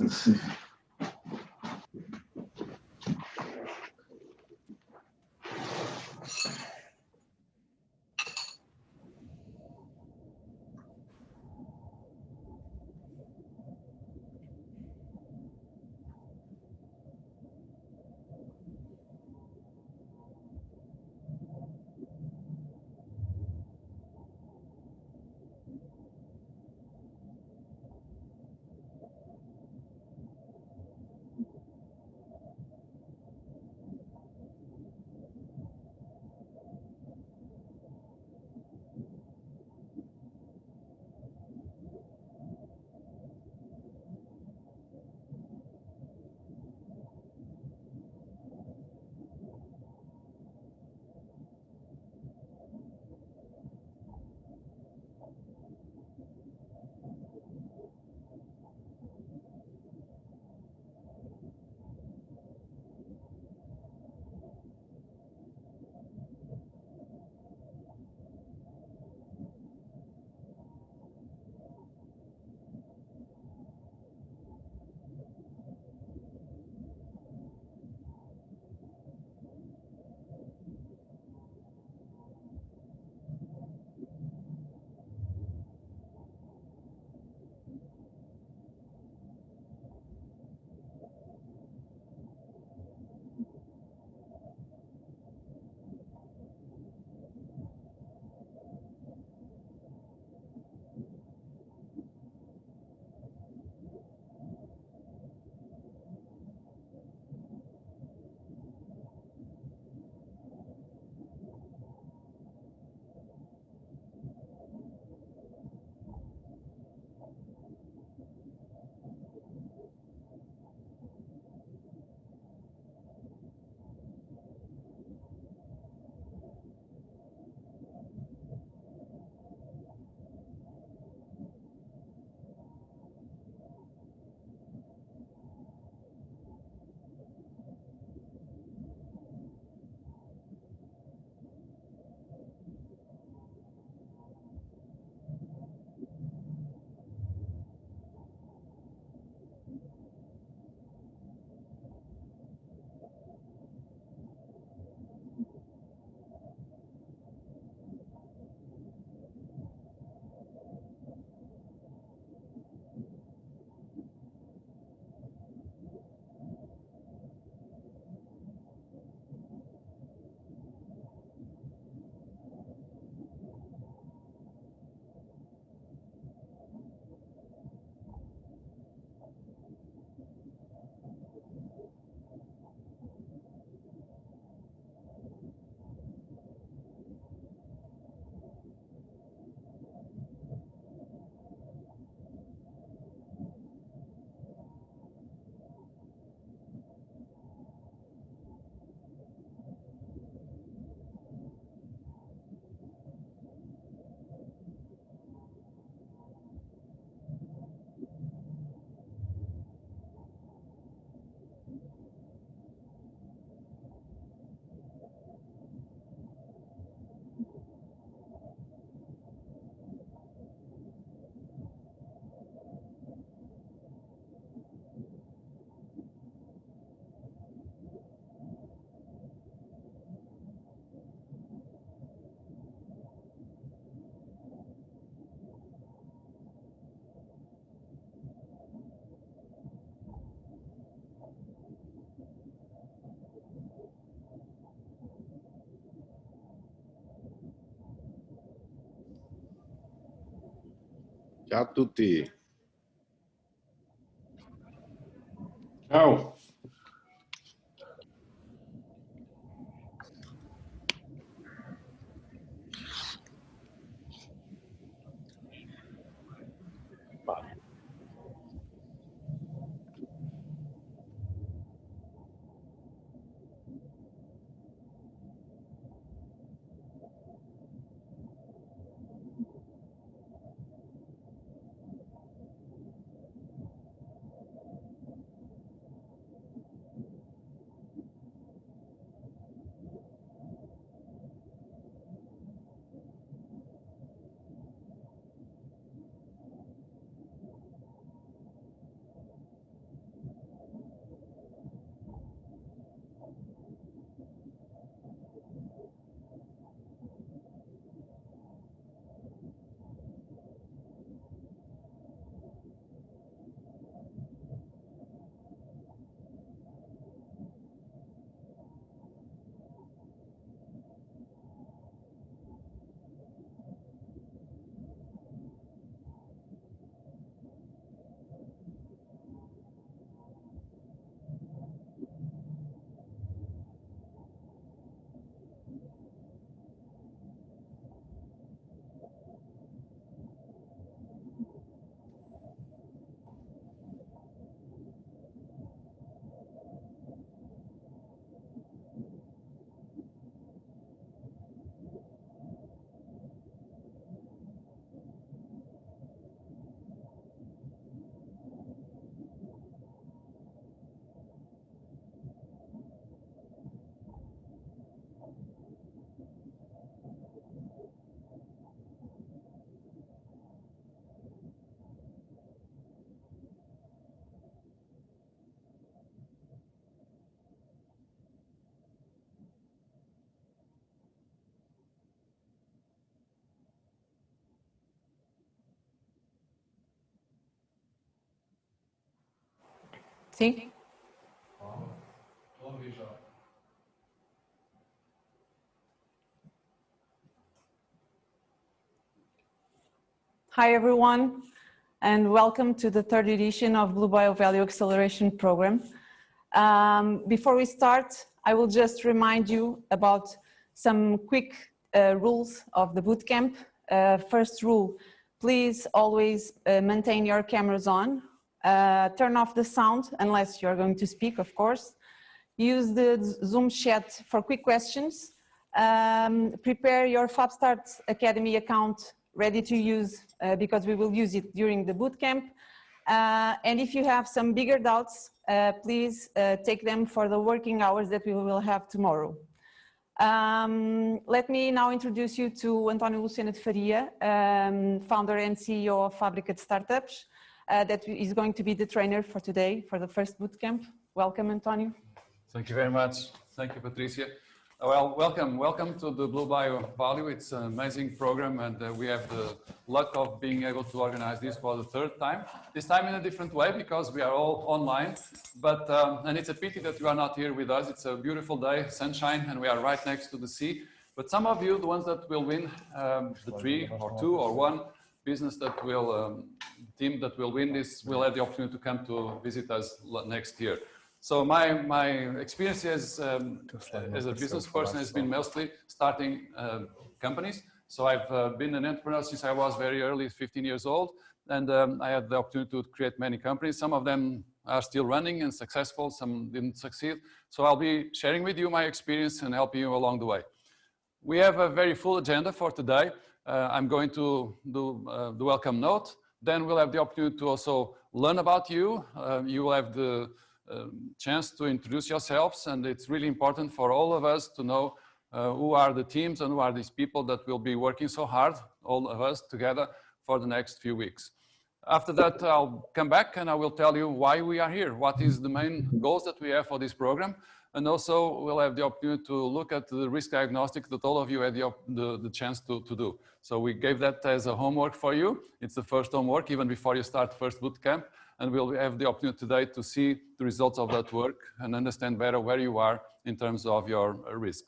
Let's see. Ciao a tutti. Ciao. Sim? Hi everyone, and welcome to the third edition of Blue Bio Value Acceleration Program. Before we start, I will just remind you about some quick rules of the bootcamp. First rule, please always maintain your cameras on. Turn off the sound unless you're going to speak, of course. Use the Zoom chat for quick questions. Prepare your FabStart Academy account ready to use because we will use it during the bootcamp. And if you have some bigger doubts, please take them for the working hours that we will have tomorrow. Let me now introduce you to António Lucena de Faria, founder and CEO of Fábrica de Startups, that is going to be the trainer for today for the first bootcamp. Welcome, António. Thank you very much. Thank you, Patricia. Well, welcome to the Blue Bio Value. It's an amazing program, and we have the luck of being able to organize this for the third time. This time in a different way because we are all online, but and it's a pity that you are not here with us. It's a beautiful day, sunshine, and we are right next to the sea. But some of you, the ones that will win the 3 or 2 or 1 business that will team that will win this will have the opportunity to come to visit us next year. So my experience as a business person has been mostly starting companies. So I've been an entrepreneur since I was very early, 15 years old, and I had the opportunity to create many companies. Some of them are still running and successful, some didn't succeed. So I'll be sharing with you my experience and helping you along the way. We have a very full agenda for today. I'm going to do the welcome note. Then we'll have the opportunity to also learn about you. You will have the chance to introduce yourselves, and it's really important for all of us to know who are the teams and who are these people that will be working so hard, all of us together, for the next few weeks. After that, I'll come back and I will tell you why we are here, what is the main goals that we have for this program, and also we'll have the opportunity to look at the risk diagnostic that all of you had the chance to do. So we gave that as a homework for you. It's the first homework, even before you start first bootcamp. And we'll have the opportunity today to see the results of that work and understand better where you are in terms of your risk.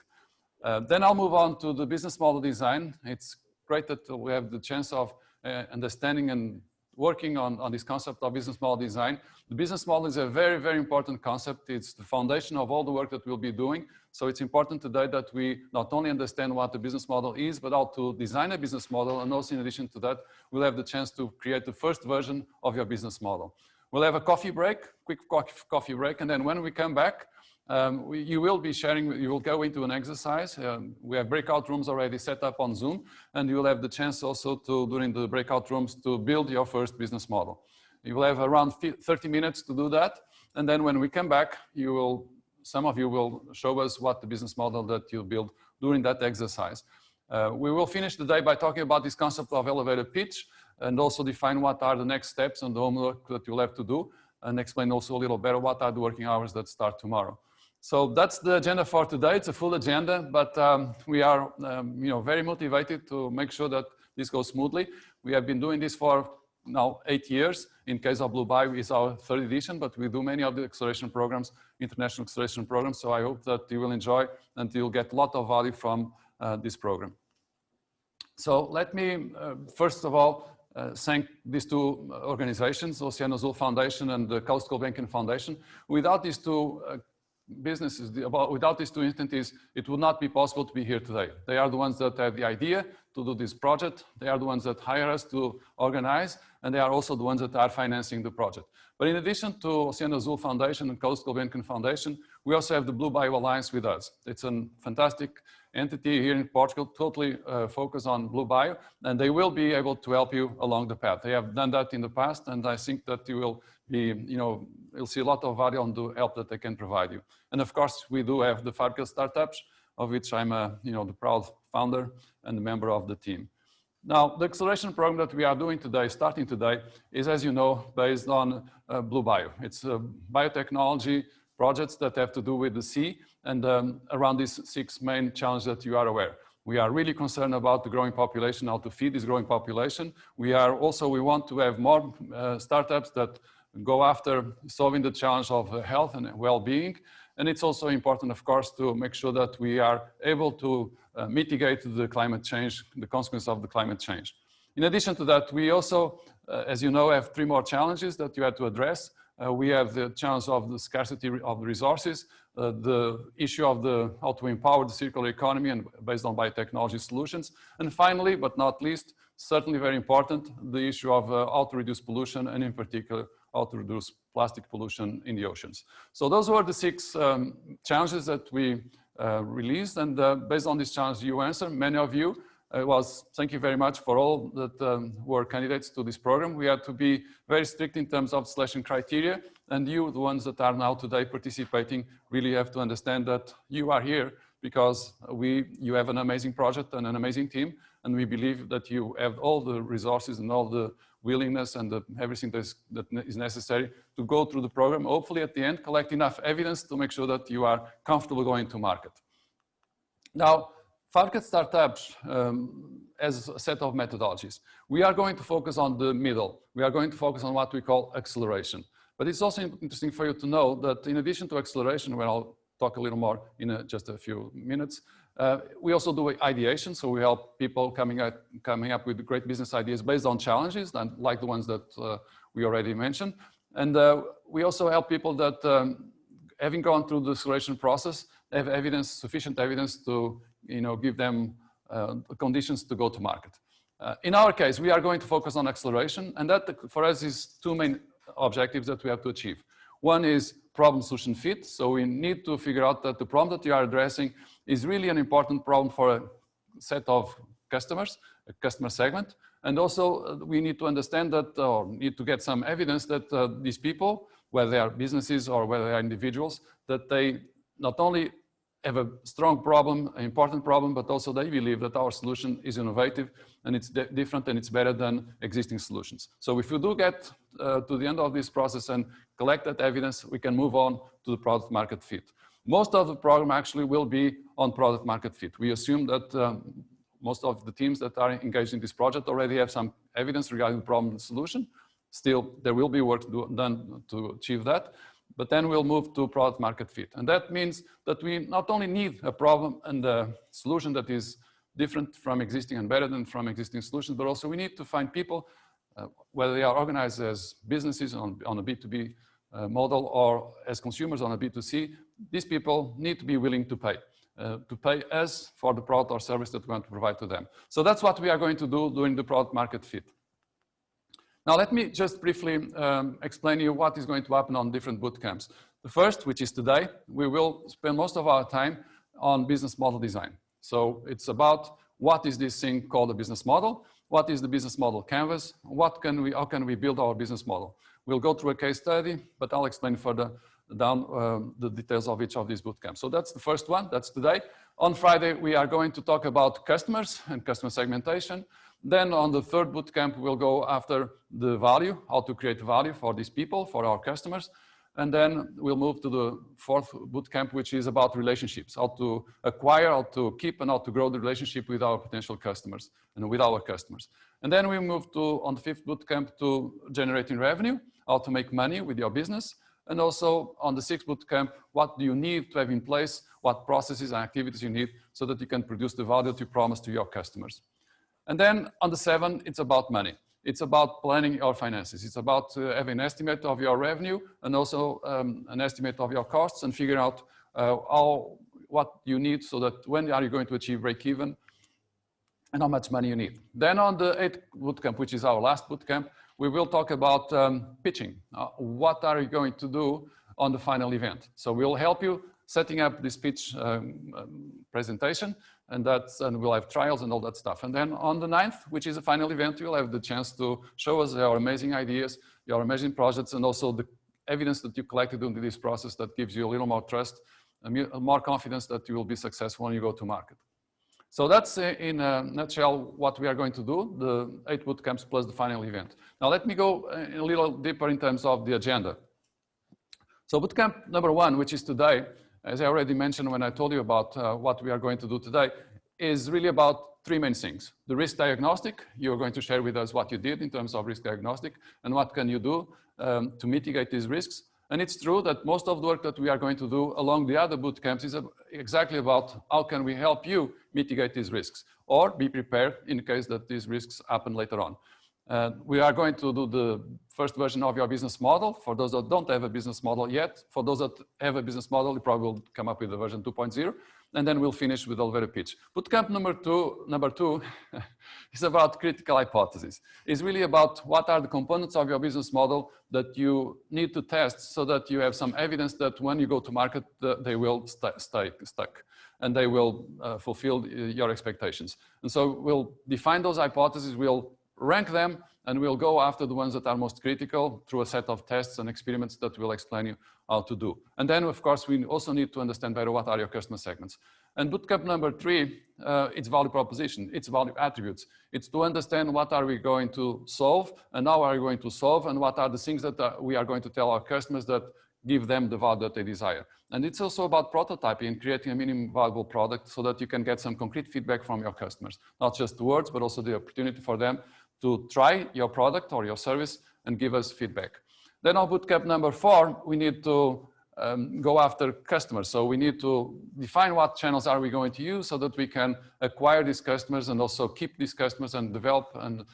Then I'll move on to the business model design. It's great that we have the chance of understanding and working on this concept of business model design. The business model is a very, very important concept. It's the foundation of all the work that we'll be doing. So it's important today that we not only understand what the business model is, but how to design a business model. And also in addition to that, we'll have the chance to create the first version of your business model. We'll have a coffee break, quick coffee break. And then when we come back, you will be sharing, you will go into an exercise. We have breakout rooms already set up on Zoom, and you will have the chance also to, during the breakout rooms, to build your first business model. You will have around 30 minutes to do that. And then when we come back, some of you will show us what the business model that you build during that exercise. We will finish the day by talking about this concept of elevated pitch and also define what are the next steps and the homework that you'll have to do, and explain also a little better what are the working hours that start tomorrow. So that's the agenda for today. It's a full agenda, but we are very motivated to make sure that this goes smoothly. We have been doing this for now 8 years. In case of Blue Bio, it's our 3rd edition, but we do many of the acceleration programs, international acceleration programs. So I hope that you will enjoy and you'll get a lot of value from this program. So let me, first of all, thank these 2 organizations, Oceano Azul Foundation and the Coast Gulbenkian Foundation. Without these 2 businesses, without these 2 entities, it would not be possible to be here today. They are the ones that have the idea to do this project. They are the ones that hire us to organize, and they are also the ones that are financing the project. But in addition to Oceano Azul Foundation and Coast Gulbenkian Foundation, we also have the Blue Bio Alliance with us. It's a fantastic entity here in Portugal, totally focused on Blue Bio, and they will be able to help you along the path. They have done that in the past, and I think that you will be, you'll see a lot of value on the help that they can provide you. And of course, we do have the Fábrica Startups, of which I'm the proud founder and a member of the team. Now, the acceleration program that we are doing today, starting today, is, as you know, based on Blue Bio. It's biotechnology projects that have to do with the sea and around these 6 main challenges that you are aware. We are really concerned about the growing population, how to feed this growing population. We want to have more startups that go after solving the challenge of health and well-being. And it's also important, of course, to make sure that we are able to mitigate the climate change, the consequences of the climate change. In addition to that, we also, as you know, have 3 more challenges that you have to address. We have the challenge of the scarcity of the resources, the issue of how to empower the circular economy and based on biotechnology solutions. And finally, but not least, certainly very important, the issue of how to reduce pollution and in particular, how to reduce plastic pollution in the oceans. So those were the 6 challenges that we released, and based on this challenge you answered, many of you, thank you very much for all that were candidates to this program. We had to be very strict in terms of selection criteria, and you, the ones that are now today participating, really have to understand that you are here because you have an amazing project and an amazing team, and we believe that you have all the resources and all the willingness and everything that is necessary to go through the program, hopefully at the end collect enough evidence to make sure that you are comfortable going to market. Now, Fábrica Startups as a set of methodologies. We are going to focus on the middle. We are going to focus on what we call acceleration. But it's also interesting for you to know that in addition to acceleration, where I'll talk a little more in just a few minutes, we also do ideation. So we help people coming up with great business ideas based on challenges, and like the ones that we already mentioned. And we also help people that having gone through the acceleration process, have evidence, sufficient evidence to give them conditions to go to market. In our case, we are going to focus on acceleration, and that for us is 2 main objectives that we have to achieve. One is problem solution fit. So we need to figure out that the problem that you are addressing is really an important problem for a set of customers, a customer segment. And also we need to understand that, or need to get some evidence that these people, whether they are businesses or whether they are individuals, that they not only have a strong problem, an important problem, but also they believe that our solution is innovative and it's different and it's better than existing solutions. So if you do get to the end of this process and collect that evidence, we can move on to the product market fit. Most of the program actually will be on product market fit. We assume that most of the teams that are engaged in this project already have some evidence regarding the problem and solution. Still, there will be work done to achieve that. But then we'll move to product market fit. And that means that we not only need a problem and a solution that is different from existing and better than from existing solutions, but also we need to find people, whether they are organized as businesses on a B2B model or as consumers on a B2C, these people need to be willing to pay us for the product or service that we want to provide to them. So that's what we are going to do during the product market fit. Now, let me just briefly explain you what is going to happen on different bootcamps. The first, which is today, we will spend most of our time on business model design. So it's about what is this thing called a business model? What is the business model canvas? How can we build our business model? We'll go through a case study, but I'll explain further down the details of each of these bootcamps. So that's the first one, that's today. On Friday, we are going to talk about customers and customer segmentation. Then on the third bootcamp, we'll go after the value, how to create value for these people, for our customers. And then we'll move to the fourth bootcamp, which is about relationships, how to acquire, how to keep, and how to grow the relationship with our potential customers and with our customers. And then we move to, on the fifth bootcamp, to generating revenue, how to make money with your business. And also on the sixth bootcamp, what do you need to have in place, what processes and activities you need so that you can produce the value that you promise to your customers. And then on the seventh, it's about money. It's about planning your finances. It's about having an estimate of your revenue and also an estimate of your costs and figuring out what you need so that when are you going to achieve break even and how much money you need. Then on the eighth bootcamp, which is our last bootcamp, we will talk about pitching. What are you going to do on the final event? So we'll help you setting up this pitch presentation, and we'll have trials and all that stuff. And then on the 9th, which is the final event, you'll have the chance to show us your amazing ideas, your amazing projects, and also the evidence that you collected during this process that gives you a little more trust, more confidence that you will be successful when you go to market. So that's in a nutshell what we are going to do, the 8 bootcamps plus the final event. Now let me go a little deeper in terms of the agenda. So bootcamp number 1, which is today, as I already mentioned when I told you about what we are going to do today, is really about three main things. The risk diagnostic, you're going to share with us what you did in terms of risk diagnostic and what can you do to mitigate these risks. And it's true that most of the work that we are going to do along the other bootcamps is exactly about how can we help you mitigate these risks or be prepared in case that these risks happen later on. We are going to do the first version of your business model for those that don't have a business model yet. For those that have a business model, you probably will come up with the version 2.0, and then we'll finish with elevator pitch. Bootcamp number two is about critical hypotheses. It's really about what are the components of your business model that you need to test so that you have some evidence that when you go to market, they will stay stuck and they will fulfill your expectations. And so we'll define those hypotheses, we'll rank them, and we'll go after the ones that are most critical through a set of tests and experiments that will explain you how to do. And then, of course, we also need to understand better what are your customer segments. And bootcamp number three, it's value proposition, it's value attributes. It's to understand what are we going to solve and how are we going to solve and what are the things that we are going to tell our customers that give them the value that they desire. And it's also about prototyping and creating a minimum viable product so that you can get some concrete feedback from your customers. Not just the words, but also the opportunity for them to try your product or your service and give us feedback. Then on bootcamp number four, we need to go after customers. So we need to define what channels are we going to use so that we can acquire these customers and also keep these customers and develop and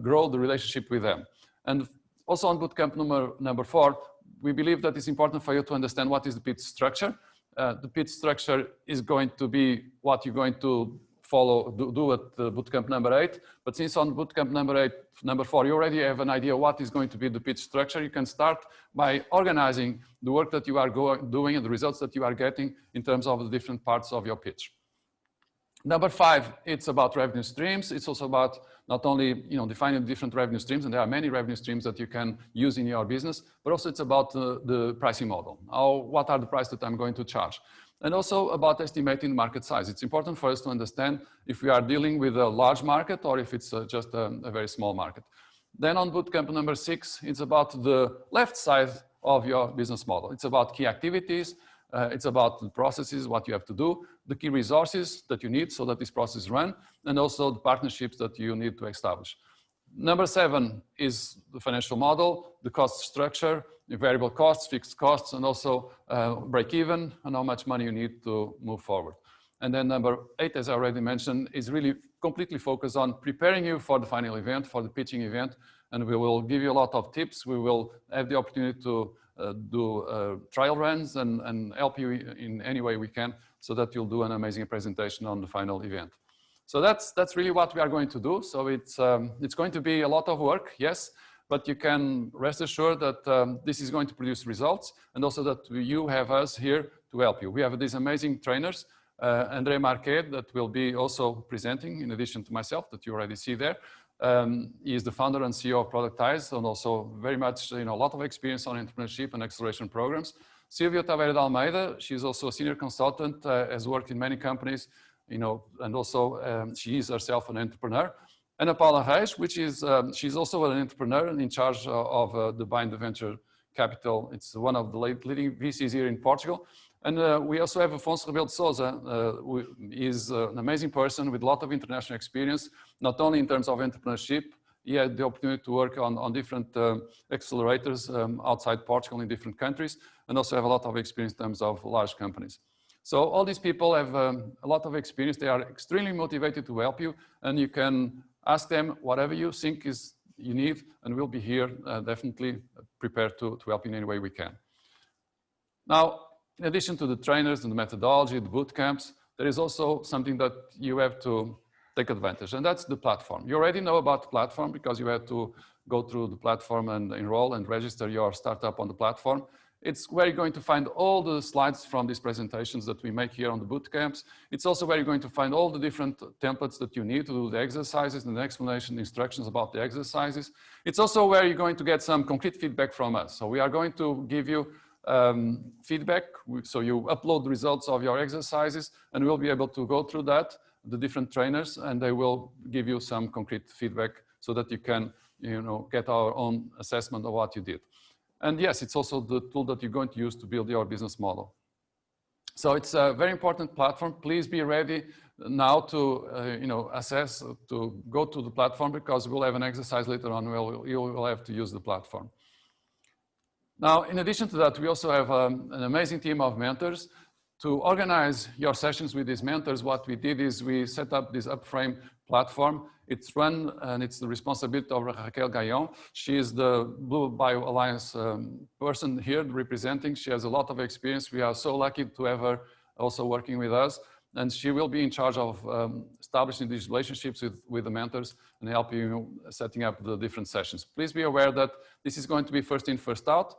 grow the relationship with them. And also on bootcamp number four, we believe that it's important for you to understand what is the pitch structure. The pitch structure is going to be what you're going to do at bootcamp number 8. But since on bootcamp number 4, you already have an idea what is going to be the pitch structure, you can start by organizing the work that you are doing and the results that you are getting in terms of the different parts of your pitch. Number 5, it's about revenue streams. It's also about not only defining different revenue streams, and there are many revenue streams that you can use in your business, but also it's about the pricing model. What are the prices that I'm going to charge? And also about estimating market size. It's important for us to understand if we are dealing with a large market or if it's just a very small market. Then on bootcamp number 6, it's about the left side of your business model. It's about key activities. It's about the processes, what you have to do, the key resources that you need so that this process run, and also the partnerships that you need to establish. Number 7 is the financial model, the cost structure, the variable costs, fixed costs, and also break even and how much money you need to move forward. And then number 8, as I already mentioned, is really completely focused on preparing you for the final event, for the pitching event, and we will give you a lot of tips. We will have the opportunity to do trial runs and help you in any way we can so that you'll do an amazing presentation on the final event. So that's really what we are going to do. So it's going to be a lot of work, yes, but you can rest assured that this is going to produce results and also that you have us here to help you. We have these amazing trainers, André Marquet, that will be also presenting in addition to myself that you already see there. He is the founder and CEO of Productize and also very much, a lot of experience on entrepreneurship and acceleration programs. Silvia Taveira de Almeida, she's also a senior consultant, has worked in many companies, and also she is herself an entrepreneur. Ana Paula Reis, she's also an entrepreneur and in charge of the Bind Venture Capital. It's one of the leading VCs here in Portugal. And we also have Afonso Rebelo de Sousa, who is an amazing person with a lot of international experience, not only in terms of entrepreneurship. He had the opportunity to work on different accelerators outside Portugal in different countries, and also have a lot of experience in terms of large companies. So all these people have a lot of experience. They are extremely motivated to help you, and you can ask them whatever you think you need, and we'll be here definitely prepared to help you in any way we can. Now, in addition to the trainers and the methodology, the boot camps, there is also something that you have to take advantage, and that's the platform. You already know about the platform because you have to go through the platform and enroll and register your startup on the platform. It's where you're going to find all the slides from these presentations that we make here on the boot camps. It's also where you're going to find all the different templates that you need to do the exercises and the explanation, the instructions about the exercises. It's also where you're going to get some concrete feedback from us. So we are going to give you feedback. So you upload the results of your exercises and we'll be able to go through that, the different trainers, and they will give you some concrete feedback so that you can, get our own assessment of what you did. And yes, it's also the tool that you're going to use to build your business model. So it's a very important platform. Please be ready now to assess, to go to the platform, because we'll have an exercise later on where you will have to use the platform. Now, in addition to that, we also have an amazing team of mentors. To organize your sessions with these mentors, what we did is we set up this Upframe platform. It's run and it's the responsibility of Raquel Gaillon. She is the Blue Bio Alliance person here representing. She has a lot of experience. We are so lucky to have her also working with us. And she will be in charge of establishing these relationships with the mentors and helping you setting up the different sessions. Please be aware that this is going to be first in, first out.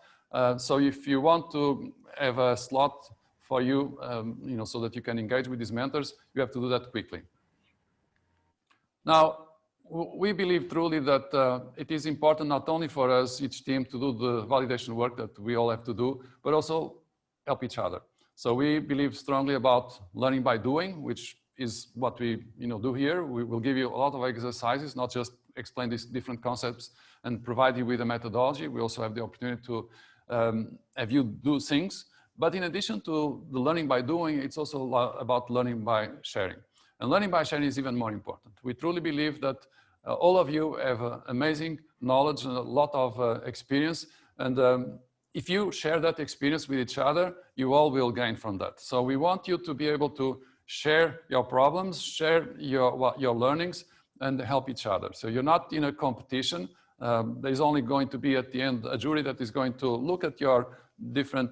So if you want to have a slot for you, so that you can engage with these mentors, you have to do that quickly. Now, we believe truly that it is important not only for us, each team, to do the validation work that we all have to do, but also help each other. So we believe strongly about learning by doing, which is what we do here. We will give you a lot of exercises, not just explain these different concepts and provide you with a methodology. We also have the opportunity to have you do things. But in addition to the learning by doing, it's also about learning by sharing. And learning by sharing is even more important. We truly believe that all of you have amazing knowledge and a lot of experience. And if you share that experience with each other, you all will gain from that. So we want you to be able to share your problems, share your learnings, and help each other. So you're not in a competition. There's only going to be at the end a jury that is going to look at your different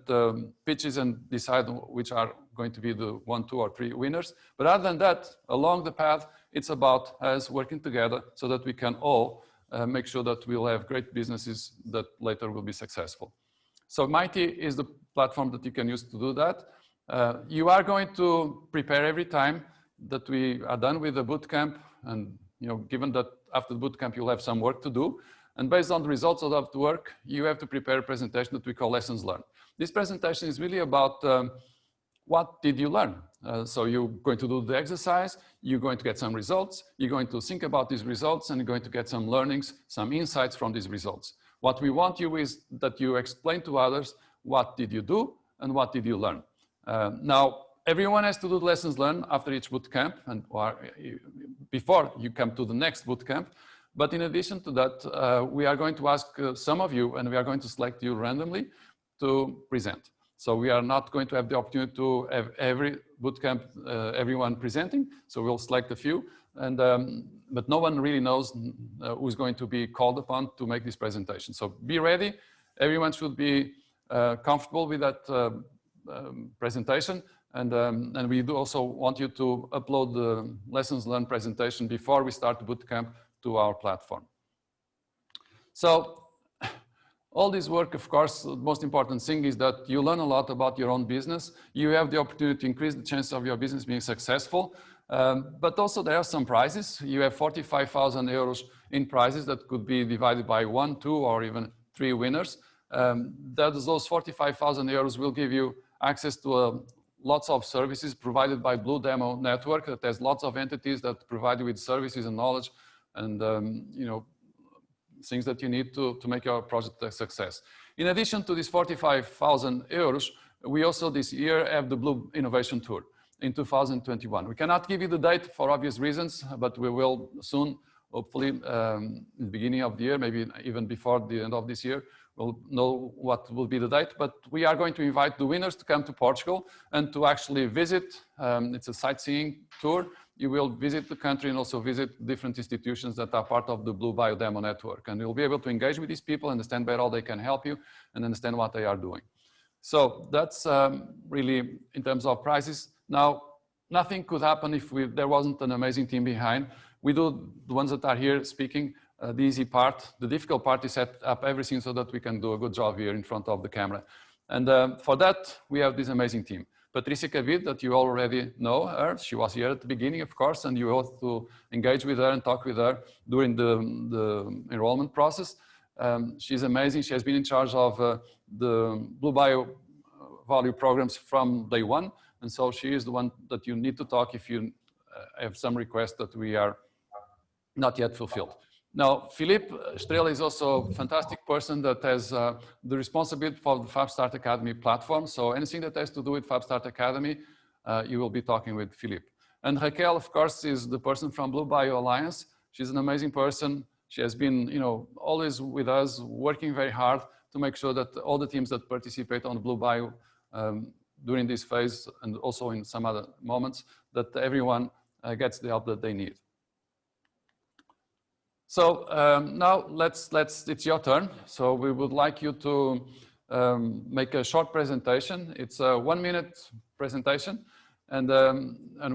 pitches and decide which are going to be the 1, 2, or 3 winners. But other than that, along the path, it's about us working together so that we can all make sure that we'll have great businesses that later will be successful. So Mighty is the platform that you can use to do that. You are going to prepare every time that we are done with the bootcamp, and given that after the bootcamp you'll have some work to do. And based on the results of that work, you have to prepare a presentation that we call Lessons Learned. This presentation is really about what did you learn? So you're going to do the exercise, you're going to get some results, you're going to think about these results, and you're going to get some learnings, some insights from these results. What we want you is that you explain to others what did you do and what did you learn. Now, everyone has to do the lessons learned after each bootcamp and before you come to the next bootcamp. But in addition to that, we are going to ask some of you, and we are going to select you randomly to present. So we are not going to have the opportunity to have every bootcamp, everyone presenting. So we'll select a few, and but no one really knows who's going to be called upon to make this presentation. So be ready. Everyone should be comfortable with that presentation. And we do also want you to upload the lessons learned presentation before we start the bootcamp to our platform. So all this work, of course, the most important thing is that you learn a lot about your own business. You have the opportunity to increase the chance of your business being successful. But also there are some prizes. You have 45,000 euros in prizes that could be divided by 1, 2, or even 3 winners. Those 45,000 euros will give you access to lots of services provided by Blue Demo Network that has lots of entities that provide you with services and knowledge and things that you need to make your project a success. In addition to these 45,000 euros, we also this year have the Blue Innovation Tour in 2021. We cannot give you the date for obvious reasons, but we will soon, hopefully in the beginning of the year, maybe even before the end of this year, we'll know what will be the date. But we are going to invite the winners to come to Portugal and to actually visit. It's a sightseeing tour. You will visit the country and also visit different institutions that are part of the Blue Bio Demo Network. And you'll be able to engage with these people, understand better how they can help you, and understand what they are doing. So that's really in terms of prizes. Now, nothing could happen if there wasn't an amazing team behind. We do, the ones that are here speaking, the easy part. The difficult part is set up everything so that we can do a good job here in front of the camera. And for that, we have this amazing team. Patricia Cavid, that you already know her. She was here at the beginning, of course, and you have to engage with her and talk with her during the enrollment process. She's amazing. She has been in charge of the Blue Bio Value programs from day one. And so she is the one that you need to talk if you have some requests that we are not yet fulfilled. Now, Philippe Strel is also a fantastic person that has the responsibility for the FabStart Academy platform. So anything that has to do with FabStart Academy, you will be talking with Philippe. And Raquel, of course, is the person from Blue Bio Alliance. She's an amazing person. She has been, always with us, working very hard to make sure that all the teams that participate on Blue Bio during this phase and also in some other moments, that everyone gets the help that they need. So now it's your turn. So we would like you to make a short presentation. It's a 1-minute presentation. And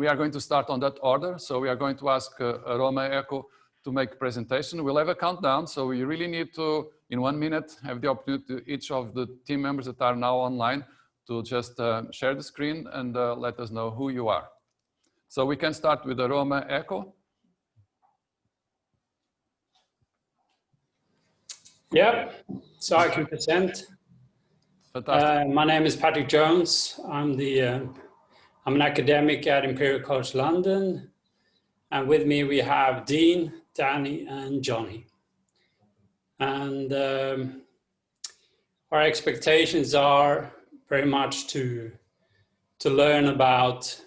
we are going to start on that order. So we are going to ask Aroma Echo to make a presentation. We'll have a countdown. So we really need to, in 1 minute, have the opportunity to each of the team members that are now online to just share the screen and let us know who you are. So we can start with Aroma Echo. Yeah, so I can present. Fantastic. My name is Patrick Jones. I'm an academic at Imperial College London. And with me we have Dean, Danny, and Johnny. And our expectations are very much to learn about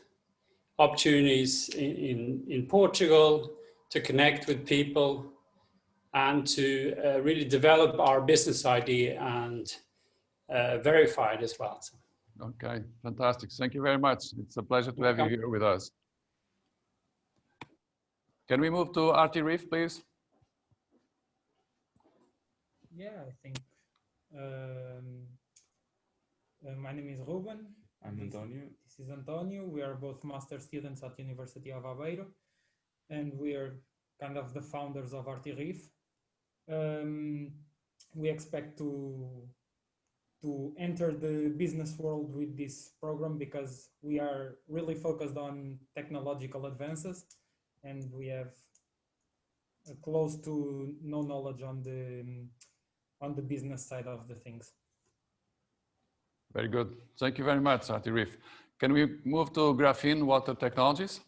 opportunities in Portugal, to connect with people, and to really develop our business idea and verify it as well. Okay, fantastic. Thank you very much. It's a pleasure to have you here with us. Can we move to Artie Reef, please? Yeah, I think my name is Ruben. I'm António. This is António. We are both master students at University of Aveiro, and we are kind of the founders of Artie Reef. We expect to enter the business world with this program because we are really focused on technological advances, and we have close to no knowledge on the business side of the things. Very good. Thank you very much, Artie Reef. Can we move to Graphene Water Technologies?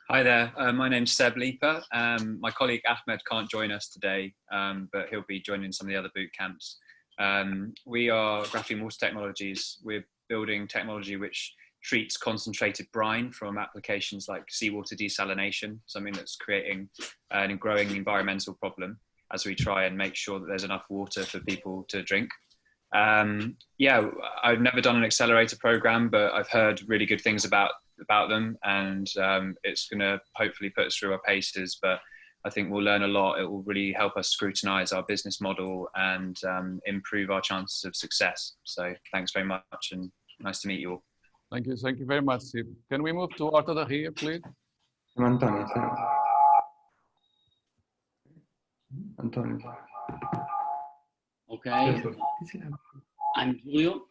Hi there, my name's Seb Leeper. My colleague Ahmed can't join us today, but he'll be joining some of the other boot camps. We are Graphene Water Technologies. We're building technology which treats concentrated brine from applications like seawater desalination, something that's creating a growing environmental problem as we try and make sure that there's enough water for people to drink. Yeah, I've never done an accelerator program, but I've heard really good things about them, and it's going to hopefully put us through our paces, but I think we'll learn a lot. It will really help us scrutinize our business model and improve our chances of success. So thanks very much and nice to meet you all. Thank you very much, Steve. Can we move to Horta da Ria, please? I'm António. António. Okay, I'm Julio,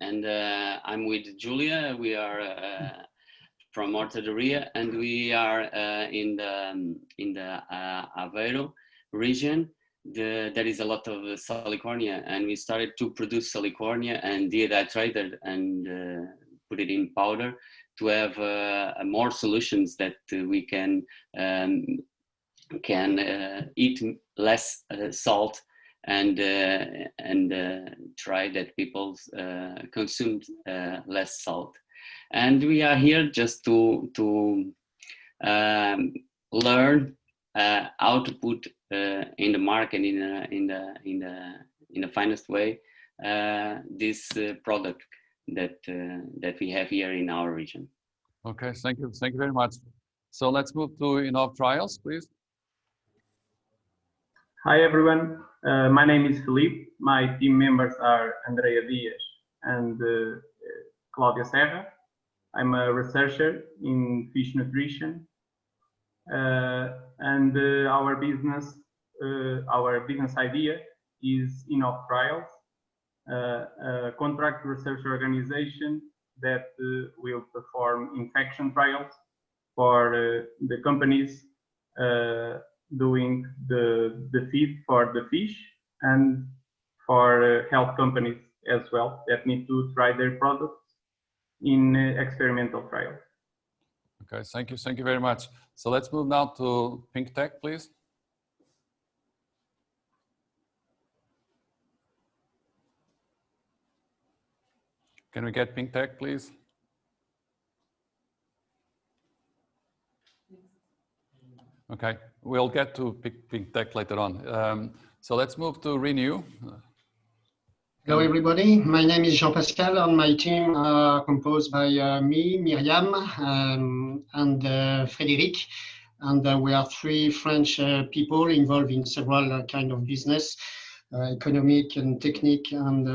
and I'm with Julia. We are from Horta da Ria, and we are in the Aveiro region. There is a lot of salicornia, and we started to produce salicornia and dehydrated and put it in powder to have more solutions that we can eat less salt and try that people consume less salt. And we are here just to learn how to put in the market in the finest way this product that we have here in our region. Okay, thank you very much. So let's move to Innov Trials, please. Hi everyone, my name is Felipe. My team members are Andrea Dias and Claudia Serra. I'm a researcher in fish nutrition, and our business idea is Innov Trials, a contract research organization that will perform infection trials for the companies doing the feed for the fish, and for health companies as well that need to try their products in experimental trials. Okay, thank you very much. So let's move now to Pink Tech, please. Can we get Pink Tech, please? Okay, we'll get to big tech later on. So let's move to Renew. Hello, everybody. My name is Jean-Pascal, and my team are composed by me, Myriam, and Frédéric. And we are three French people involved in several kind of business, economic and technique and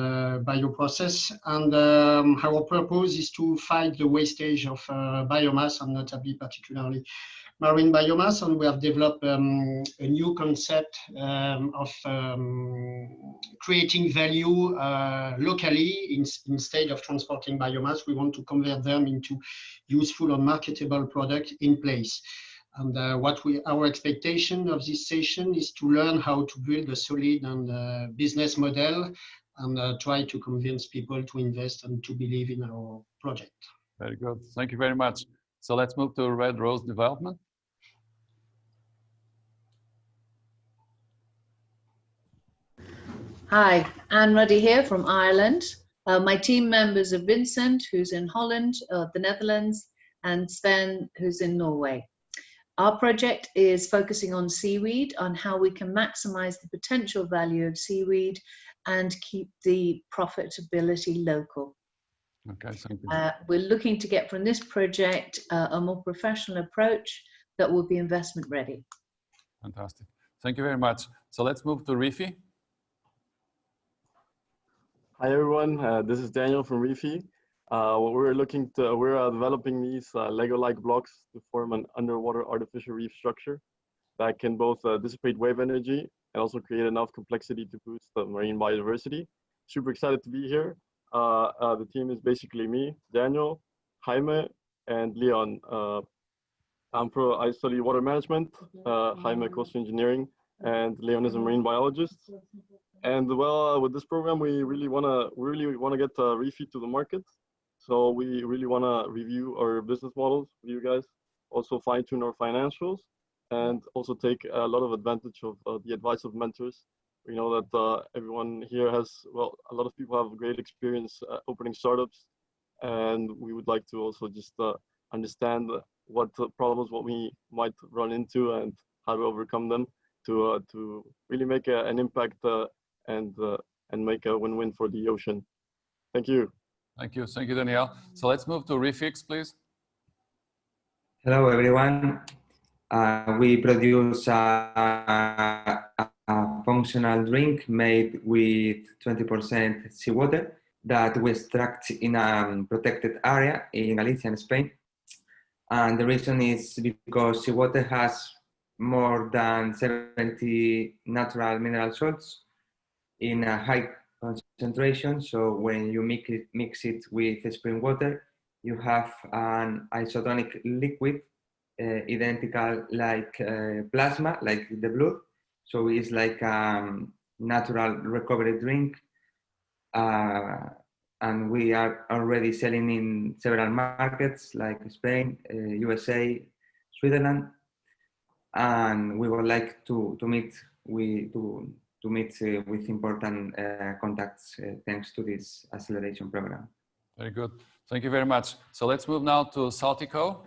bioprocess. And our purpose is to fight the wastage of biomass, and notably particularly marine biomass, and we have developed a new concept of creating value locally instead of transporting biomass. We want to convert them into useful and marketable product in place. And our expectation of this session is to learn how to build a solid and business model and try to convince people to invest and to believe in our project. Very good. Thank you very much. So let's move to Red Rose Development. Hi, Anne Ruddy here from Ireland. My team members are Vincent, who's in Holland, the Netherlands, and Sven, who's in Norway. Our project is focusing on seaweed, on how we can maximize the potential value of seaweed and keep the profitability local. Okay, thank you. We're looking to get from this project a more professional approach that will be investment ready. Fantastic. Thank you very much. So let's move to Rifi. Hi everyone, this is Daniel from Rifi. We're developing these Lego-like blocks to form an underwater artificial reef structure that can both dissipate wave energy and also create enough complexity to boost the marine biodiversity. Super excited to be here. The team is basically me, Daniel, Jaime, and Leon. I study water management, Jaime coastal engineering, and Leon is a marine biologist. And well, with this program, we really want to get Rifi to the market. So we really want to review our business models with you guys, also fine tune our financials, and also take a lot of advantage of the advice of mentors. We know that everyone here has, well, a lot of people have great experience opening startups, and we would like to also just understand what problems, what we might run into, and how to overcome them to really make an impact and make a win-win for the ocean. Thank you. Thank you, Daniel. So let's move to Refix, please. Hello, everyone. We produce a functional drink made with 20% seawater that we extract in a protected area in Galicia, in Spain. And the reason is because seawater has more than 70 natural mineral salts in a high concentration. So when you mix it with spring water, you have an isotonic liquid identical like plasma, like the blood. So it's like a natural recovery drink. And we are already selling in several markets like Spain, USA, Switzerland. And we would like to meet with important contacts thanks to this acceleration program. Very good. Thank you very much. So let's move now to Saltico.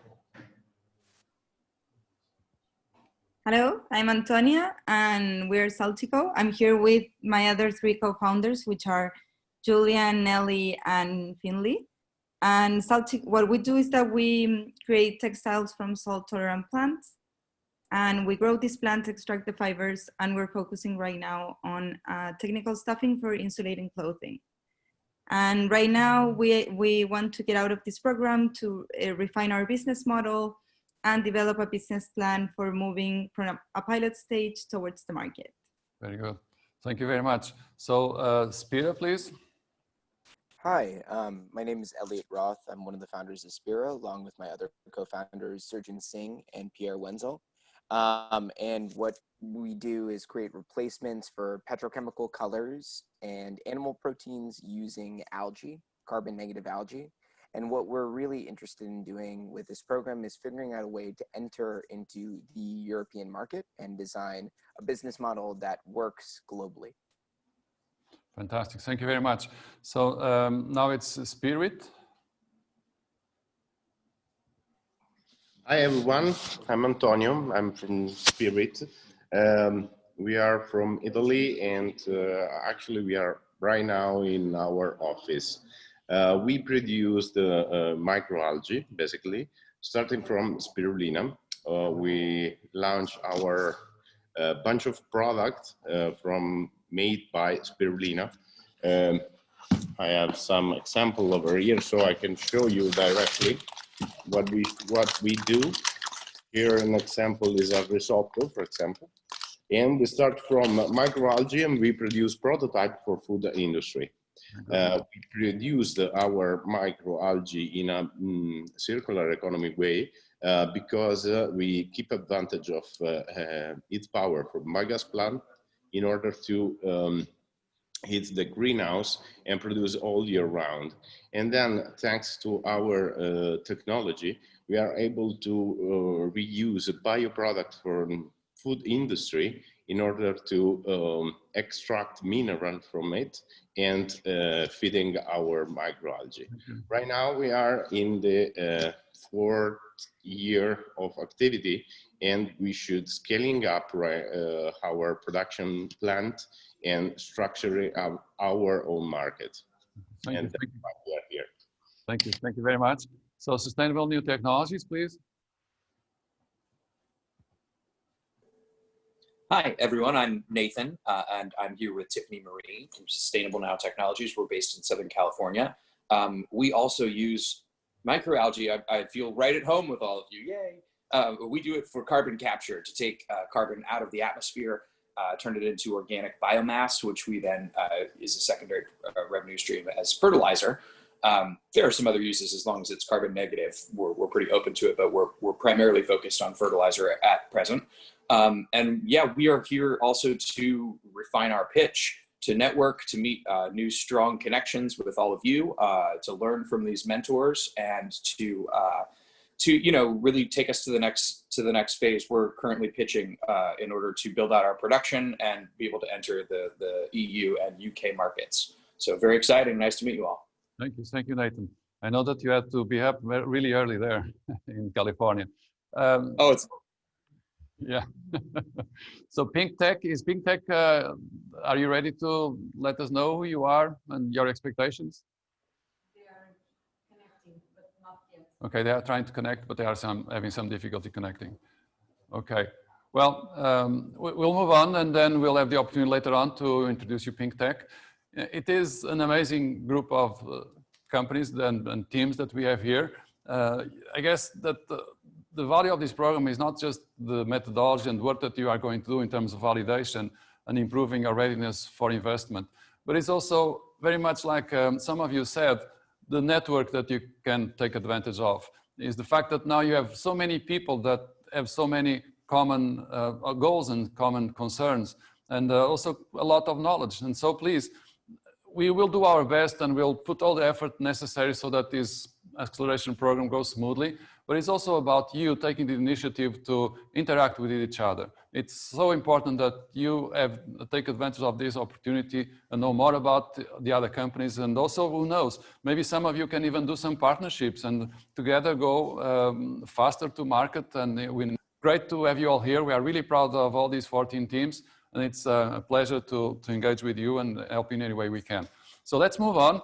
Hello, I'm Antonia and we're Saltico. I'm here with my other three co-founders, which are Julia, Nelly, and Finley. And what we do is that we create textiles from salt-tolerant plants. And we grow these plants, extract the fibers, and we're focusing right now on technical staffing for insulating clothing. And right now, we want to get out of this program to refine our business model and develop a business plan for moving from a pilot stage towards the market. Very good. Thank you very much. So Spira, please. Hi, my name is Elliot Roth. I'm one of the founders of Spira, along with my other co-founders, Surgeon Singh and Pierre Wenzel. And what we do is create replacements for petrochemical colors and animal proteins using algae, carbon negative algae. And what we're really interested in doing with this program is figuring out a way to enter into the European market and design a business model that works globally. Fantastic. Thank you very much. So now it's Spirit. Hi everyone, I'm Antonio, I'm from Spirit. We are from Italy and actually we are right now in our office. We produce the microalgae basically, starting from spirulina. We launch our bunch of products made by spirulina. I have some example over here so I can show you directly what we do. Here an example is a risotto, for example. And we start from microalgae and we produce prototype for food industry. We produce our microalgae in a circular economy way because we keep advantage of its power from biogas plant in order to hit the greenhouse and produce all year round. And then thanks to our technology, we are able to reuse a bioproduct for food industry in order to extract mineral from it and feeding our microalgae. Right now we are in the 4th year of activity and we should scaling up our production plant and structuring our own market. Thank and you. why we are here. Thank you very much. So sustainable new technologies, please. Hi, everyone. I'm Nathan, and I'm here with Tiffany Marie from Sustainable Now Technologies. We're based in Southern California. We also use microalgae. I feel right at home with all of you. Yay! We do it for carbon capture, to take carbon out of the atmosphere, turn it into organic biomass, which we then is a secondary revenue stream as fertilizer. There are some other uses as long as it's carbon negative. We're pretty open to it, but we're primarily focused on fertilizer at present. And yeah, we are here also to refine our pitch, to network, to meet new strong connections with all of you, to learn from these mentors, and to really take us to the next phase. We're currently pitching in order to build out our production and be able to enter the EU and UK markets. So very exciting. Nice to meet you all. Thank you, Nathan. I know that you had to be up really early there in California. Oh, it's yeah. So Pink Tech, are you ready to let us know who you are and your expectations? They are connecting, but not yet. Okay, they are trying to connect, but they are having some difficulty connecting. Okay, well, we'll move on and then we'll have the opportunity later on to introduce you Pink Tech. It is an amazing group of companies and teams that we have here. I guess that the value of this program is not just the methodology and work that you are going to do in terms of validation and improving our readiness for investment, but it's also very much like some of you said, the network that you can take advantage of is the fact that now you have so many people that have so many common goals and common concerns, and also a lot of knowledge. And so please, we will do our best and we'll put all the effort necessary so that this acceleration program goes smoothly. But it's also about you taking the initiative to interact with each other. It's so important that you take advantage of this opportunity and know more about the other companies. And also, who knows, maybe some of you can even do some partnerships and together go faster to market. And great to have you all here. We are really proud of all these 14 teams. And it's a pleasure to engage with you and help in any way we can. So let's move on.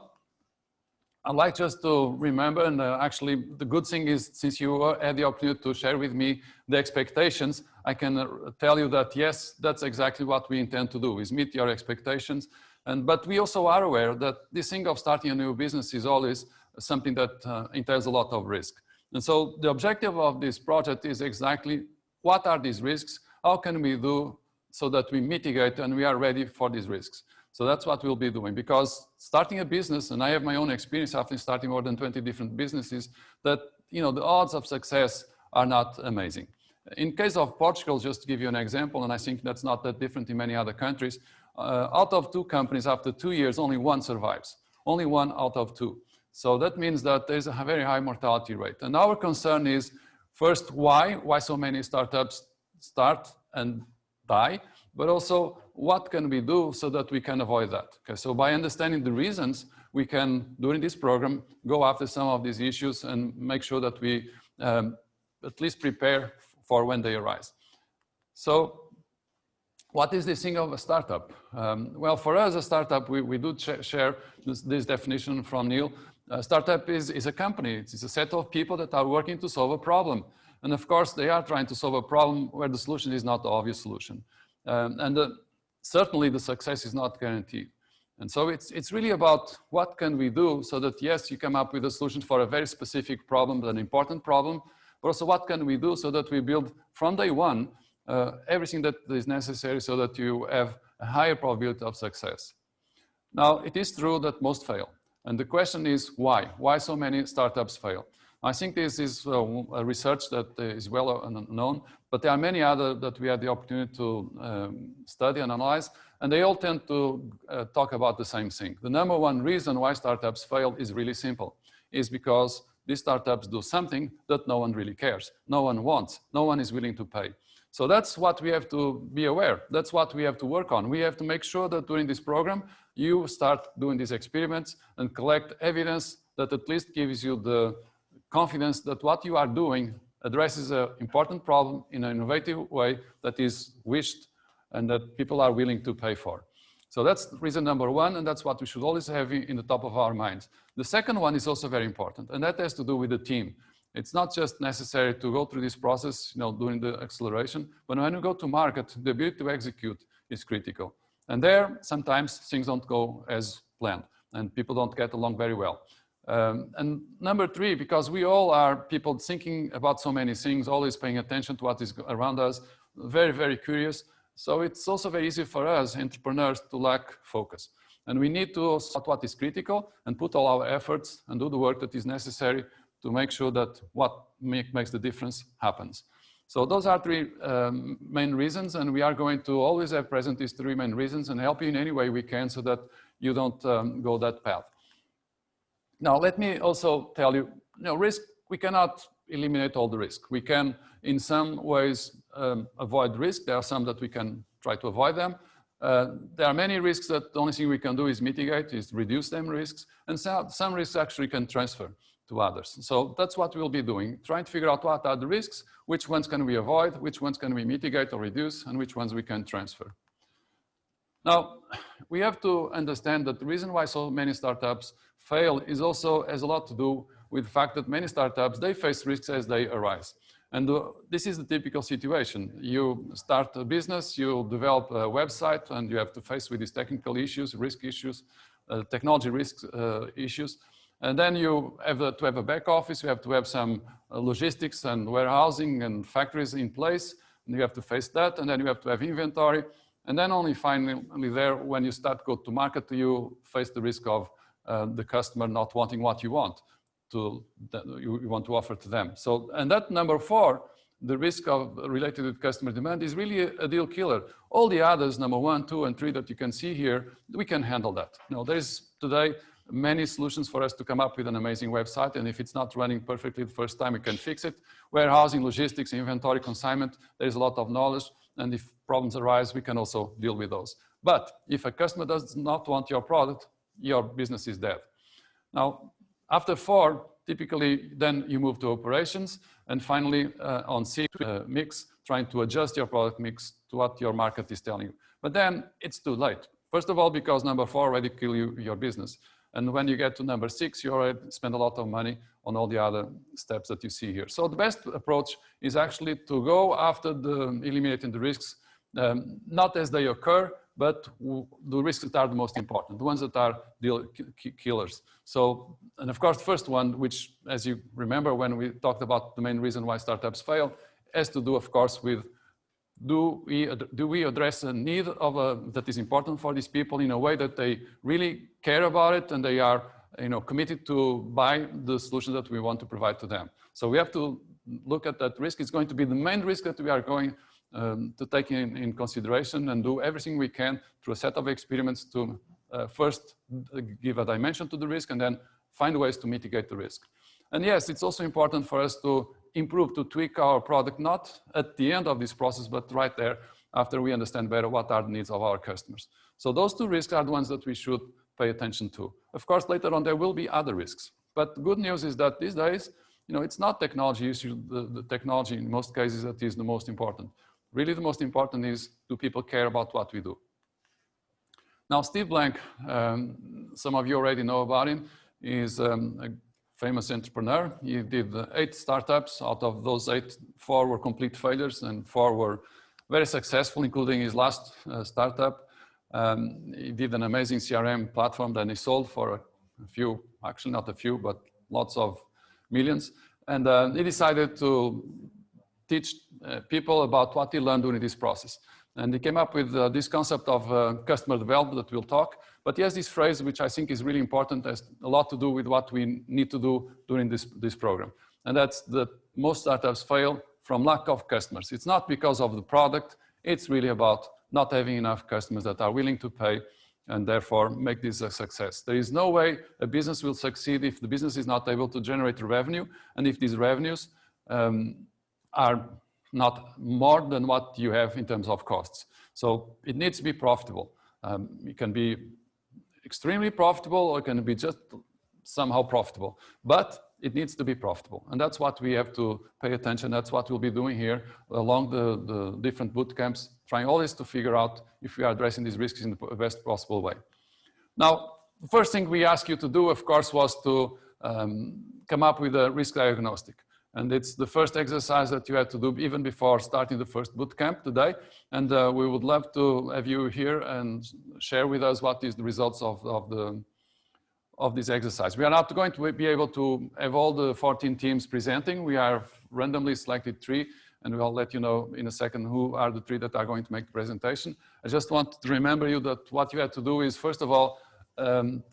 I'd like just to remember, and actually the good thing is, since you had the opportunity to share with me the expectations, I can tell you that yes, that's exactly what we intend to do, is meet your expectations. But we also are aware that this thing of starting a new business is always something that entails a lot of risk. And so the objective of this project is exactly what are these risks? How can we do so that we mitigate and we are ready for these risks? So that's what we'll be doing, because starting a business, and I have my own experience after starting more than 20 different businesses, that the odds of success are not amazing. In case of Portugal, just to give you an example, and I think that's not that different in many other countries, out of 2 companies, after 2 years, only 1 survives. Only 1 out of 2. So that means that there's a very high mortality rate. And our concern is, first, why so many startups start and die, but also what can we do so that we can avoid that? Okay, so by understanding the reasons, we can, during this program, go after some of these issues and make sure that we at least prepare for when they arise. So what is this thing of a startup? Well, for us, a startup, we do share this definition from Neil. A startup is a company. It's a set of people that are working to solve a problem. And of course, they are trying to solve a problem where the solution is not the obvious solution. Certainly, the success is not guaranteed. And so it's really about what can we do so that, yes, you come up with a solution for a very specific problem, an important problem, but also what can we do so that we build from day one everything that is necessary so that you have a higher probability of success. Now, it is true that most fail. And the question is why? Why so many startups fail? I think this is a research that is well known, but there are many other that we had the opportunity to study and analyze, and they all tend to talk about the same thing. The number one reason why startups fail is really simple, is because these startups do something that no one really cares, no one wants, no one is willing to pay. So that's what we have to be aware. That's what we have to work on. We have to make sure that during this program, you start doing these experiments and collect evidence that at least gives you the confidence that what you are doing addresses an important problem in an innovative way that is wished and that people are willing to pay for. So that's reason number one, and that's what we should always have in the top of our minds. The second one is also very important, and that has to do with the team. It's not just necessary to go through this process, during the acceleration, but when you go to market, the ability to execute is critical. And there, sometimes things don't go as planned, and people don't get along very well. And number three, because we all are people thinking about so many things, always paying attention to what is around us, very, very curious. So it's also very easy for us, entrepreneurs, to lack focus. And we need to spot what is critical and put all our efforts and do the work that is necessary to make sure that what makes the difference happens. So those are three main reasons, and we are going to always have present these three main reasons and help you in any way we can so that you don't go that path. Now, let me also tell you, risk, we cannot eliminate all the risk. We can, in some ways, avoid risk. There are some that we can try to avoid them. There are many risks that the only thing we can do is mitigate, is reduce them risks, and some risks actually can transfer to others. So that's what we'll be doing, trying to figure out what are the risks, which ones can we avoid, which ones can we mitigate or reduce, and which ones we can transfer. Now, we have to understand that the reason why so many startups fail is also has a lot to do with the fact that many startups, they face risks as they arise. And this is the typical situation. You start a business, you develop a website, and you have to face with these technical issues, risk issues, technology risk issues. And then you have to have a back office, you have to have some logistics and warehousing and factories in place, and you have to face that, and then you have to have inventory. And then only finally there, when you start go to market, you face the risk of the customer not wanting what you want to offer to them. So, and that number four, the risk of related with customer demand is really a deal killer. All the others, number 1, 2, and 3 that you can see here, we can handle that. There is today many solutions for us to come up with an amazing website, and if it's not running perfectly the first time, we can fix it. Warehousing, logistics, inventory, consignment, there's a lot of knowledge, and if problems arise, we can also deal with those. But if a customer does not want your product, your business is dead. Now, after 4, typically then you move to operations, and finally on 6, mix, trying to adjust your product mix to what your market is telling you. But then it's too late. First of all, because number 4 already kill your business. And when you get to number 6, you already spend a lot of money on all the other steps that you see here. So the best approach is actually to go after eliminating the risks, not as they occur, but the risks that are the most important, the ones that are deal killers. So, and of course, the first one, which, as you remember when we talked about the main reason why startups fail, has to do, of course, with do we address a need that is important for these people in a way that they really care about it and they are committed to buy the solution that we want to provide to them. So we have to look at that risk. It's going to be the main risk that we are going to take in consideration and do everything we can through a set of experiments to first give a dimension to the risk and then find ways to mitigate the risk. And yes, it's also important for us to improve, to tweak our product, not at the end of this process, but right there after we understand better what are the needs of our customers. So those 2 risks are the ones that we should pay attention to. Of course, later on, there will be other risks. But the good news is that these days, you know, it's not technology issue, the technology in most cases that is the most important. Really the most important is, do people care about what we do? Now, Steve Blank, some of you already know about him, is a famous entrepreneur. He did 8 startups. Out of those 8, 4 were complete failures and 4 were very successful, including his last startup. He did an amazing CRM platform that he sold for a few, actually not a few, but lots of millions. And he decided to teach people about what he learned during this process. And he came up with this concept of customer development that we'll talk. But he has this phrase, which I think is really important, has a lot to do with what we need to do during this program. And that's that most startups fail from lack of customers. It's not because of the product. It's really about not having enough customers that are willing to pay and therefore make this a success. There is no way a business will succeed if the business is not able to generate revenue and if these revenues are not more than what you have in terms of costs. So it needs to be profitable. It can be extremely profitable or it can be just somehow profitable, but it needs to be profitable. And that's what we have to pay attention. That's what we'll be doing here along the different boot camps, trying always to figure out if we are addressing these risks in the best possible way. Now, the first thing we asked you to do, of course, was to come up with a risk diagnostic. And it's the first exercise that you had to do even before starting the first boot camp today. And we would love to have you here and share with us what is the results of this exercise. We are not going to be able to have all the 14 teams presenting. We are randomly selected 3, and we'll let you know in a second who are the 3 that are going to make the presentation. I just want to remember you that what you had to do is, first of all,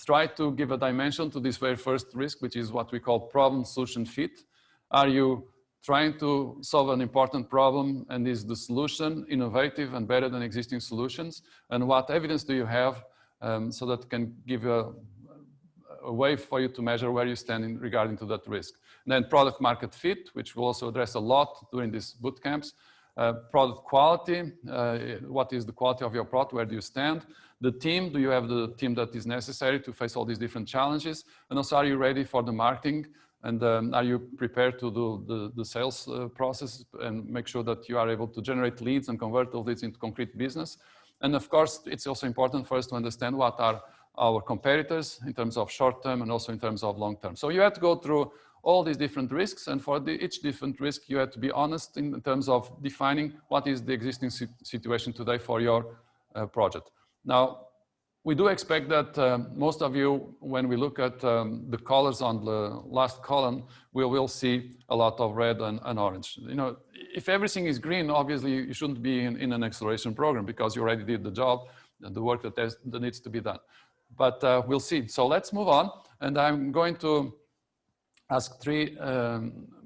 try to give a dimension to this very first risk, which is what we call problem solution fit. Are you trying to solve an important problem, and is the solution innovative and better than existing solutions? And what evidence do you have so that can give a way for you to measure where you stand in regarding to that risk? And then product market fit, which we'll also address a lot during these boot camps. Product quality, what is the quality of your product, where do you stand? The team, do you have the team that is necessary to face all these different challenges? And also, are you ready for the marketing? And are you prepared to do the sales process and make sure that you are able to generate leads and convert those leads into concrete business? And of course, it's also important for us to understand what are our competitors in terms of short-term and also in terms of long-term. So you have to go through all these different risks, and for each different risk, you have to be honest in terms of defining what is the existing situation today for your project. Now, we do expect that most of you, when we look at the colors on the last column, we will see a lot of red and orange. You know, if everything is green, obviously you shouldn't be in an acceleration program because you already did the job and the work that needs to be done. But we'll see. So let's move on. And I'm going to ask 3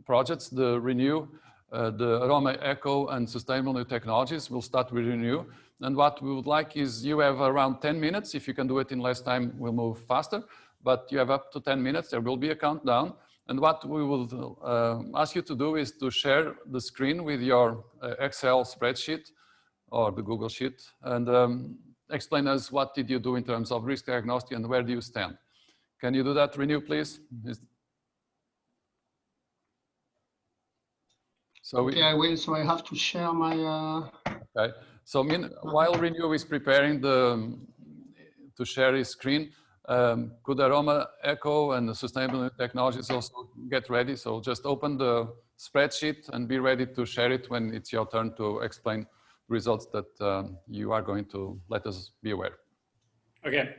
projects, the Renew, the Aroma Eco, and Sustainable New Technologies. We'll start with Renew. And what we would like is you have around 10 minutes. If you can do it in less time, we'll move faster. But you have up to 10 minutes. There will be a countdown. And what we will ask you to do is to share the screen with your Excel spreadsheet or the Google Sheet, and explain us what did you do in terms of risk diagnostic and where do you stand. Can you do that, Renew, please? So okay, I will. So I have to share my... Okay. So while Renew is preparing to share his screen, could Aroma Eco and the Sustainable Technologies also get ready? So just open the spreadsheet and be ready to share it when it's your turn to explain results that you are going to let us be aware. Okay.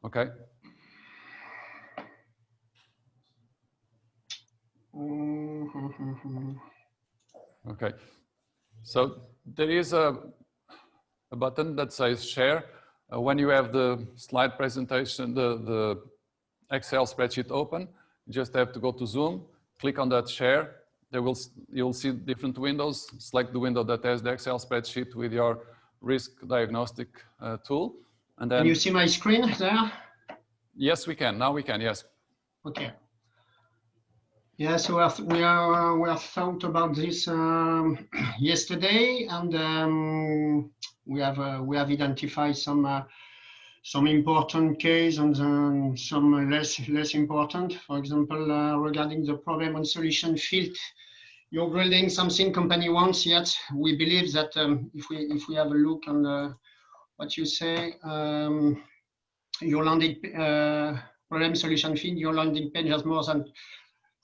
Okay. Okay. So there is a button that says share. When you have the slide presentation, the Excel spreadsheet open, you just have to go to Zoom, click on that share. You'll see different windows. Select the window that has the Excel spreadsheet with your risk diagnostic tool. And then, can you see my screen there? Yes, we can. Now we can, yes. Okay. Yeah, so we have thought about this yesterday, and we have identified some some important case and then some less important. For example, regarding the problem and solution field, you're building something company wants, yet we believe that if we have a look on what you say, your landing problem solution field, your landing page has more than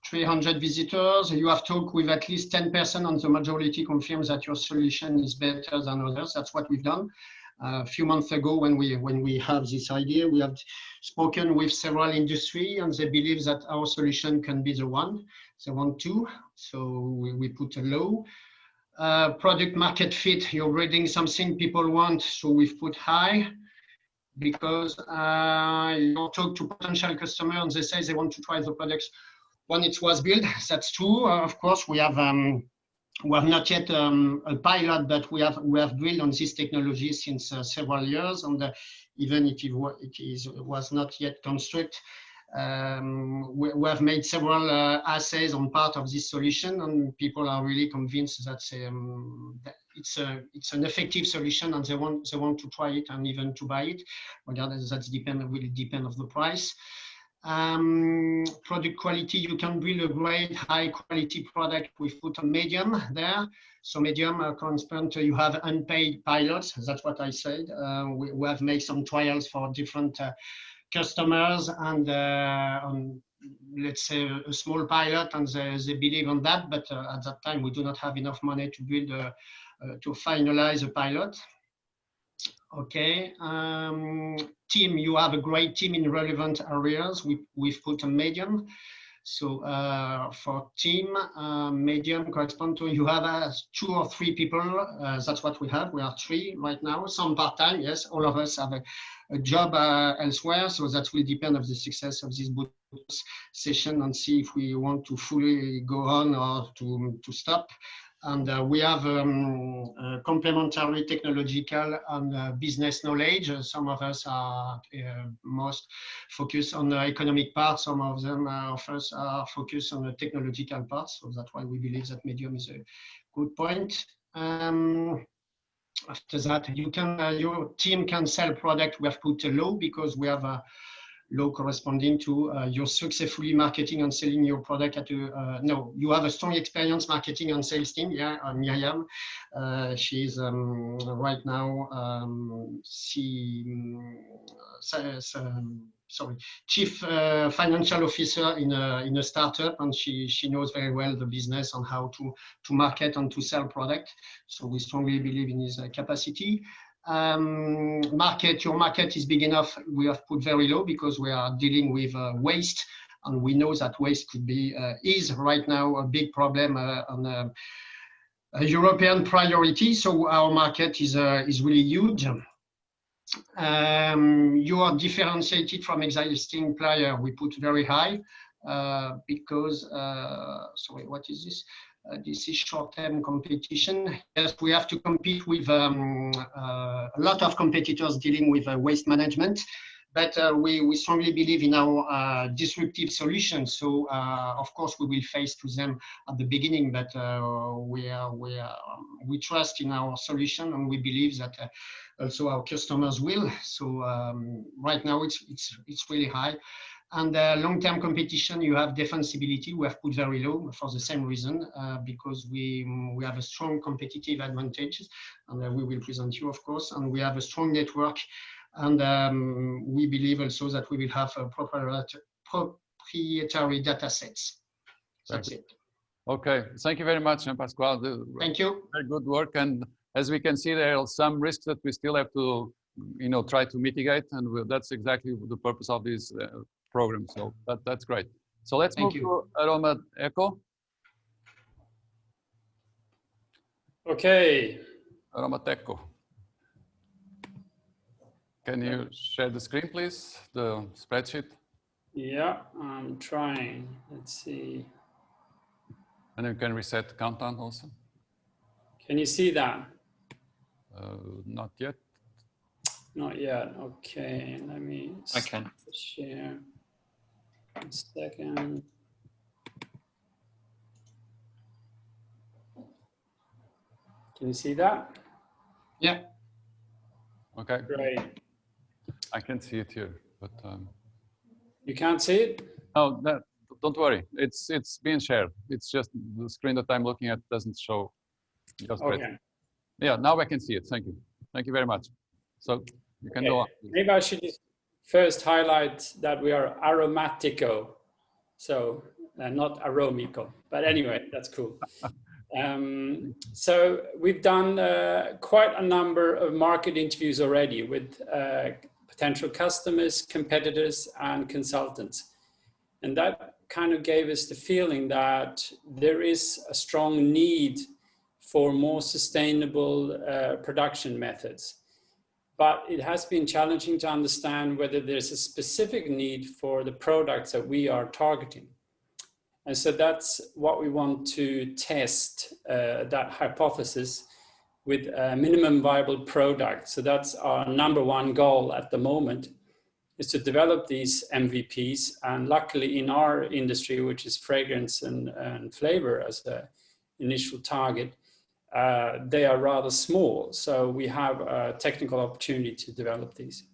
300 visitors. You have talked with at least 10%, and the majority confirms that your solution is better than others. That's what we've done. A few months ago, when we have this idea, we have spoken with several industry, and they believe that our solution can be the one they want to. So we put a low. Product market fit, you're reading something people want, so we've put high, because you talk to potential customers and they say they want to try the products when it was built. That's true. Of course, we have not yet a pilot, but we have built on this technology since several years, and even if it was not yet constructed, we have made several assays on part of this solution, and people are really convinced that it's an effective solution, and they want to try it and even to buy it. Regardless, that will depend on the price. Product quality, you can build a great high quality product. We've put a medium there. So medium corresponds to you have unpaid pilots. That's what I said. We have made some trials for different customers, and let's say a small pilot, and they believe on that, but at that time we do not have enough money to build to finalize a pilot. Okay, team, you have a great team in relevant areas. We've put a medium. So for team, medium correspond to you have 2 or 3 people. That's what we have. We are 3 right now. Some part-time, yes. All of us have a job elsewhere, so that will depend on the success of this boot session, and see if we want to fully go on or to stop. And we have complementary technological and business knowledge. Some of us are most focused on the economic part. Some of them of us are focused on the technological part. So that's why we believe that medium is a good point. After that, you can your team can sell product. We have put a low because we have a low corresponding to you're successfully marketing and selling your product at a no, you have a strong experience marketing and sales team. Yeah, Miriam, she's right now chief financial officer in a startup, and she knows very well the business and how to market and to sell product. So we strongly believe in his capacity. Your market is big enough. We have put very low because we are dealing with waste, and we know that waste could be is right now a big problem on a European priority. So our market is really huge. You are differentiated from existing player. We put very high because sorry, what is this? This is short-term competition. Yes, we have to compete with a lot of competitors dealing with waste management, but we strongly believe in our disruptive solutions. So of course we will face to them at the beginning, but we trust in our solution, and we believe that also our customers will. So right now it's really high. And long-term competition, you have defensibility. We have put very low for the same reason, because we have a strong competitive advantage, and we will present you, of course, and we have a strong network, and we believe also that we will have a proprietary data sets. That's it. Okay, thank you very much, Jean-Pascal. Thank you. Very good work, and as we can see, there are some risks that we still have to, try to mitigate, and that's exactly the purpose of this program. So that's great. So let's move to Aroma Echo. Okay. Aroma Echo. Can you share the screen, please? The spreadsheet. Yeah, I'm trying. Let's see. And you can reset the countdown also. Can you see that? Not yet. Not yet. Okay, let me share. 1 second. Can you see that? Yeah. Okay. Great. I can see it here, but you can't see it. Oh, don't worry. It's being shared. It's just the screen that I'm looking at doesn't show. Just Okay. Yeah, now I can see it. Thank you. Thank you very much. So you can go on. Please. Maybe I should just first highlight that we are aromatico, so not aromico. But anyway, that's cool. So we've done quite a number of market interviews already with potential customers, competitors, and consultants. And that kind of gave us the feeling that there is a strong need for more sustainable production methods. But it has been challenging to understand whether there's a specific need for the products that we are targeting. And so that's what we want to test, that hypothesis with a minimum viable product. So that's our #1 goal at the moment, is to develop these MVPs. And luckily in our industry, which is fragrance and flavor as the initial target, they are rather small. So we have a technical opportunity to develop these.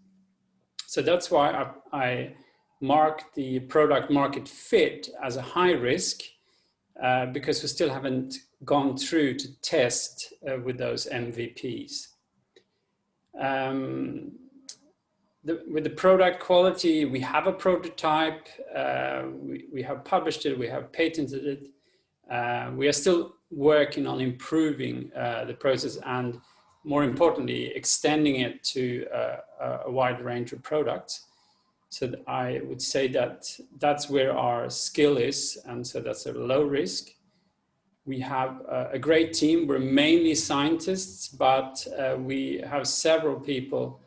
So that's why I mark the product market fit as a high risk, because we still haven't gone through to test with those MVPs. With the product quality, we have a prototype, we have published it, we have patented it. We are still working on improving the process and, more importantly, extending it to a wide range of products. So I would say that that's where our skill is, and so that's a low risk. We have a great team. We're mainly scientists, but we have several people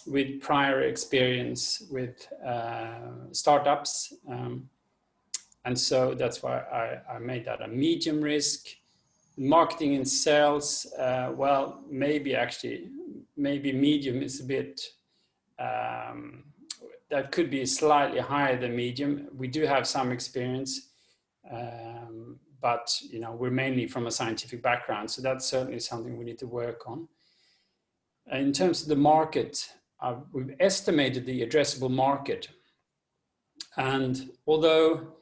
with prior experience with startups. And so that's why I made that a medium risk. Marketing and sales, well, maybe medium is a bit, that could be slightly higher than medium. We do have some experience, but we're mainly from a scientific background. So that's certainly something we need to work on. In terms of the market, we've estimated the addressable market. And although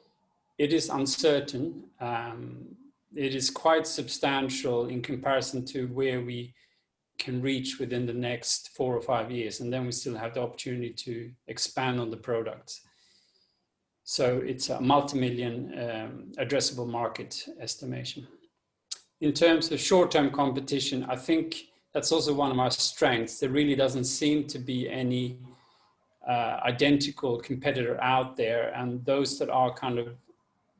it is uncertain, it is quite substantial in comparison to where we can reach within the next 4 or 5 years. And then we still have the opportunity to expand on the products. So it's a multi-million addressable market estimation. In terms of short-term competition, I think that's also one of our strengths. There really doesn't seem to be any identical competitor out there. And those that are kind of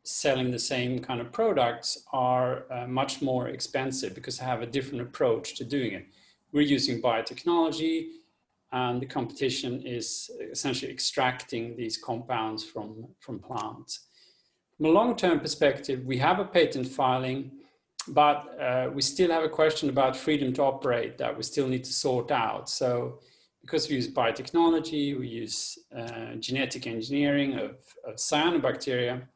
selling the same kind of products are much more expensive because they have a different approach to doing it. We're using biotechnology, and the competition is essentially extracting these compounds from plants. From a long-term perspective, we have a patent filing, but we still have a question about freedom to operate that we still need to sort out. So because we use biotechnology, we use genetic engineering of cyanobacteria,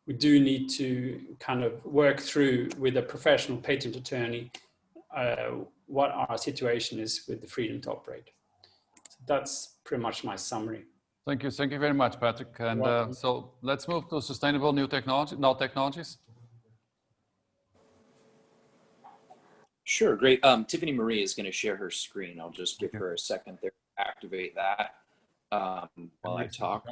we do need to kind of work through with a professional patent attorney what our situation is with the freedom to operate. So that's pretty much my summary. Thank you very much, Patrick. And so let's move to sustainable new technologies. Sure, great. Tiffany Marie is going to share her screen. I'll just give her a second there to activate that while I talk.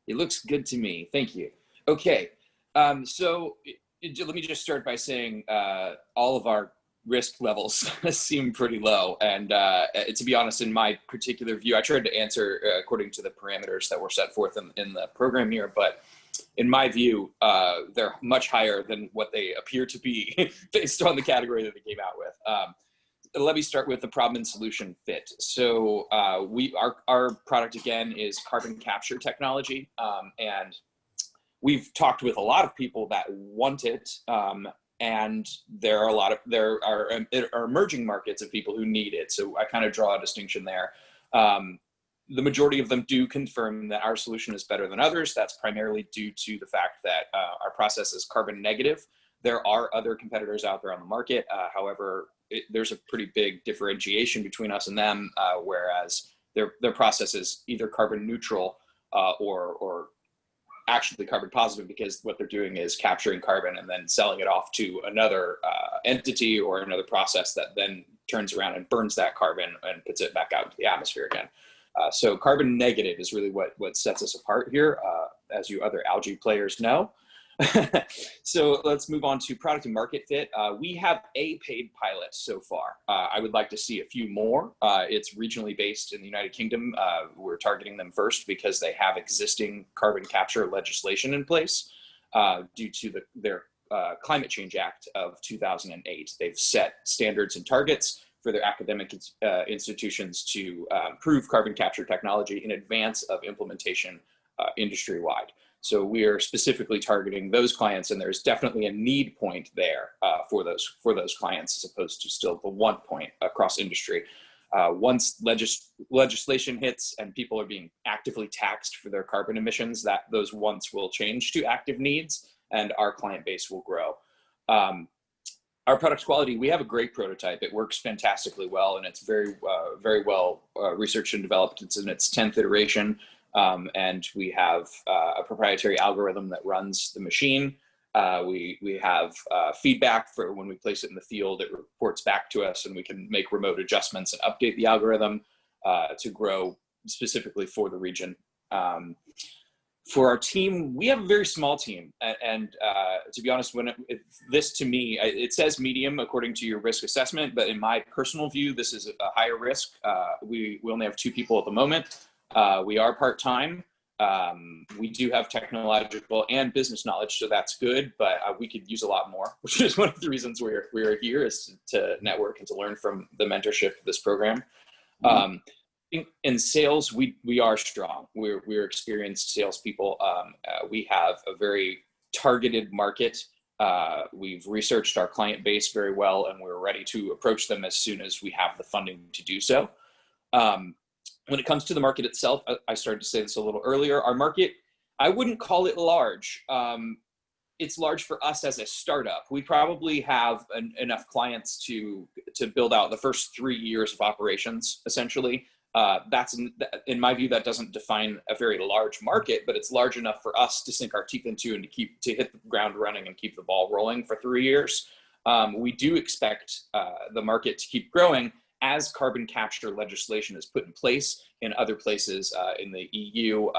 It looks good to me. Thank you. Okay, so let me just start by saying all of our risk levels seem pretty low. And to be honest, in my particular view, I tried to answer according to the parameters that were set forth in the program here, but in my view, they're much higher than what they appear to be based on the category that they came out with. Let me start with the problem and solution fit. So our product again is carbon capture technology, and we've talked with a lot of people that want it, and there are emerging markets of people who need it. So I kind of draw a distinction there. The majority of them do confirm that our solution is better than others. That's primarily due to the fact that our process is carbon negative. There are other competitors out there on the market. However, there's a pretty big differentiation between us and them, whereas their process is either carbon neutral or actually carbon positive, because what they're doing is capturing carbon and then selling it off to another entity or another process that then turns around and burns that carbon and puts it back out into the atmosphere again. So carbon negative is really what sets us apart here, as you other algae players know. So let's move on to product and market fit. We have a paid pilot so far. I would like to see a few more. It's regionally based in the United Kingdom. We're targeting them first because they have existing carbon capture legislation in place due to their Climate Change Act of 2008. They've set standards and targets for their academic institutions to improve carbon capture technology in advance of implementation industry-wide. So we are specifically targeting those clients, and there's definitely a need point there for those clients, as opposed to still the one point across industry. Once legislation hits and people are being actively taxed for their carbon emissions, those wants will change to active needs, and our client base will grow. Our product's quality, we have a great prototype. It works fantastically well, and it's very well researched and developed. It's in its 10th iteration. And we have a proprietary algorithm that runs the machine. We have feedback for when we place it in the field. It reports back to us, and we can make remote adjustments and update the algorithm to grow specifically for the region. For our team, we have a very small team. And to be honest, this to me, it says medium according to your risk assessment, but in my personal view, this is a higher risk. We only have 2 people at the moment. We are part-time. We do have technological and business knowledge, so that's good, but we could use a lot more, which is one of the reasons we're here, is to network and to learn from the mentorship of this program. In sales, we are strong. We're experienced salespeople. We have a very targeted market. We've researched our client base very well, and we're ready to approach them as soon as we have the funding to do so. When it comes to the market itself, I started to say this a little earlier, our market, I wouldn't call it large. It's large for us as a startup. We probably have enough clients to build out the first 3 years of operations, essentially. That's, in my view, that doesn't define a very large market, but it's large enough for us to sink our teeth into and to hit the ground running and keep the ball rolling for 3 years. We do expect the market to keep growing as carbon capture legislation is put in place in other places in the EU,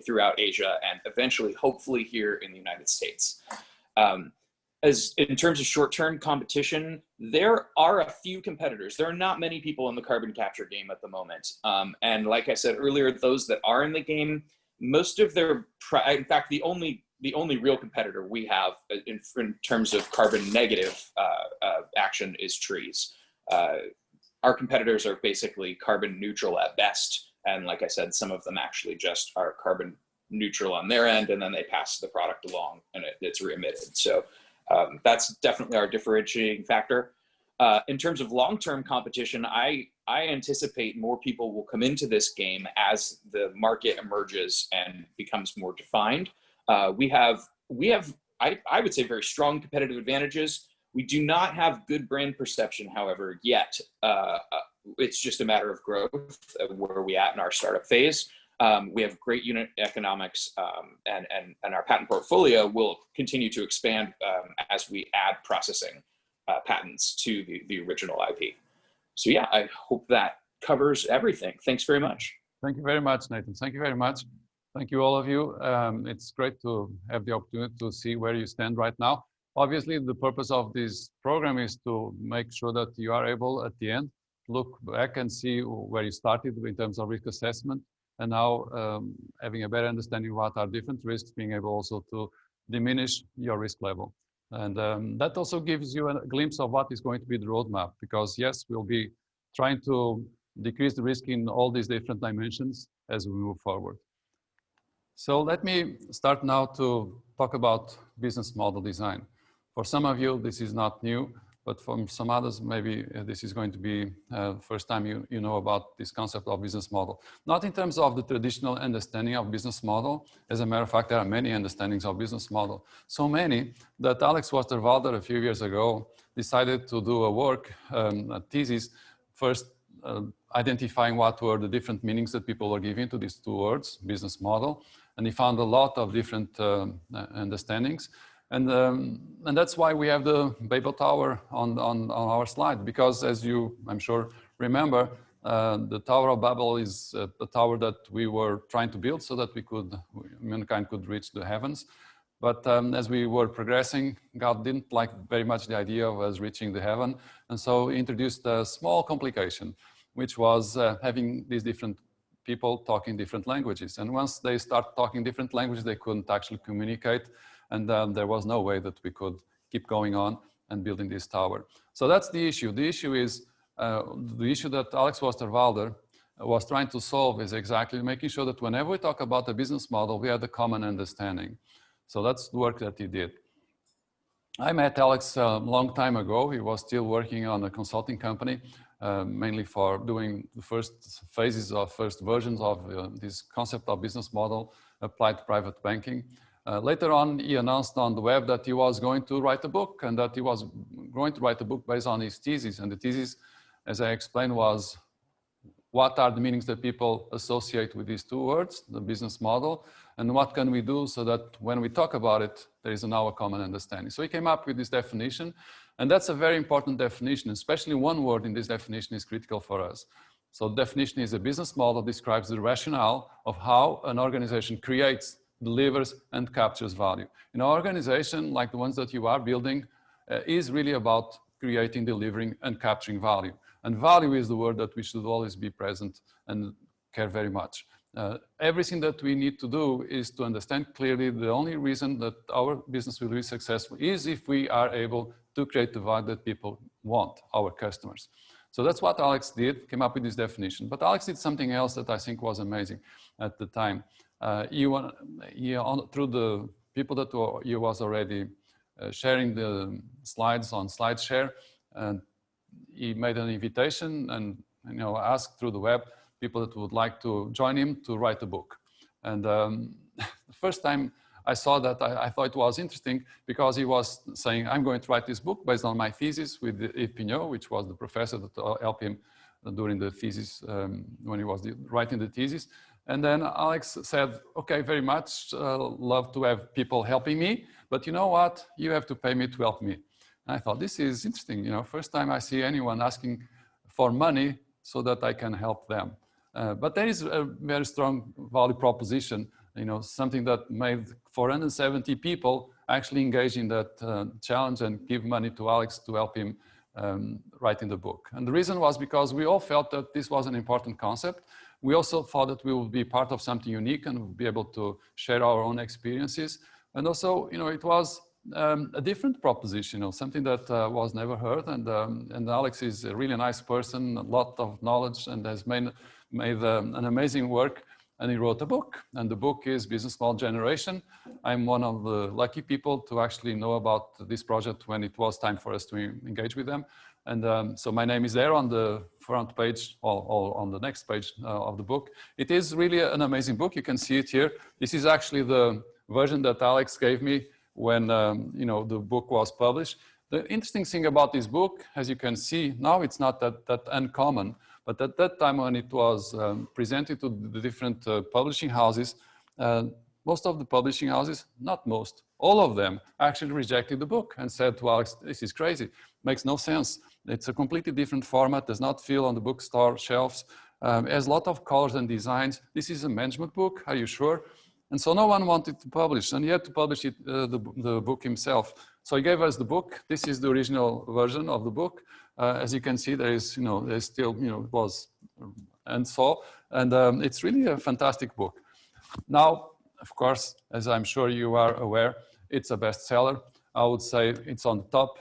throughout Asia, and eventually, hopefully, here in the United States. As in terms of short-term competition, there are a few competitors. There are not many people in the carbon capture game at the moment. And like I said earlier, those that are in the game, most of their, in fact, the only real competitor we have in terms of carbon negative action is trees. Our competitors are basically carbon neutral at best. And like I said, some of them actually just are carbon neutral on their end, and then they pass the product along and it's re-emitted. So that's definitely our differentiating factor. In terms of long-term competition, I anticipate more people will come into this game as the market emerges and becomes more defined. We have, I would say, very strong competitive advantages. We do not have good brand perception, however, yet. It's just a matter of growth of where we at in our startup phase. We have great unit economics, and our patent portfolio will continue to expand as we add processing patents to the original IP. So yeah, I hope that covers everything. Thanks very much. Thank you very much, Nathan. Thank you very much. Thank you, all of you. It's great to have the opportunity to see where you stand right now. Obviously, the purpose of this program is to make sure that you are able, at the end, look back and see where you started in terms of risk assessment, and now having a better understanding of what are different risks, being able also to diminish your risk level. And that also gives you a glimpse of what is going to be the roadmap, because yes, we'll be trying to decrease the risk in all these different dimensions as we move forward. So let me start now to talk about business model design. For some of you, this is not new. but from some others, maybe this is going to be the first time you know about this concept of business model. Not in terms of the traditional understanding of business model. As a matter of fact, there are many understandings of business model. So many that Alex Westerwalder a few years ago decided to do a thesis, first identifying what were the different meanings that people were giving to these two words, business model. And he found a lot of different understandings. And that's why we have the Babel Tower on our slide, because as you, I'm sure, remember, the Tower of Babel is a tower that we were trying to build so that mankind could reach the heavens. But as we were progressing, God didn't like very much the idea of us reaching the heaven. And so he introduced a small complication, which was having these different people talking different languages. And once they start talking different languages, they couldn't actually communicate. And there was no way that we could keep going on and building this tower. So that's the issue. The issue is, the issue that Alex Westerwalder was trying to solve is exactly making sure that whenever we talk about a business model, we have the common understanding. So that's the work that he did. I met Alex a long time ago. He was still working on a consulting company, mainly for doing the first versions of this concept of business model applied to private banking. Later on, he announced on the web that he was going to write a book, and that he was going to write a book based on his thesis. And the thesis, as I explained, was what are the meanings that people associate with these two words, the business model, and what can we do so that when we talk about it, there is now a common understanding. So he came up with this definition, and that's a very important definition, especially one word in this definition is critical for us. So the definition is a business model describes the rationale of how an organization creates, delivers, and captures value. In an organization like the ones that you are building is really about creating, delivering, and capturing value. And value is the word that we should always be present and care very much. Everything that we need to do is to understand clearly the only reason that our business will be successful is if we are able to create the value that people want, our customers. So that's what Alex did, came up with this definition. But Alex did something else that I think was amazing at the time. Through the people that he was already sharing the slides on SlideShare, and he made an invitation and asked through the web people that would like to join him to write a book. And the first time I saw that, I thought it was interesting because he was saying, I'm going to write this book based on my thesis with Yves Pignot, which was the professor that helped him during the thesis, when he was writing the thesis. And then Alex said, okay, very much, love to have people helping me, but you know what? You have to pay me to help me. And I thought, this is interesting. First time I see anyone asking for money so that I can help them. But there is a very strong value proposition, something that made 470 people actually engage in that challenge and give money to Alex to help him writing the book. And the reason was because we all felt that this was an important concept. We also thought that we would be part of something unique and would be able to share our own experiences. And also, it was a different proposition, something that was never heard. And Alex is a really nice person, a lot of knowledge, and has made an amazing work. And he wrote a book, and the book is Business Model Generation. I'm one of the lucky people to actually know about this project when it was time for us to engage with them. And so my name is there on the front page, or on the next page of the book. It is really an amazing book. You can see it here. This is actually the version that Alex gave me when the book was published. The interesting thing about this book, as you can see, now it's not that uncommon, but at that time when it was presented to the different publishing houses, most of the publishing houses, not most, all of them actually rejected the book and said to Alex, this is crazy, makes no sense. It's a completely different format, does not feel on the bookstore shelves, has a lot of colors and designs. This is a management book, are you sure? And so no one wanted to publish, and he had to publish it, the book himself. So he gave us the book. This is the original version of the book. As you can see, there is, there's still, it was, and so, and it's really a fantastic book. Now, of course, as I'm sure you are aware, it's a bestseller. I would say it's on the top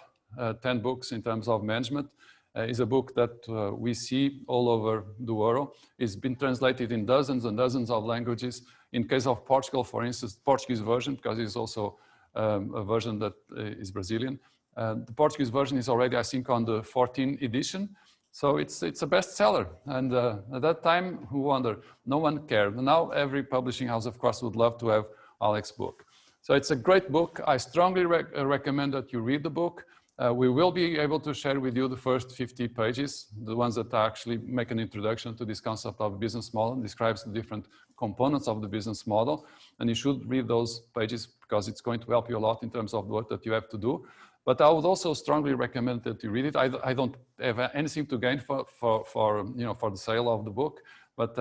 10 books in terms of management. It's a book that we see all over the world. It's been translated in dozens and dozens of languages. In case of Portugal, for instance, Portuguese version, because it's also a version that is Brazilian. The Portuguese version is already, I think, on the 14th edition. So it's a bestseller. And at that time, who wondered? No one cared. Now every publishing house, of course, would love to have Alex's book. So it's a great book. I strongly recommend that you read the book. We will be able to share with you the first 50 pages, the ones that actually make an introduction to this concept of business model, describes the different components of the business model. And you should read those pages because it's going to help you a lot in terms of the work that you have to do. But I would also strongly recommend that you read it. I don't have anything to gain for the sale of the book, but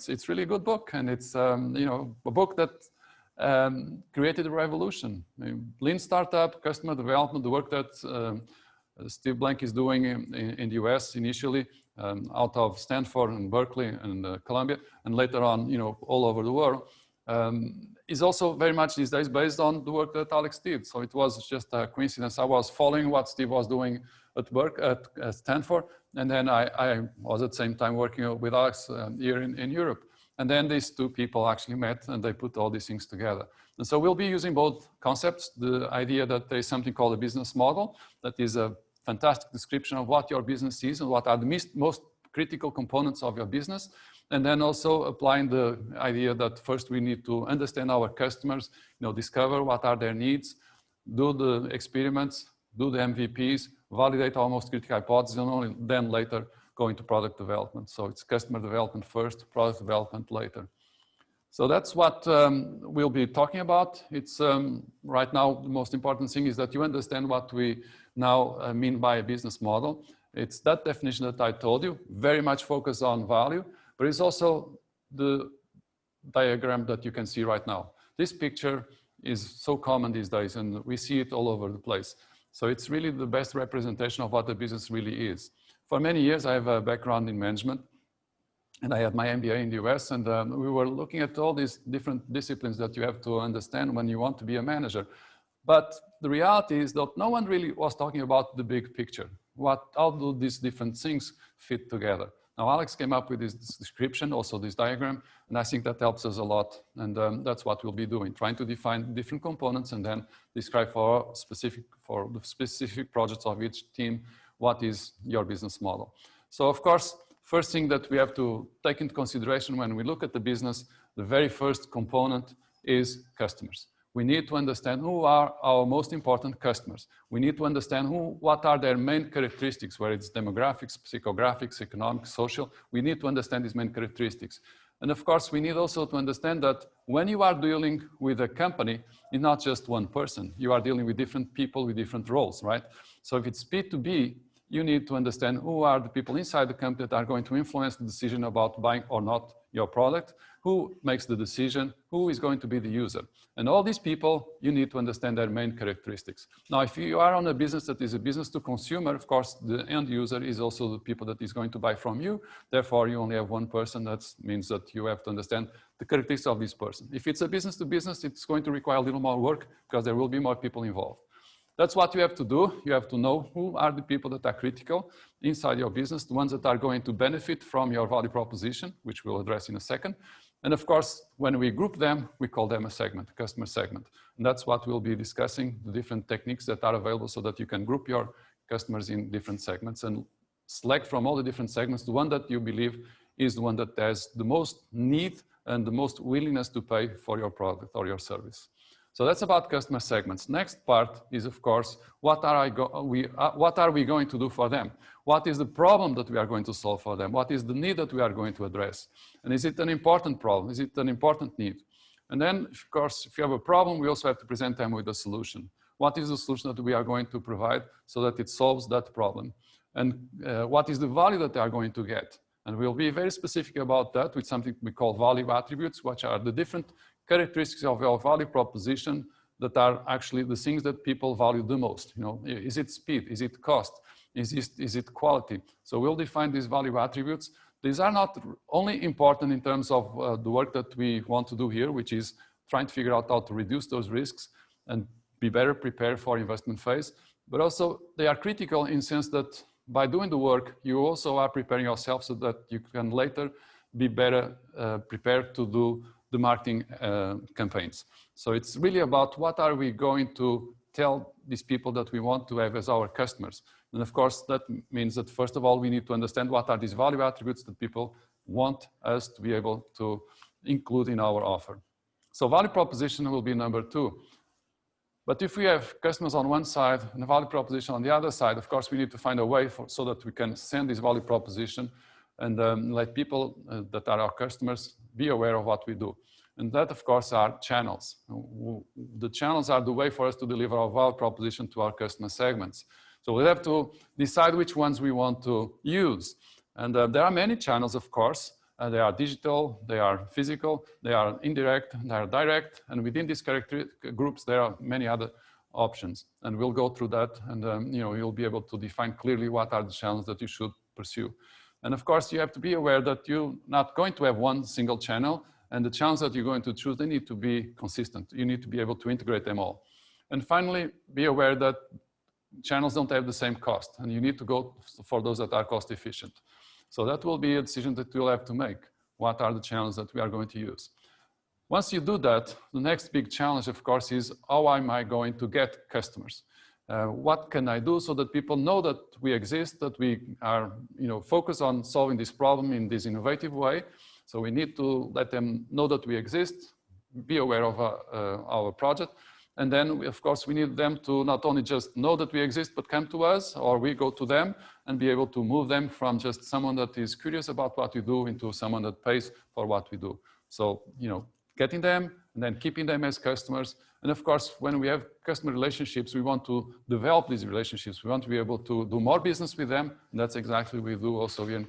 it's really a good book, and it's a book that created a revolution. Lean startup, customer development, the work that Steve Blank is doing in the US initially, out of Stanford and Berkeley and Columbia, and later on, all over the world, is also very much these days based on the work that Alex did. So it was just a coincidence. I was following what Steve was doing at Stanford, and then I was at the same time working with Alex here in Europe. And then these two people actually met and they put all these things together. And so we'll be using both concepts, the idea that there is something called a business model that is a fantastic description of what your business is and what are the most critical components of your business. And then also applying the idea that first we need to understand our customers, discover what are their needs, do the experiments, do the MVPs, validate our most critical hypotheses, and only then later go into product development. So it's customer development first, product development later. So that's what we'll be talking about. It's right now, the most important thing is that you understand what we now mean by a business model. It's that definition that I told you, very much focused on value, but it's also the diagram that you can see right now. This picture is so common these days, and we see it all over the place. So it's really the best representation of what the business really is. For many years, I have a background in management, and I had my MBA in the US, and we were looking at all these different disciplines that you have to understand when you want to be a manager. But the reality is that no one really was talking about the big picture. How do these different things fit together? Now, Alex came up with this description, also this diagram, and I think that helps us a lot. And that's what we'll be doing, trying to define different components and then describe for the specific projects of each team, what is your business model. So of course, first thing that we have to take into consideration when we look at the business, the very first component is customers. We need to understand who are our most important customers. We need to understand what are their main characteristics, whether it's demographics, psychographics, economic, social. We need to understand these main characteristics. And of course, we need also to understand that when you are dealing with a company, it's not just one person. You are dealing with different people with different roles, right? So if it's B2B, you need to understand who are the people inside the company that are going to influence the decision about buying or not your product, who makes the decision, who is going to be the user. And all these people, you need to understand their main characteristics. Now, if you are on a business that is a business to consumer, of course, the end user is also the people that is going to buy from you. Therefore, you only have one person. That means that you have to understand the characteristics of this person. If it's a business to business, it's going to require a little more work because there will be more people involved. That's what you have to do. You have to know who are the people that are critical inside your business, the ones that are going to benefit from your value proposition, which we'll address in a second. And of course, when we group them, we call them a segment, a customer segment. And that's what we'll be discussing, the different techniques that are available so that you can group your customers in different segments and select from all the different segments, the one that you believe is the one that has the most need and the most willingness to pay for your product or your service. So that's about customer segments. Next part is, of course, what are we going to do for them? What is the problem that we are going to solve for them? What is the need that we are going to address? And is it an important problem? Is it an important need? And then, of course, if you have a problem, we also have to present them with a solution. What is the solution that we are going to provide so that it solves that problem? And what is the value that they are going to get? And we'll be very specific about that with something we call value attributes, which are the different characteristics of your value proposition that are actually the things that people value the most. Is it speed? Is it cost? Is it quality? So we'll define these value attributes. These are not only important in terms of the work that we want to do here, which is trying to figure out how to reduce those risks and be better prepared for investment phase, but also they are critical in the sense that by doing the work, you also are preparing yourself so that you can later be better prepared to do the marketing campaigns. So it's really about what are we going to tell these people that we want to have as our customers? And of course, that means that first of all, we need to understand what are these value attributes that people want us to be able to include in our offer. So value proposition will be number 2. But if we have customers on one side and a value proposition on the other side, of course, we need to find a way so that we can send this value proposition and let people that are our customers be aware of what we do. And that, of course, are channels. The channels are the way for us to deliver our value proposition to our customer segments. So we have to decide which ones we want to use. And there are many channels, of course. They are digital, they are physical, they are indirect, they are direct. And within these groups, there are many other options. And we'll go through that. And you'll be able to define clearly what are the channels that you should pursue. And of course, you have to be aware that you're not going to have one single channel. And the channels that you're going to choose, they need to be consistent. You need to be able to integrate them all. And finally, be aware that channels don't have the same cost. And you need to go for those that are cost efficient. So that will be a decision that you'll have to make. What are the channels that we are going to use? Once you do that, the next big challenge, of course, is how am I going to get customers? What can I do so that people know that we exist, that we are focused on solving this problem in this innovative way? So we need to let them know that we exist, be aware of our project. And then, of course, we need them to not only just know that we exist, but come to us, or we go to them and be able to move them from just someone that is curious about what we do into someone that pays for what we do. So, getting them and then keeping them as customers. And of course, when we have customer relationships, we want to develop these relationships. We want to be able to do more business with them. And that's exactly what we do also in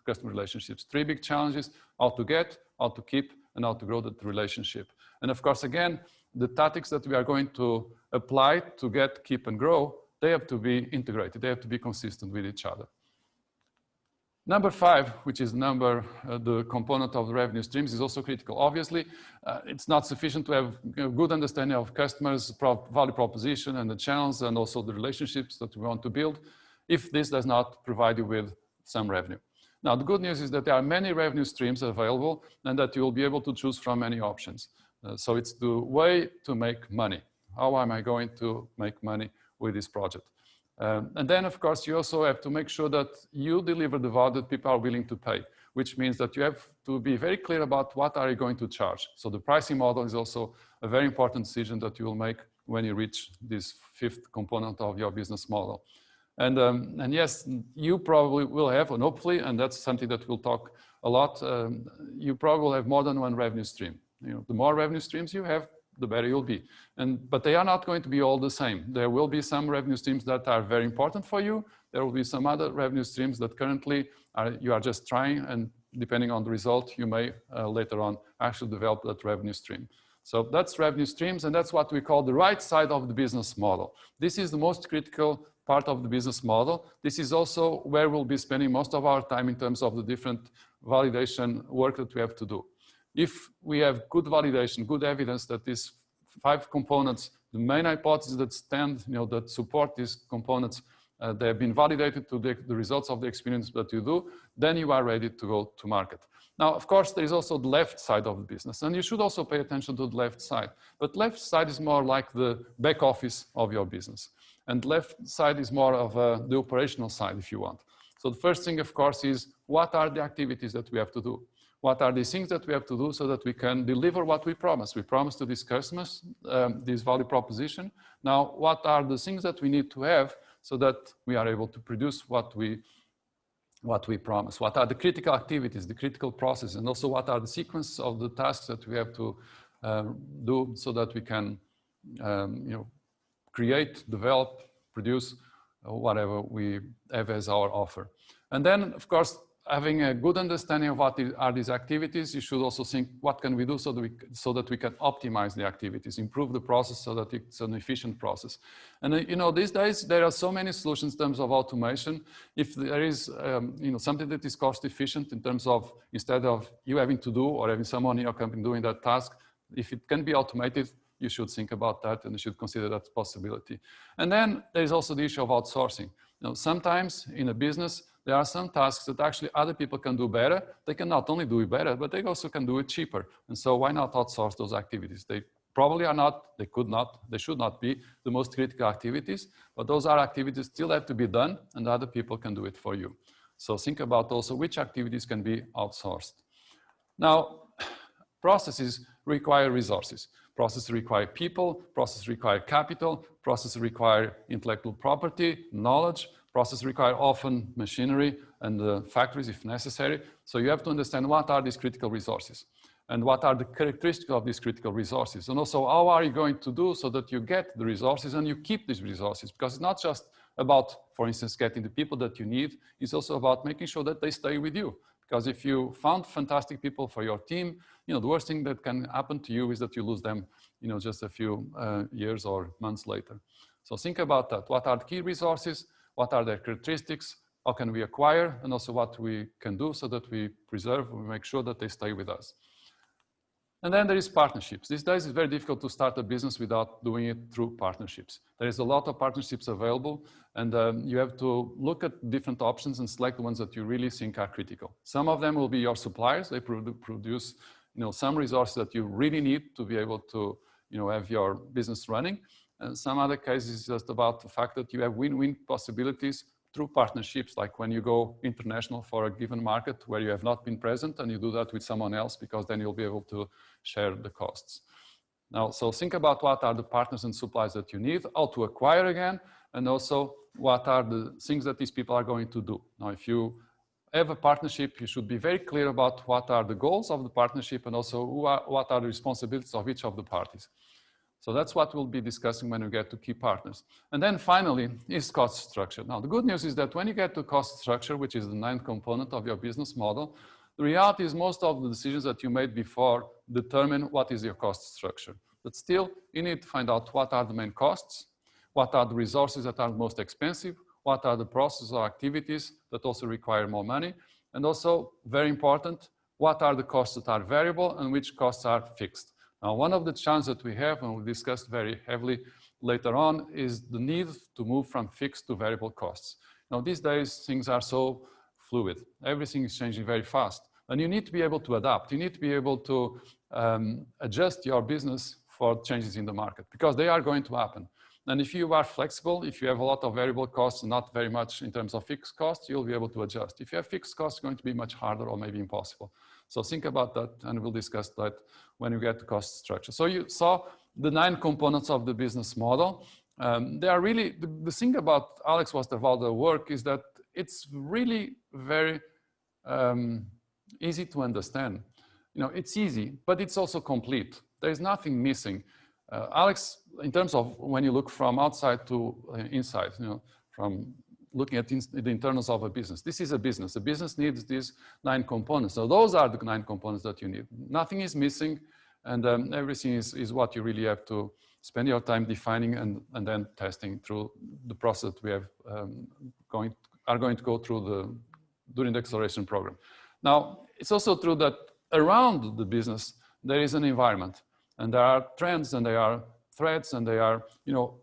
customer relationships. 3 big challenges: how to get, how to keep, and how to grow that relationship. And of course, again, the tactics that we are going to apply to get, keep, and grow, they have to be integrated. They have to be consistent with each other. Number 5, which is the component of the revenue streams, is also critical. Obviously, it's not sufficient to have a good understanding of customers' value proposition and the channels and also the relationships that we want to build if this does not provide you with some revenue. Now, the good news is that there are many revenue streams available and that you will be able to choose from many options. So it's the way to make money. How am I going to make money with this project? And then, of course, you also have to make sure that you deliver the value that people are willing to pay, which means that you have to be very clear about what are you going to charge. So the pricing model is also a very important decision that you will make when you reach this 5th component of your business model. And yes, you probably will have, and hopefully, and that's something that we'll talk a lot, you probably will have more than one revenue stream. The more revenue streams you have, the better you'll be. But they are not going to be all the same. There will be some revenue streams that are very important for you. There will be some other revenue streams that currently you are just trying, and depending on the result, you may later on actually develop that revenue stream. So that's revenue streams, and that's what we call the right side of the business model. This is the most critical part of the business model. This is also where we'll be spending most of our time in terms of the different validation work that we have to do. If we have good validation, good evidence that these 5 components, the main hypotheses that stand, that support these components, they have been validated to the results of the experience that you do, then you are ready to go to market. Now, of course, there is also the left side of the business, and you should also pay attention to the left side. But left side is more like the back office of your business. And left side is more of the operational side, if you want. So the first thing, of course, is what are the activities that we have to do? What are the things that we have to do so that we can deliver what we promise? We promise to these customers this value proposition. Now, what are the things that we need to have so that we are able to produce what we promise? What are the critical activities, the critical processes, and also what are the sequence of the tasks that we have to do so that we can create, develop, produce whatever we have as our offer. And then, of course, having a good understanding of what are these activities, you should also think, what can we do so that we can optimize the activities, improve the process so that it's an efficient process. And these days, there are so many solutions in terms of automation. If there is something that is cost efficient in terms of, instead of you having to do or having someone in your company doing that task, if it can be automated, you should think about that and you should consider that possibility. And then there's also the issue of outsourcing. Sometimes in a business, there are some tasks that actually other people can do better. They can not only do it better, but they also can do it cheaper. And so why not outsource those activities? They probably are not, they could not, they should not be the most critical activities, but those are activities still have to be done and other people can do it for you. So think about also which activities can be outsourced. Now, processes require resources. Processes require people, processes require capital, processes require intellectual property, knowledge, processes require often machinery and factories if necessary. So you have to understand what are these critical resources and what are the characteristics of these critical resources. And also how are you going to do so that you get the resources and you keep these resources, because it's not just about, for instance, getting the people that you need, it's also about making sure that they stay with you. Because if you found fantastic people for your team, the worst thing that can happen to you is that you lose them, just a few years or months later. So think about that. What are the key resources? What are their characteristics? How can we acquire? And also what we can do so that we preserve, we make sure that they stay with us. And then there is partnerships. These days it's very difficult to start a business without doing it through partnerships. There is a lot of partnerships available, and you have to look at different options and select the ones that you really think are critical. Some of them will be your suppliers. They produce some resources that you really need to be able to have your business running. And some other cases is just about the fact that you have win-win possibilities through partnerships, like when you go international for a given market where you have not been present and you do that with someone else, because then you'll be able to share the costs. Now, so think about what are the partners and suppliers that you need, how to acquire again, and also what are the things that these people are going to do. Now, if you have a partnership, you should be very clear about what are the goals of the partnership and also what are the responsibilities of each of the parties. So that's what we'll be discussing when we get to key partners. And then finally is cost structure. Now, the good news is that when you get to cost structure, which is the 9th component of your business model, the reality is most of the decisions that you made before determine what is your cost structure. But still, you need to find out what are the main costs, what are the resources that are most expensive, what are the processes or activities that also require more money, and also, very important, what are the costs that are variable and which costs are fixed. Now, one of the challenges that we have, and we'll discuss very heavily later on, is the need to move from fixed to variable costs. Now, these days, things are so fluid. Everything is changing very fast. And you need to be able to adapt. You need to be able to adjust your business for changes in the market, because they are going to happen. And if you are flexible, if you have a lot of variable costs, not very much in terms of fixed costs, you'll be able to adjust. If you have fixed costs, it's going to be much harder or maybe impossible. So think about that, and we'll discuss that when we get to cost structure. So you saw the 9 components of the business model. They are really, the thing about Alex Westerwalder work is that it's really very easy to understand. It's easy, but it's also complete. There's nothing missing. Alex, in terms of when you look from outside to inside, from looking at the internals of a business. This is a business. A business needs these 9 components. So those are the 9 components that you need. Nothing is missing, and everything is what you really have to spend your time defining and then testing through the process that we have are going to go through during the acceleration program. Now, it's also true that around the business, there is an environment, and there are trends, and there are threats, and there are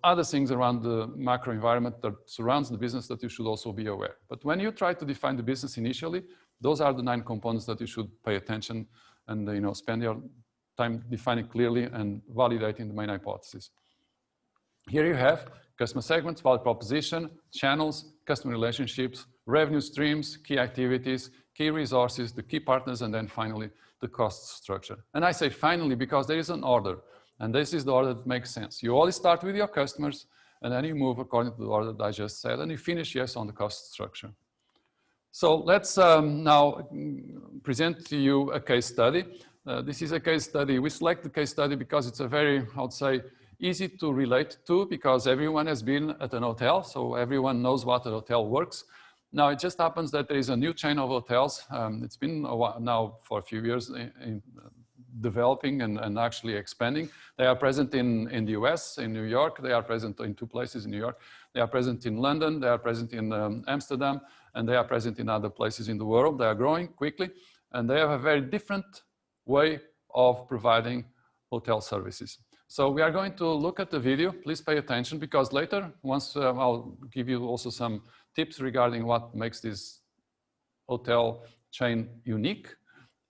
other things around the macro environment that surrounds the business that you should also be aware. But when you try to define the business initially, those are the 9 components that you should pay attention and spend your time defining clearly and validating the main hypothesis. Here you have customer segments, value proposition, channels, customer relationships, revenue streams, key activities, key resources, the key partners, and then finally the cost structure. And I say finally because there is an order, and this is the order that makes sense. You always start with your customers, and then you move according to the order that I just said, and you finish, yes, on the cost structure. So let's now present to you a case study. This is a case study. We select the case study because it's a very, I would say, easy to relate to, because everyone has been at an hotel, so everyone knows what a hotel works. Now, it just happens that there is a new chain of hotels. It's been a while now, for a few years, in developing and actually expanding. They are present in the US, in New York. They are present in 2 places in New York. They are present in London. They are present in Amsterdam, and they are present in other places in the world. They are growing quickly, and they have a very different way of providing hotel services. So we are going to look at the video. Please pay attention, because later, once I'll give you also some tips regarding what makes this hotel chain unique.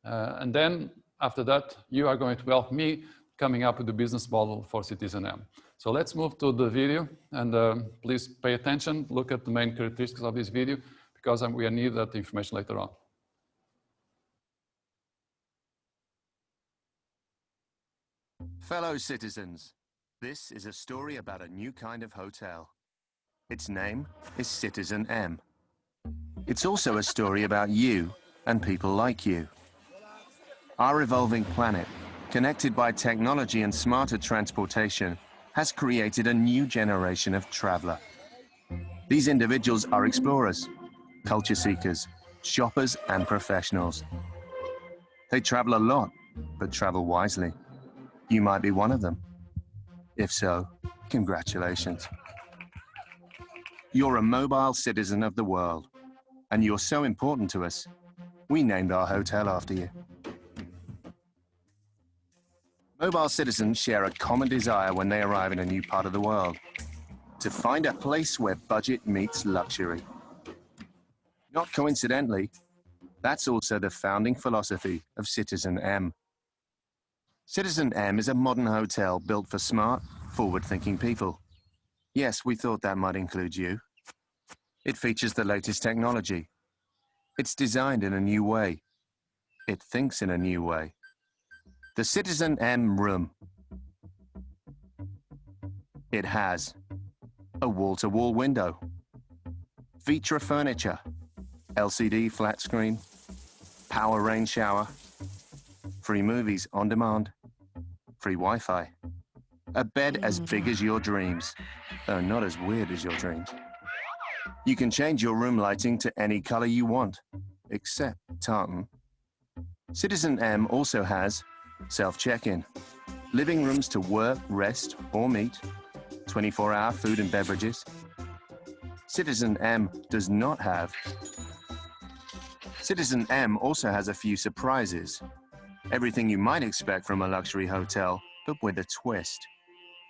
And then after that, you are going to help me coming up with the business model for Citizen M. So let's move to the video, and please pay attention, look at the main characteristics of this video, because we need that information later on. Fellow citizens, this is a story about a new kind of hotel. Its name is Citizen M. It's also a story about you and people like you. Our evolving planet, connected by technology and smarter transportation, has created a new generation of traveler. These individuals are explorers, culture seekers, shoppers, and professionals. They travel a lot, but travel wisely. You might be one of them. If so, congratulations. You're a mobile citizen of the world, and you're so important to us, we named our hotel after you. Mobile citizens share a common desire when they arrive in a new part of the world, to find a place where budget meets luxury. Not coincidentally, that's also the founding philosophy of Citizen M. Citizen M is a modern hotel built for smart, forward-thinking people. Yes, we thought that might include you. It features the latest technology. It's designed in a new way. It thinks in a new way. The Citizen M room. It has a wall-to-wall window, feature furniture, LCD flat screen, power rain shower, free movies on demand, free Wi-Fi, a bed as big as your dreams, though not as weird as your dreams. You can change your room lighting to any color you want, except tartan. Citizen M also has self-check-in, living rooms to work, rest, or meet, 24-hour food and beverages. Citizen M does not have. Citizen M also has a few surprises. Everything you might expect from a luxury hotel, but with a twist.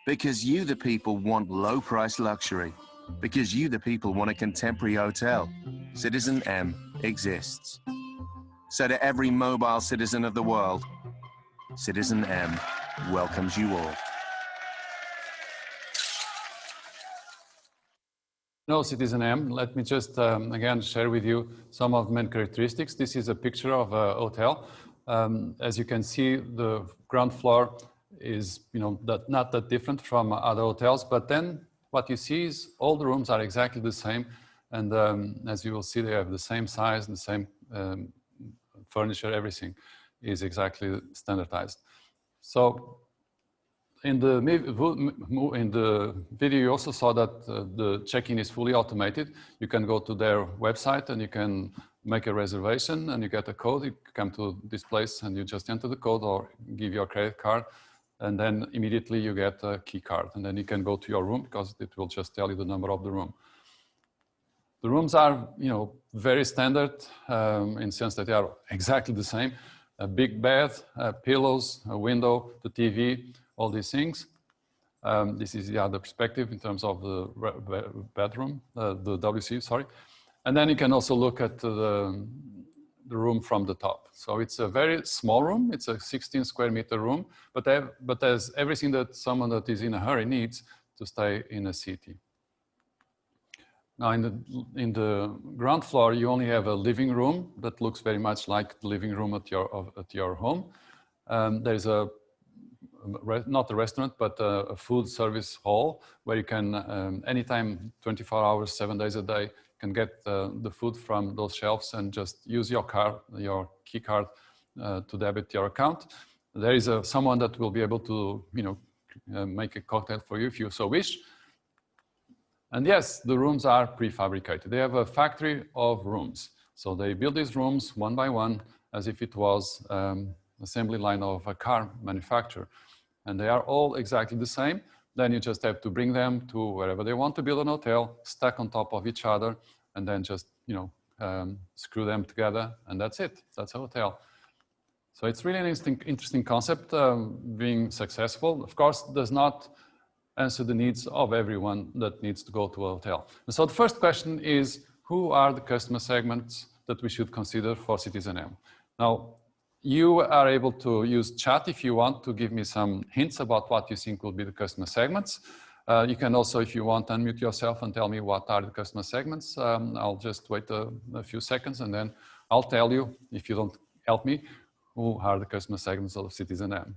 Because you, the people, want low-price luxury. Because you, the people, want a contemporary hotel. Citizen M exists. So to every mobile citizen of the world, Citizen M welcomes you all. No, Citizen M, let me just again share with you some of the main characteristics. This is a picture of a hotel. As you can see, the ground floor is not that different from other hotels, but then what you see is all the rooms are exactly the same, and as you will see, they have the same size, the same furniture, everything is exactly standardized. So in the video, you also saw that the check-in is fully automated. You can go to their website and you can make a reservation and you get a code. You come to this place and you just enter the code or give your credit card, and then immediately you get a key card, and then you can go to your room because it will just tell you the number of the room. The rooms are, very standard in the sense that they are exactly the same. A big bed, pillows, a window, the TV, all these things. This is the other perspective in terms of the bedroom, the WC, sorry. And then you can also look at the room from the top. So it's a very small room. It's a 16 square meter room, but there's everything that someone that is in a hurry needs to stay in a city. Now in the ground floor, you only have a living room that looks very much like the living room at your home. There's not a restaurant, but a food service hall where you can, anytime, 24 hours, 7 days a day, can get the food from those shelves and just use your card, your key card, to debit your account. There is someone that will be able to, make a cocktail for you if you so wish. And yes, the rooms are prefabricated. They have a factory of rooms. So they build these rooms one by one as if it was assembly line of a car manufacturer. And they are all exactly the same. Then you just have to bring them to wherever they want to build an hotel, stack on top of each other, and then just, screw them together, and that's it. That's a hotel. So it's really an interesting concept, being successful. Of course, does not answer the needs of everyone that needs to go to a hotel. And so the first question is, who are the customer segments that we should consider for Citizen M? Now, you are able to use chat if you want to give me some hints about what you think will be the customer segments. You can also, if you want, unmute yourself and tell me what are the customer segments. I'll just wait a few seconds and then I'll tell you, if you don't help me, who are the customer segments of Citizen M.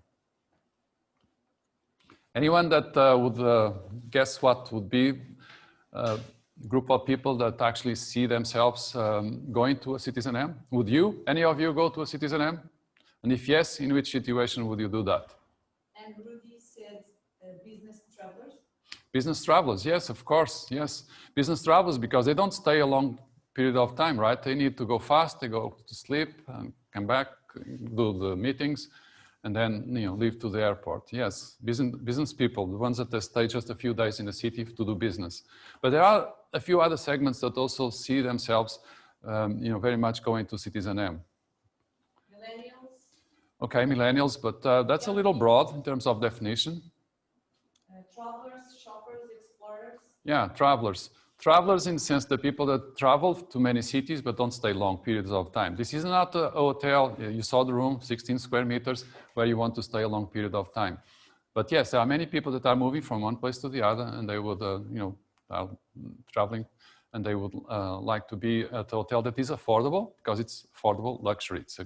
Anyone that would guess what would be a group of people that actually see themselves going to a Citizen M? Would you, any of you, go to a Citizen M? And if yes, in which situation would you do that? And Rudy said business travelers. Business travelers, yes, of course, yes. Business travelers, because they don't stay a long period of time, right? They need to go fast, they go to sleep and come back, do the meetings, and then leave to the airport. Yes, business people, the ones that stay just a few days in the city to do business. But there are a few other segments that also see themselves, very much going to Citizen M. Millennials. Okay, millennials, but that's a little broad in terms of definition. Travelers, shoppers, explorers. Yeah, travelers. Travelers in the sense the people that travel to many cities but don't stay long periods of time. This is not a hotel. You saw the room, 16 square meters, where you want to stay a long period of time. But yes, there are many people that are moving from one place to the other, and they would, traveling, and they would like to be at a hotel that is affordable, because it's affordable luxury. It's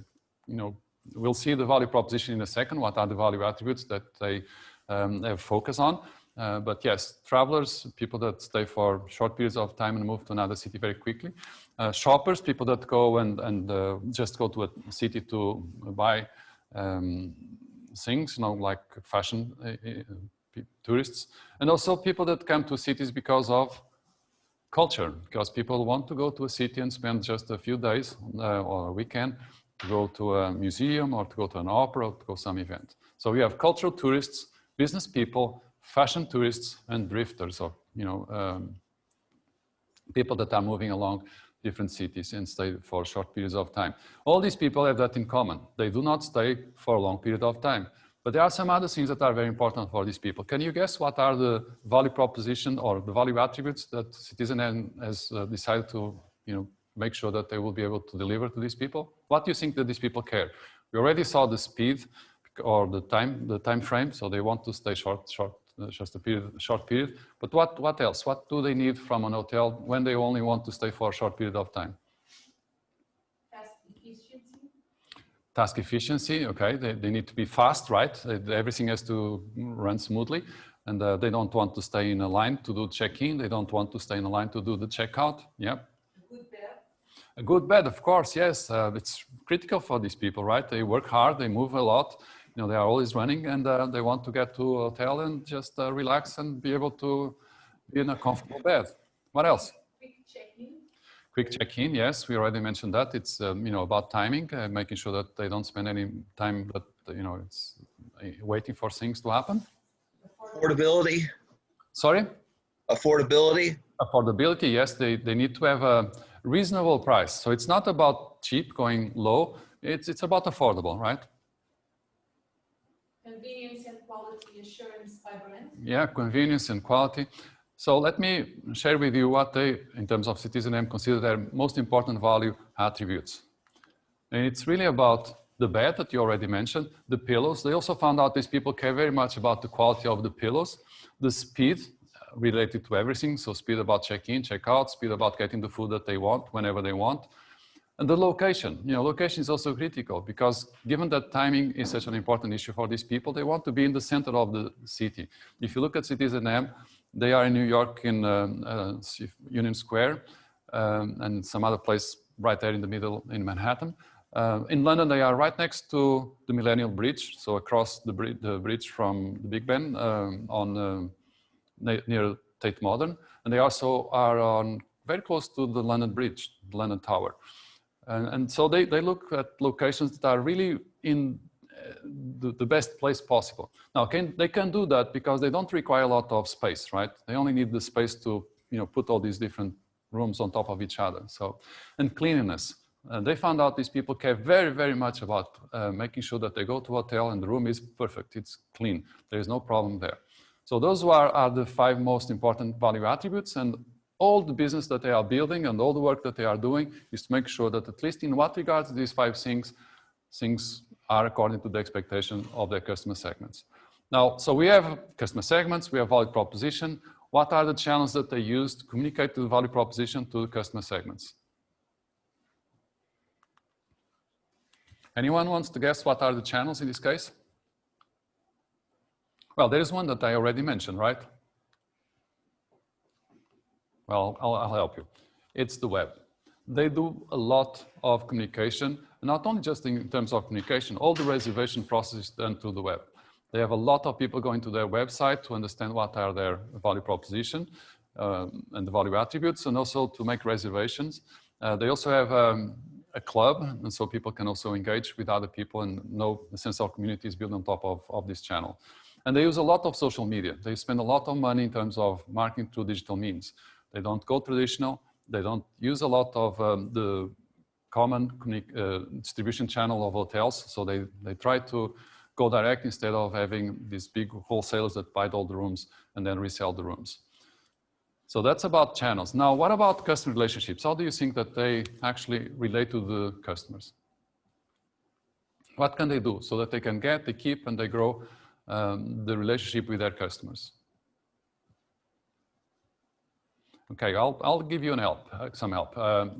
we'll see the value proposition in a second. What are the value attributes that they focus on? But yes, travelers, people that stay for short periods of time and move to another city very quickly. Shoppers, people that go and just go to a city to buy things, like fashion tourists. And also people that come to cities because of culture, because people want to go to a city and spend just a few days or a weekend to go to a museum or to go to an opera or to go to some event. So we have cultural tourists, business people, fashion tourists, and drifters, or people that are moving along different cities and stay for short periods of time. All these people have that in common. They do not stay for a long period of time. But there are some other things that are very important for these people. Can you guess what are the value proposition or the value attributes that Citizen M has decided to make sure that they will be able to deliver to these people? What do you think that these people care? We already saw the speed or the time frame, so they want to stay just a short period. But what else? What do they need from an hotel when they only want to stay for a short period of time? Task efficiency. Task efficiency, okay. They need to be fast, right? Everything has to run smoothly. And they don't want to stay in a line to do check-in. They don't want to stay in a line to do the checkout. Yeah. Good bed. A good bed, of course, yes. It's critical for these people, right? They work hard, they move a lot. They are always running, and they want to get to a hotel and just relax and be able to be in a comfortable bed. What else? Quick check-in. Quick check-in, yes, we already mentioned that. It's about timing, making sure that they don't spend any time that it's waiting for things to happen. Affordability. Sorry? Affordability. Affordability, yes. They need to have a reasonable price. So it's not about cheap going low. It's about affordable, right? Convenience and quality assurance by brand. Yeah, convenience and quality. So let me share with you what they, in terms of Citizen M, consider their most important value attributes. And it's really about the bed that you already mentioned, the pillows. They also found out these people care very much about the quality of the pillows, the speed related to everything. So speed about check-in, check-out, speed about getting the food that they want whenever they want. And the location, location is also critical, because given that timing is such an important issue for these people, they want to be in the center of the city. If you look at Citizen M, they are in New York in Union Square and some other place right there in the middle in Manhattan. In London, they are right next to the Millennium Bridge, so across the bridge from the Big Ben near Tate Modern. And they also are very close to the London Bridge, the London Tower. And so they look at locations that are really in the best place possible. Now, they can do that because they don't require a lot of space, right? They only need the space to put all these different rooms on top of each other. So, and cleanliness. They found out these people care very, very much about making sure that they go to a hotel and the room is perfect, it's clean. There is no problem there. So those are the 5 most important value attributes, and all the business that they are building and all the work that they are doing is to make sure that, at least in what regards these 5 things are according to the expectation of their customer segments. Now, so we have customer segments, we have value proposition. What are the channels that they use to communicate the value proposition to the customer segments? Anyone wants to guess what are the channels in this case? Well, there is one that I already mentioned, right? Well, I'll help you. It's the web. They do a lot of communication, not only just in terms of communication, all the reservation process is done through the web. They have a lot of people going to their website to understand what are their value proposition and the value attributes, and also to make reservations. They also have a club, and so people can also engage with other people and know the sense of community is built on top of this channel. And they use a lot of social media. They spend a lot of money in terms of marketing through digital means. They don't go traditional. They don't use a lot of the common distribution channel of hotels. So they try to go direct instead of having these big wholesalers that buy all the rooms and then resell the rooms. So that's about channels. Now, what about customer relationships? How do you think that they actually relate to the customers? What can they do so that they can get, they keep, and they grow the relationship with their customers? Okay, I'll give you some help.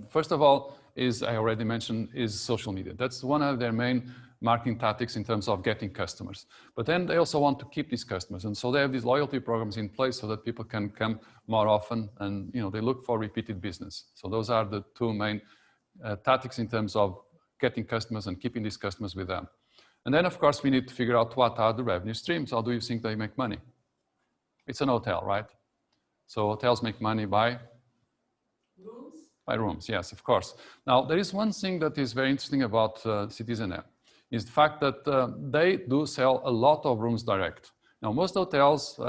First of all, I already mentioned, is social media. That's one of their main marketing tactics in terms of getting customers. But then they also want to keep these customers. And so they have these loyalty programs in place so that people can come more often, and they look for repeated business. So those are the two main tactics in terms of getting customers and keeping these customers with them. And then, of course, we need to figure out what are the revenue streams. How do you think they make money? It's an hotel, right? So hotels make money by? Rooms. By rooms, yes, of course. Now, there is one thing that is very interesting about Citizen M, is the fact that they do sell a lot of rooms direct. Now, most hotels,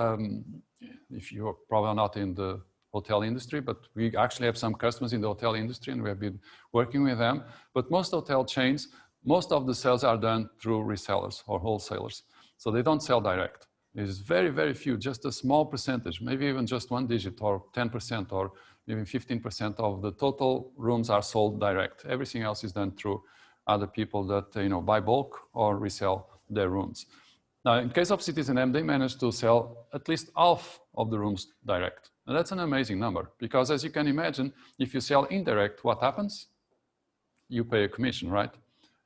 if you're probably not in the hotel industry, but we actually have some customers in the hotel industry and we have been working with them. But most hotel chains, most of the sales are done through resellers or wholesalers. So they don't sell direct. There's very, very few, just a small percentage, maybe even just 1 digit or 10% or even 15% of the total rooms are sold direct. Everything else is done through other people that buy bulk or resell their rooms. Now, in case of Citizen M, they managed to sell at least half of the rooms direct. And that's an amazing number because, as you can imagine, if you sell indirect, what happens? You pay a commission, right?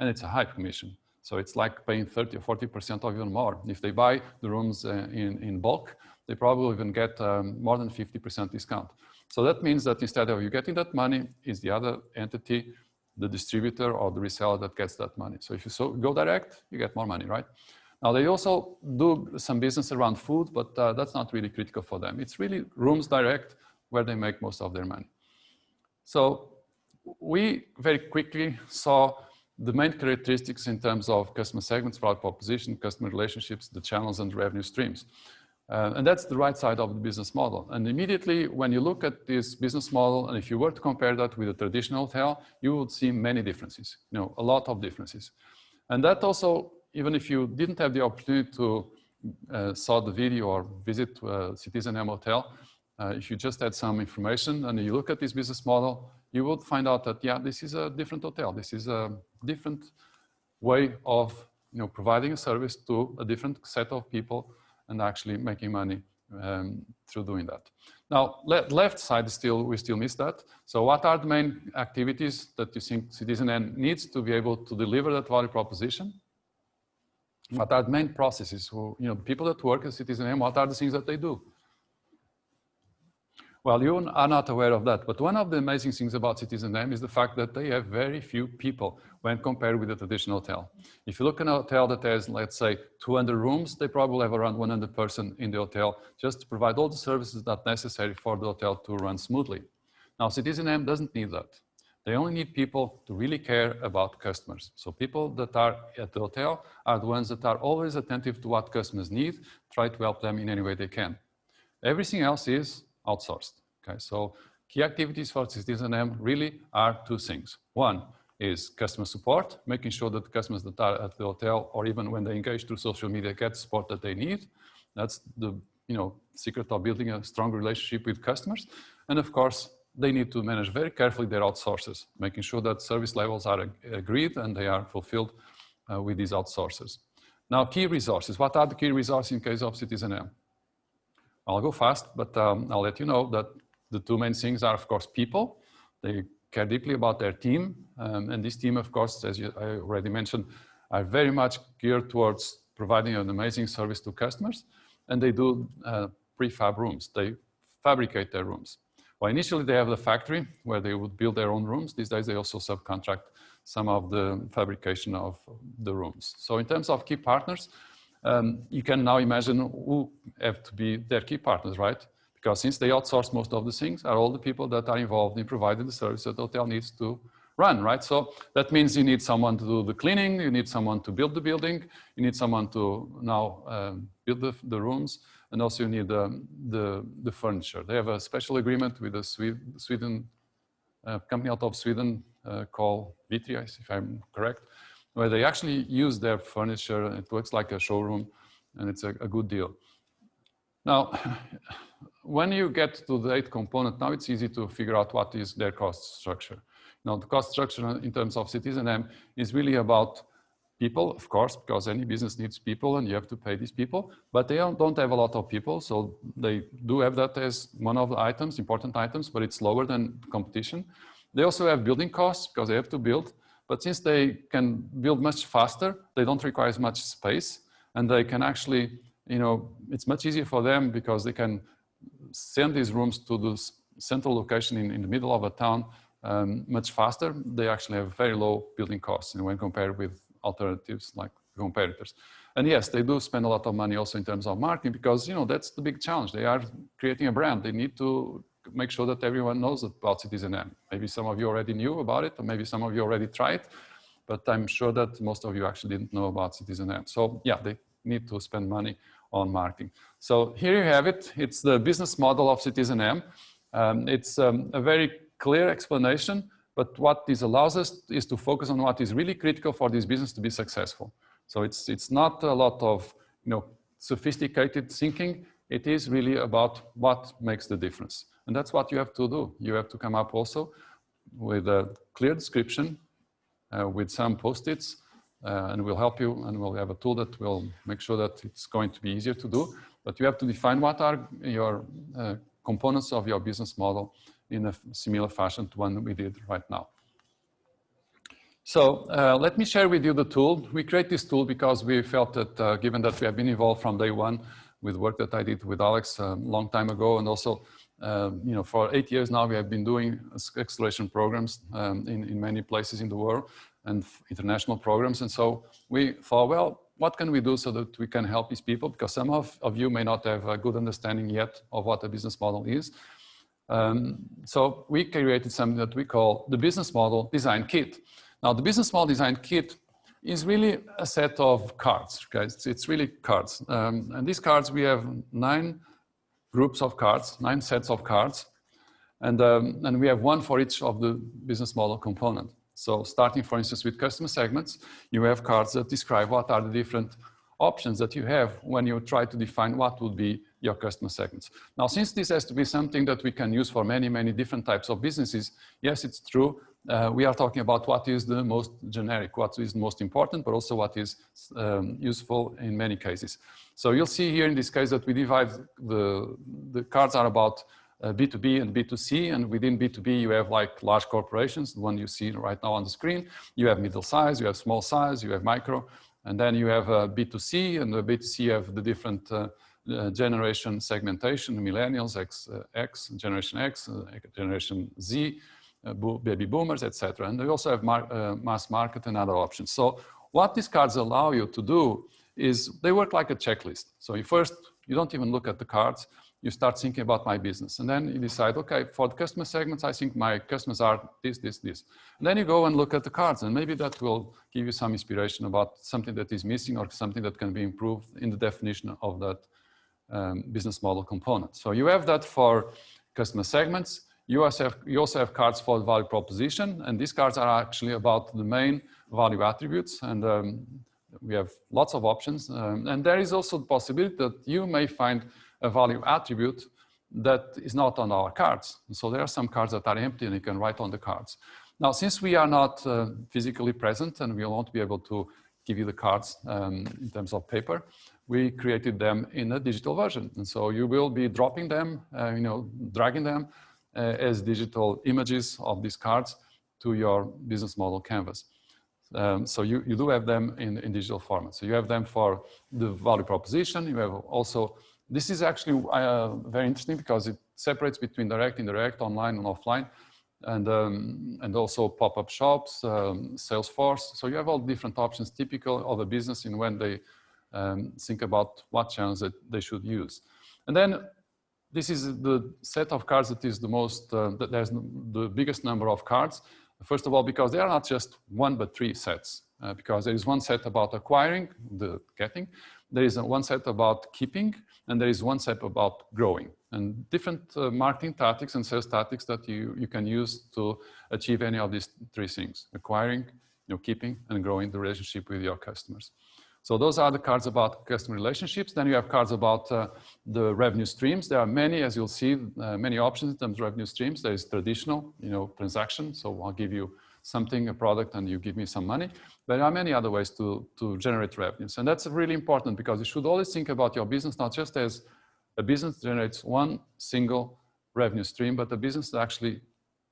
And it's a high commission. So it's like paying 30 or 40% or even more. If they buy the rooms in bulk, they probably even get more than 50% discount. So that means that instead of you getting that money, it's the other entity, the distributor or the reseller that gets that money. So if you go direct, you get more money, right? Now they also do some business around food, but that's not really critical for them. It's really rooms direct where they make most of their money. So we very quickly saw the main characteristics in terms of customer segments, product proposition, customer relationships, the channels and revenue streams. And that's the right side of the business model. And immediately when you look at this business model, and if you were to compare that with a traditional hotel, you would see many differences, a lot of differences. And that also, even if you didn't have the opportunity to saw the video or visit Citizen M Hotel, if you just had some information and you look at this business model, you would find out that, yeah, this is a different hotel. This is a different way of providing a service to a different set of people and actually making money through doing that. Now, left side, we still miss that. So what are the main activities that you think Citizen M needs to be able to deliver that value proposition? What are the main processes? People that work at Citizen M, what are the things that they do? Well, you are not aware of that, but one of the amazing things about Citizen M is the fact that they have very few people when compared with a traditional hotel. If you look at a hotel that has, let's say, 200 rooms, they probably have around 100 persons in the hotel just to provide all the services that are necessary for the hotel to run smoothly. Now, Citizen M doesn't need that. They only need people to really care about customers. So people that are at the hotel are the ones that are always attentive to what customers need, try to help them in any way they can. Everything else is outsourced. Okay, so key activities for Citizen M really are two things. One is customer support, making sure that the customers that are at the hotel or even when they engage through social media get the support that they need. That's the secret of building a strong relationship with customers. And of course, they need to manage very carefully their outsources, making sure that service levels are agreed and they are fulfilled with these outsourcers. Now, key resources. What are the key resources in case of Citizen M? I'll go fast, but I'll let you know that the two main things are, of course, people. They care deeply about their team. And this team, of course, as I already mentioned, are very much geared towards providing an amazing service to customers. And they do prefab rooms. They fabricate their rooms. Well, initially, they have the factory where they would build their own rooms. These days, they also subcontract some of the fabrication of the rooms. So in terms of key partners, you can now imagine who have to be their key partners, right? Because since they outsource most of the things, are all the people that are involved in providing the service that the hotel needs to run, right? So that means you need someone to do the cleaning, you need someone to build the building, you need someone to now build the rooms, and also you need the furniture. They have a special agreement with a Sweden company out of Sweden called Vitria, if I'm correct, where they actually use their furniture. It looks like a showroom, and it's a good deal. Now, when you get to the 8th component, now it's easy to figure out what is their cost structure. Now, the cost structure in terms of Citizen M is really about people, of course, because any business needs people and you have to pay these people, but they don't have a lot of people, so they do have that as one of the items, important items, but it's lower than competition. They also have building costs because they have to build, but since they can build much faster, they don't require as much space, and they can actually, it's much easier for them because they can send these rooms to the central location in the middle of a town much faster. They actually have very low building costs when compared with alternatives like competitors. And yes, they do spend a lot of money also in terms of marketing because, that's the big challenge. They are creating a brand. They need to make sure that everyone knows about Citizen M. Maybe some of you already knew about it, or maybe some of you already tried, but I'm sure that most of you actually didn't know about Citizen M. So yeah, they need to spend money on marketing. So here you have it. It's the business model of Citizen M. It's a very clear explanation, but what this allows us is to focus on what is really critical for this business to be successful. So it's not a lot of sophisticated thinking. It is really about what makes the difference. And that's what you have to do. You have to come up also with a clear description with some post-its, and we'll help you, and we'll have a tool that will make sure that it's going to be easier to do. But you have to define what are your components of your business model in a similar fashion to one we did right now. So let me share with you the tool. We create this tool because we felt that given that we have been involved from day one with work that I did with Alex a long time ago, and also for 8 years now we have been doing acceleration programs in many places in the world and international programs. And so we thought, well, what can we do so that we can help these people? Because some of you may not have a good understanding yet of what a business model is. So we created something that we call the Business Model Design Kit. Now, the Business Model Design Kit is really a set of cards, guys. It's really cards. And these cards, we have 9 groups of cards, 9 sets of cards. And we have one for each of the business model component. So starting, for instance, with customer segments, you have cards that describe what are the different options that you have when you try to define what would be your customer segments. Now, since this has to be something that we can use for many, many different types of businesses, yes, it's true. We are talking about what is the most generic, what is most important, but also what is useful in many cases. So you'll see here in this case that we divide the cards are about B2B and B2C, and within B2B you have like large corporations, the one you see right now on the screen. You have middle size, you have small size, you have micro, and then you have B2C, and the B2C you have the different generation segmentation, millennials, X, Generation X, Generation Z, baby boomers, etc. And they also have mass market and other options. So what these cards allow you to do is they work like a checklist. So you don't even look at the cards. You start thinking about my business. And then you decide, okay, for the customer segments, I think my customers are this, this, this. And then you go and look at the cards, and maybe that will give you some inspiration about something that is missing or something that can be improved in the definition of that business model component. So you have that for customer segments. You also have cards for value proposition, and these cards are actually about the main value attributes, and we have lots of options. And there is also the possibility that you may find a value attribute that is not on our cards. And so there are some cards that are empty and you can write on the cards. Now, since we are not physically present and we won't be able to give you the cards in terms of paper. We created them in a digital version. And so you will be dropping them, dragging them as digital images of these cards to your business model canvas. So you do have them in digital format. So you have them for the value proposition. You have also, this is actually very interesting because it separates between direct, indirect, online and offline, and also pop-up shops, Salesforce. So you have all different options typical of a business in when they think about what channels that they should use. And then this is the set of cards that is the most, that there's the biggest number of cards. First of all, because they are not just one, but three sets. Because there is one set about acquiring, the getting. There is one set about keeping, and there is one set about growing. And different marketing tactics and sales tactics that you can use to achieve any of these three things: acquiring, keeping, and growing the relationship with your customers. So those are the cards about customer relationships. Then you have cards about the revenue streams. There are many, as you'll see, many options in terms of revenue streams. There is traditional, transaction. So I'll give you something, a product, and you give me some money. But there are many other ways to generate revenues. And that's really important because you should always think about your business not just as a business that generates one single revenue stream, but a business that actually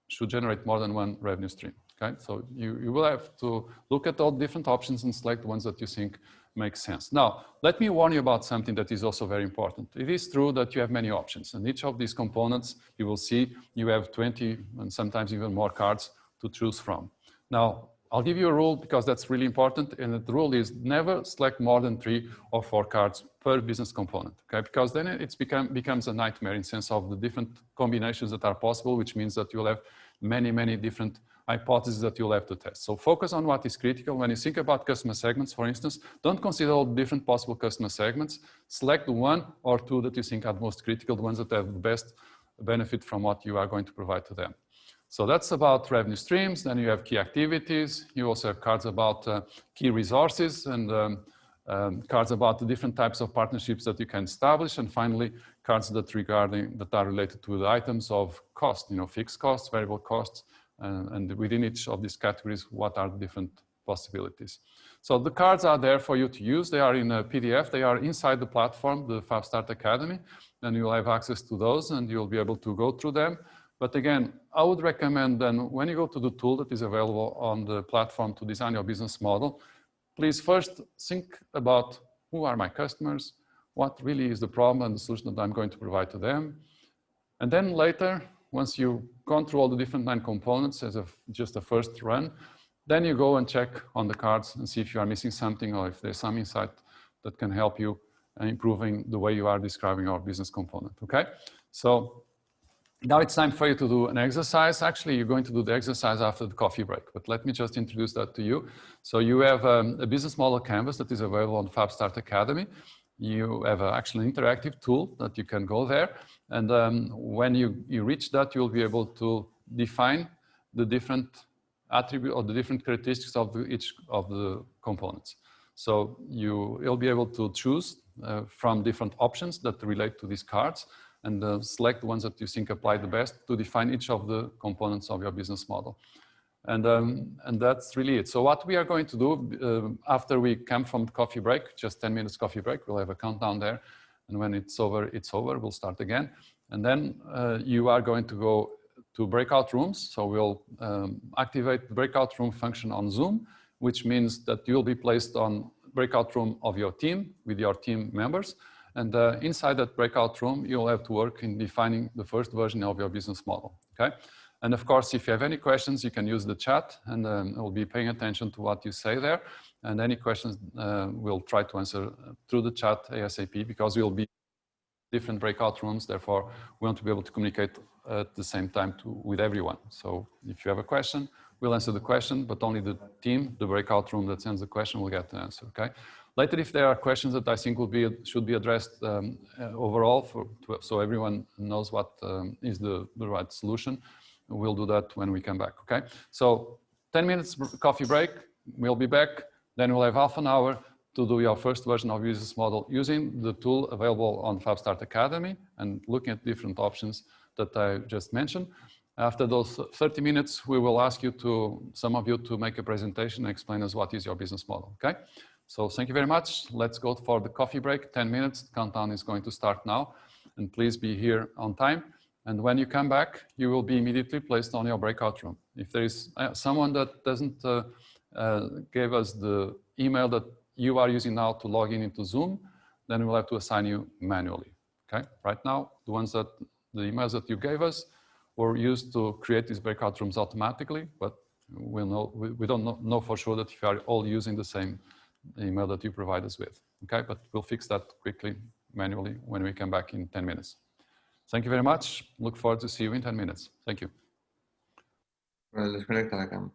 should generate more than one revenue stream. Okay, so you will have to look at all different options and select the ones that you think make sense. Now, let me warn you about something that is also very important. It is true that you have many options, and each of these components, you will see you have 20 and sometimes even more cards to choose from. Now, I'll give you a rule because that's really important, and the rule is never select more than 3 or 4 cards per business component, okay? Because then it becomes a nightmare in sense of the different combinations that are possible, which means that you'll have many, many different hypotheses that you'll have to test. So focus on what is critical. When you think about customer segments, for instance, don't consider all different possible customer segments. Select the 1 or 2 that you think are most critical, the ones that have the best benefit from what you are going to provide to them. So that's about revenue streams. Then you have key activities. You also have cards about key resources and cards about the different types of partnerships that you can establish. And finally, cards that are related to the items of cost, fixed costs, variable costs, and within each of these categories, what are the different possibilities. So the cards are there for you to use. They are in a PDF. They are inside the platform, the FabStart Academy, and you'll have access to those and you'll be able to go through them. But again, I would recommend then when you go to the tool that is available on the platform to design your business model, please first think about who are my customers, what really is the problem and the solution that I'm going to provide to them. And then later, once you've gone through all the different 9 components as just a first run, then you go and check on the cards and see if you are missing something or if there's some insight that can help you improving the way you are describing your business component, okay? So now it's time for you to do an exercise. Actually, you're going to do the exercise after the coffee break, but let me just introduce that to you. So you have a business model canvas that is available on FabStart Academy. You have actually an interactive tool that you can go there. And when you reach that, you'll be able to define the different attributes or the different characteristics of each of the components. So you'll be able to choose from different options that relate to these cards and select the ones that you think apply the best to define each of the components of your business model. And that's really it. So what we are going to do after we come from the coffee break, just 10 minutes coffee break, we'll have a countdown there. And when it's over, we'll start again. And then you are going to go to breakout rooms. So we'll activate the breakout room function on Zoom, which means that you'll be placed on breakout room of your team with your team members. And inside that breakout room, you'll have to work in defining the first version of your business model, okay? And of course, if you have any questions, you can use the chat and we'll be paying attention to what you say there. And any questions we'll try to answer through the chat ASAP because we'll be different breakout rooms. Therefore, we want to be able to communicate at the same time with everyone. So if you have a question, we'll answer the question, but only the team, the breakout room that sends the question will get the answer, okay? Later, if there are questions that I think should be addressed overall, so everyone knows what is the right solution, we'll do that when we come back, okay? So 10 minutes coffee break, we'll be back, then we'll have half an hour to do your first version of business model using the tool available on FabStart Academy and looking at different options that I just mentioned. After those 30 minutes, we will ask you some of you to make a presentation and explain us what is your business model, okay? So thank you very much. Let's go for the coffee break, 10 minutes. The countdown is going to start now. And please be here on time. And when you come back, you will be immediately placed on your breakout room. If there is someone that doesn't give us the email that you are using now to log in into Zoom, then we'll have to assign you manually, okay? Right now, the emails that you gave us were used to create these breakout rooms automatically, but we don't know for sure that if you are all using the same email that you provide us with, okay? But we'll fix that quickly, manually, when we come back in 10 minutes. Thank you very much. Look forward to see you in 10 minutes. Thank you. Well, desconecta la cámara.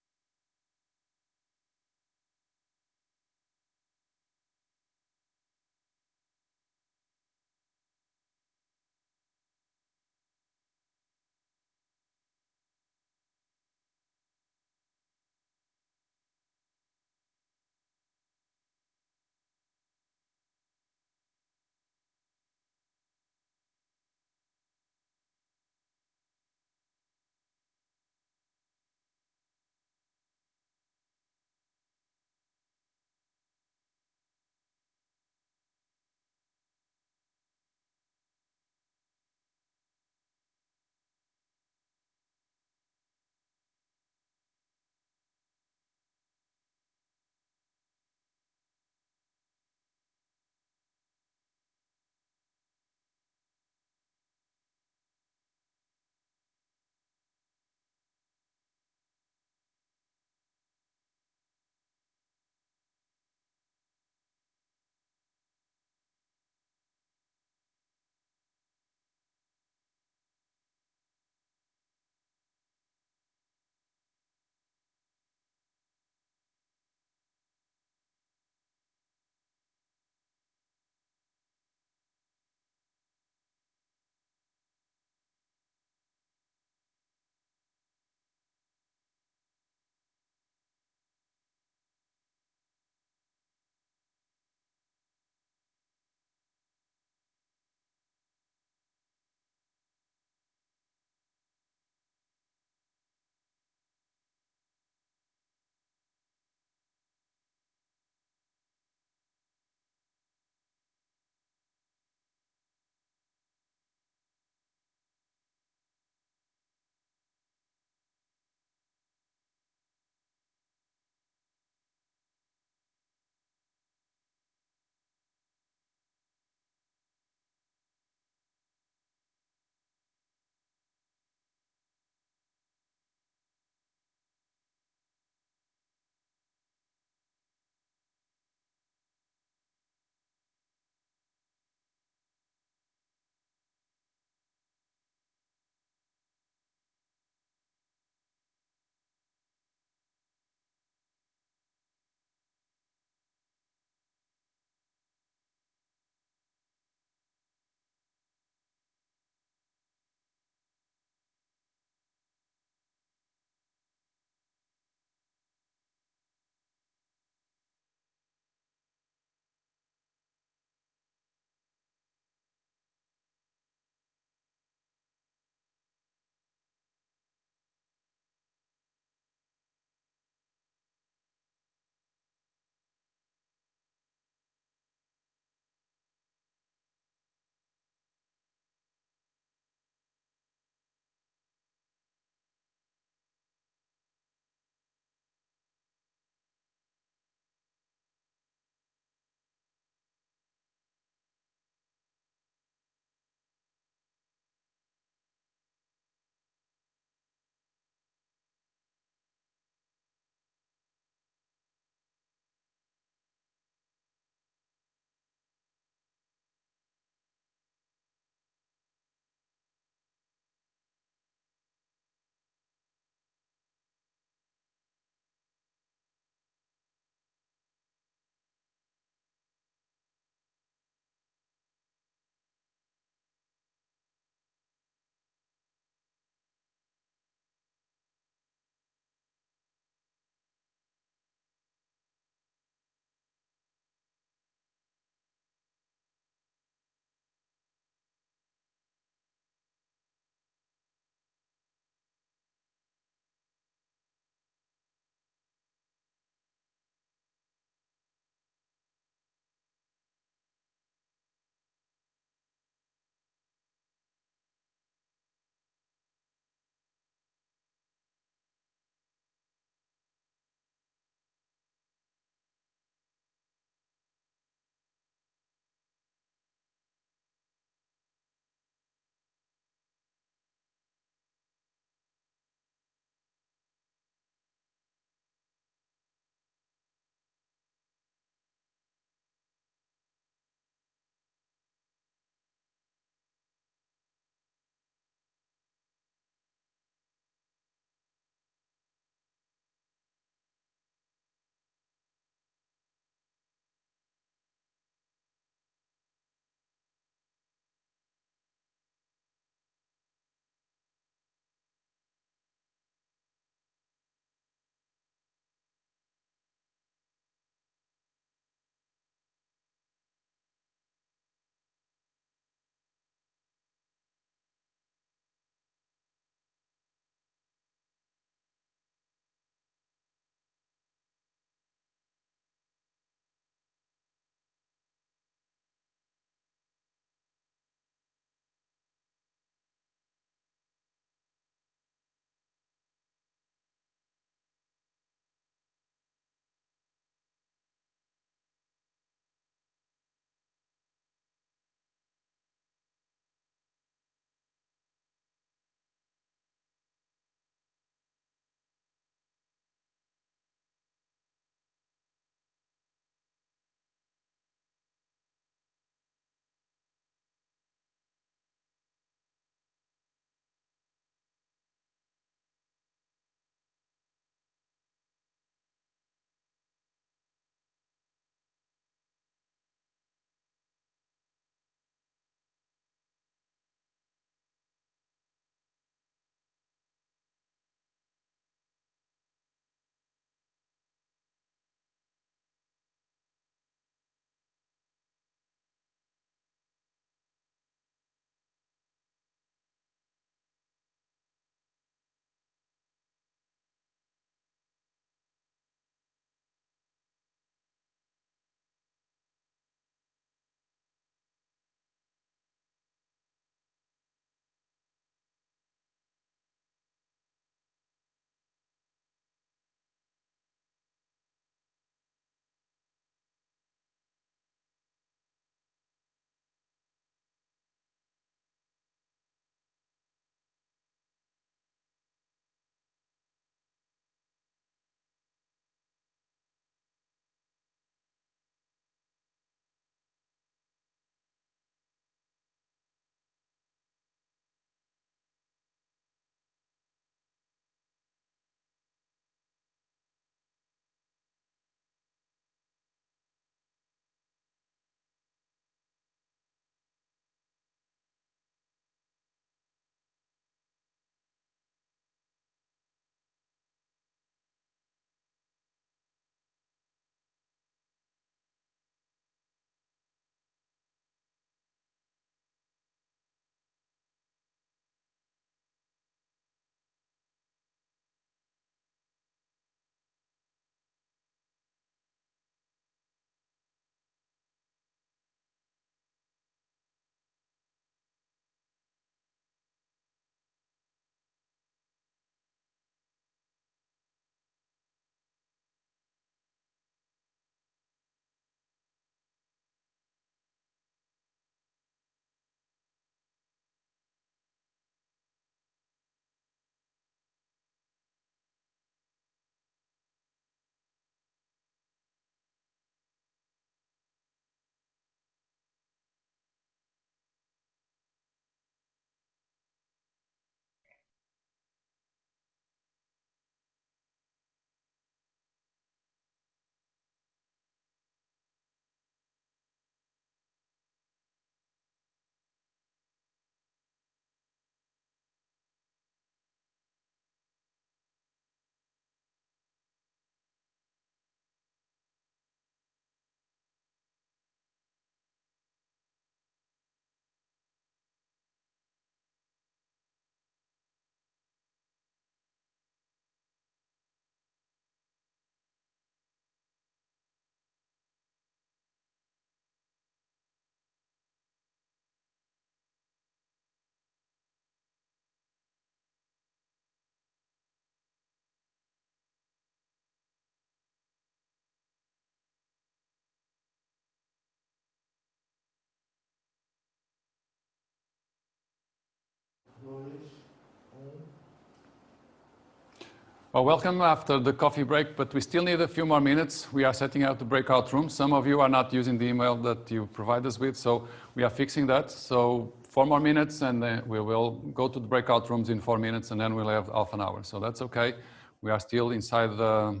Well, welcome after the coffee break, but we still need a few more minutes. We are setting out the breakout room. Some of you are not using the email that you provide us with, so we are fixing that. So 4 more minutes, and then we will go to the breakout rooms in 4 minutes, and then we'll have half an hour. So that's okay. We are still inside the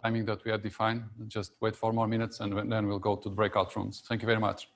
timing that we had defined. Just wait 4 more minutes, and then we'll go to the breakout rooms. Thank you very much.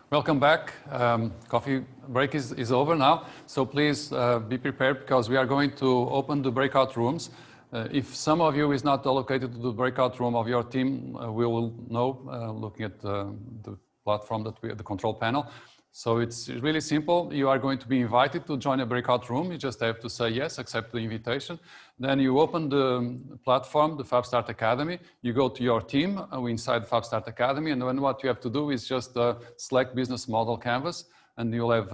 Welcome back. Coffee break is over now. So please be prepared because we are going to open the breakout rooms. If some of you is not allocated to the breakout room of your team, we will know looking at the platform that the control panel. So it's really simple. You are going to be invited to join a breakout room. You just have to say yes, accept the invitation. Then you open the platform, the FabStart Academy. You go to your team inside FabStart Academy, and then what you have to do is just select business model canvas, and you'll have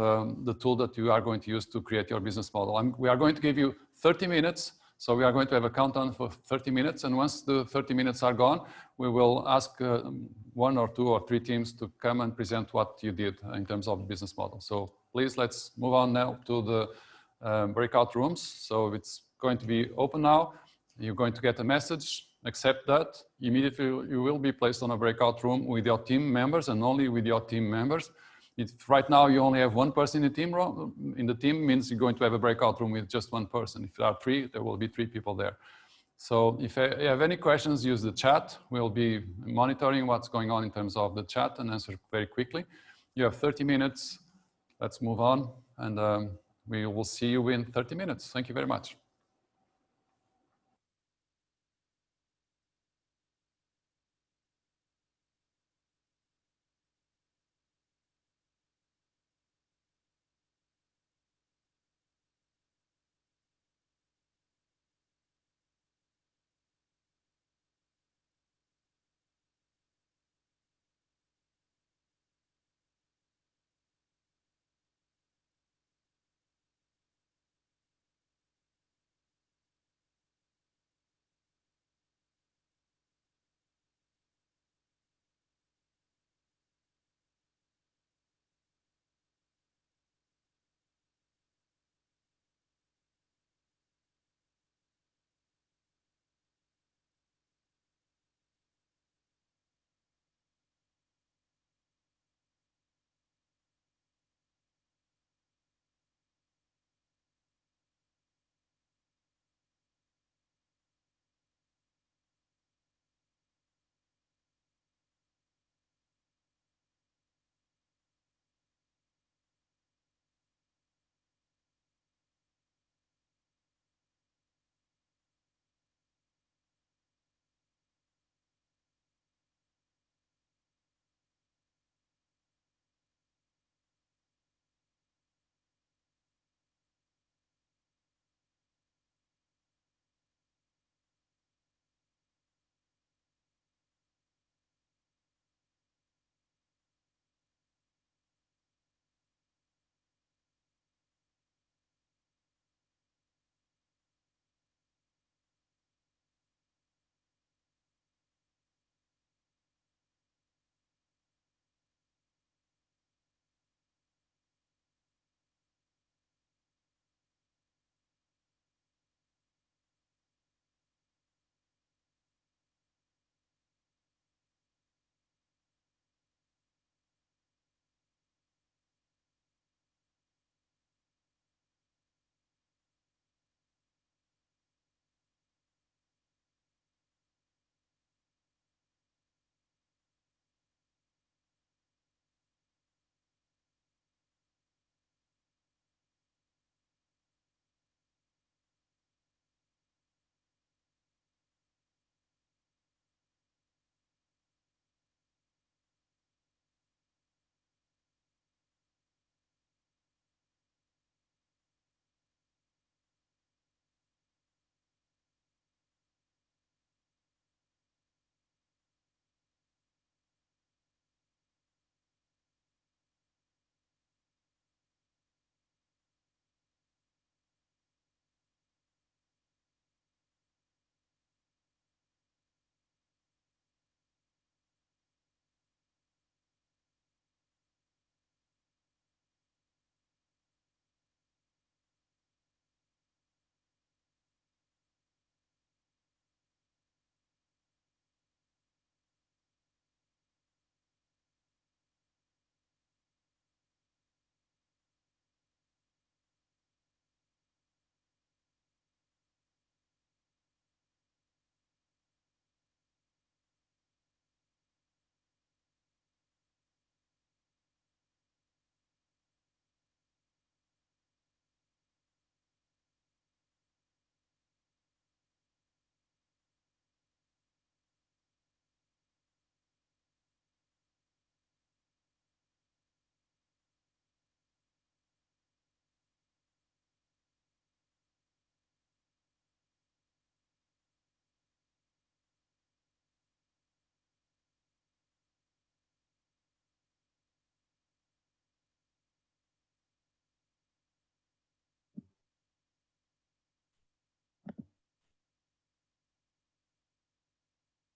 the tool that you are going to use to create your business model. We are going to give you 30 minutes. So we are going to have a countdown for 30 minutes. And once the 30 minutes are gone, we will ask 1 or 2 or 3 teams to come and present what you did in terms of business model. So please, let's move on now to the breakout rooms. So it's going to be open now. You're going to get a message, accept that. Immediately, you will be placed on a breakout room with your team members and only with your team members. Right now you only have 1 person in the team means you're going to have a breakout room with just 1 person. If there are 3, there will be 3 people there. So if you have any questions, use the chat. We'll be monitoring what's going on in terms of the chat and answer very quickly. You have 30 minutes. Let's move on, and we will see you in 30 minutes. Thank you very much.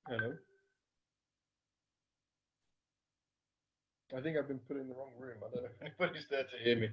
Hello. I think I've been put in the wrong room. I don't know if anybody's there to hear me.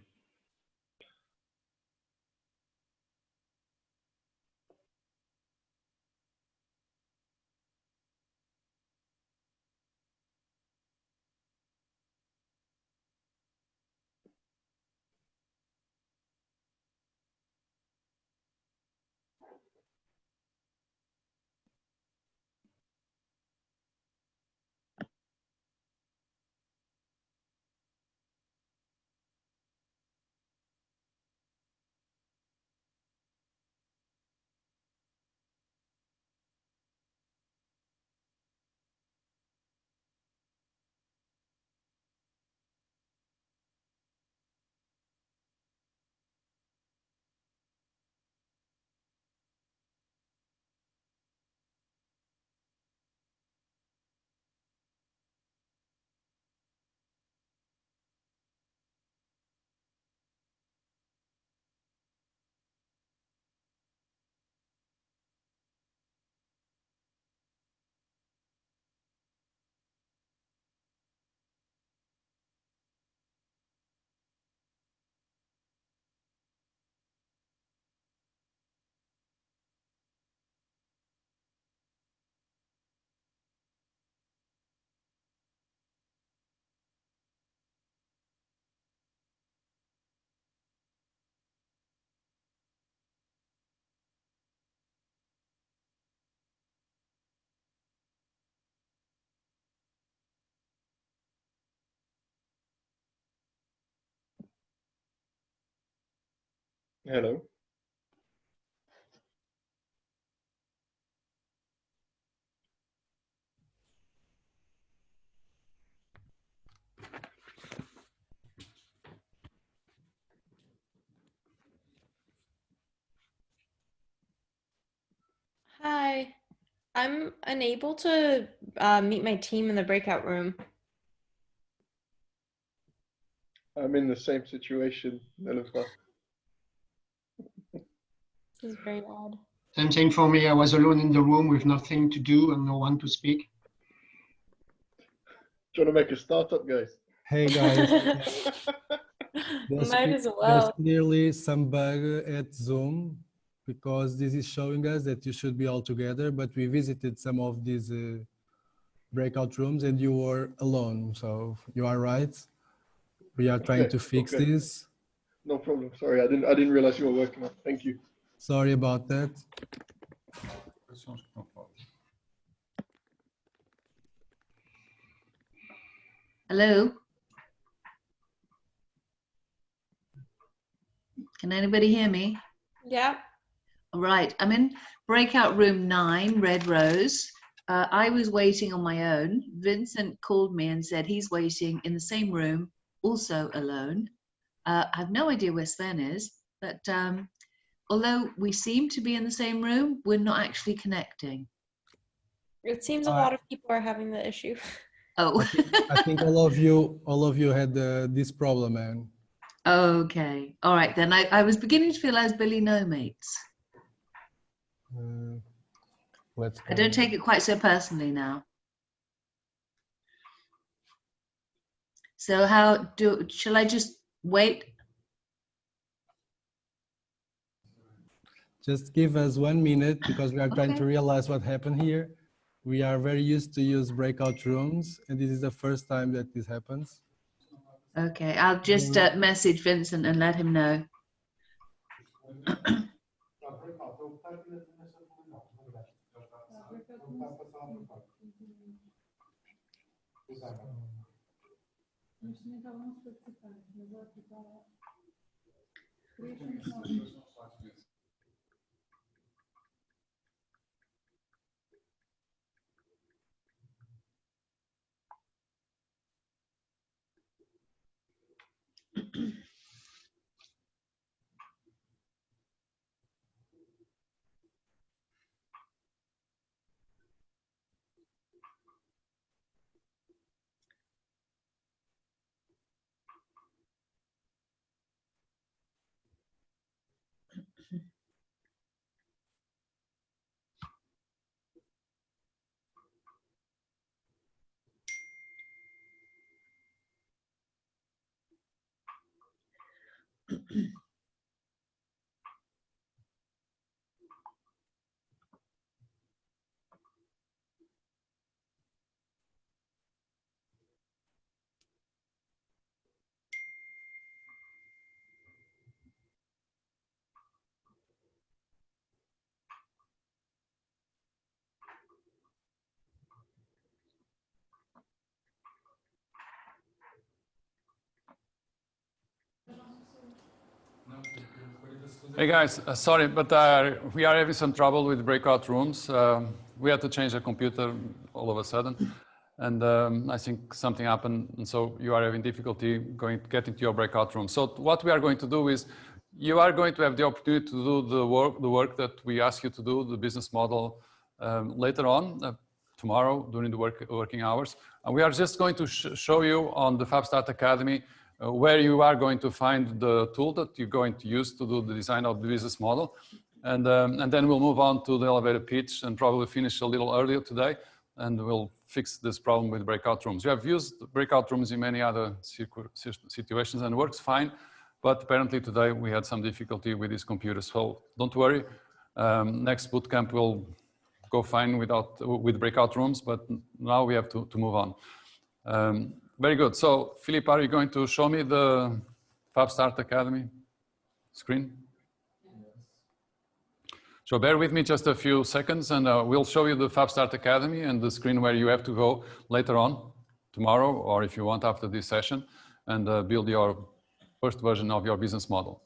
Hello. Hi, I'm unable to meet my team in the breakout room. I'm in the same situation, Nelufa. This is very odd. Same thing for me. I was alone in the room with nothing to do and no one to speak. Do you want to make a startup, guys? Hey guys, Might as there's well. clearly some bug at Zoom because this is showing us that you should be all together, but we visited some of these breakout rooms and you were alone. So you are right. We are trying to fix this. No problem. Sorry, I didn't realize you were working on it. Thank you. Sorry about that. Hello? Can anybody hear me? Yeah. All right, I'm in breakout room 9, Red Rose. I was waiting on my own. Vincent called me and said he's waiting in the same room, also alone. I have no idea where Sven is, but although we seem to be in the same room, we're not actually connecting. It seems a lot of people are having the issue. Oh. I think all of you had this problem, man. Okay. All right, then I was beginning to feel as Billy No Mates. Let's I don't take it quite so personally now. So shall I just wait? Just give us 1 minute because we are trying to realize what happened here. We are very used to use breakout rooms, and this is the first time that this happens. Okay, I'll just message Vincent and let him know. Hey guys, sorry, but we are having some trouble with breakout rooms. We had to change the computer all of a sudden, and I think something happened, and so you are having difficulty getting to your breakout room. So what we are going to do is, you are going to have the opportunity to do the work that we ask you to do, the business model, later on, tomorrow during the working hours. And we are just going to show you on the FabStart Academy where you are going to find the tool that you're going to use to do the design of the business model. And then we'll move on to the elevator pitch and probably finish a little earlier today, and we'll fix this problem with breakout rooms. We have used breakout rooms in many other situations and it works fine, but apparently today we had some difficulty with this computer. So don't worry, next bootcamp will go fine with breakout rooms, but now we have to move on. Very good. So, Philippe, are you going to show me the FabStart Academy screen? Yes. So bear with me just a few seconds and we'll show you the FabStart Academy and the screen where you have to go later on, tomorrow, or if you want after this session, and build your first version of your business model.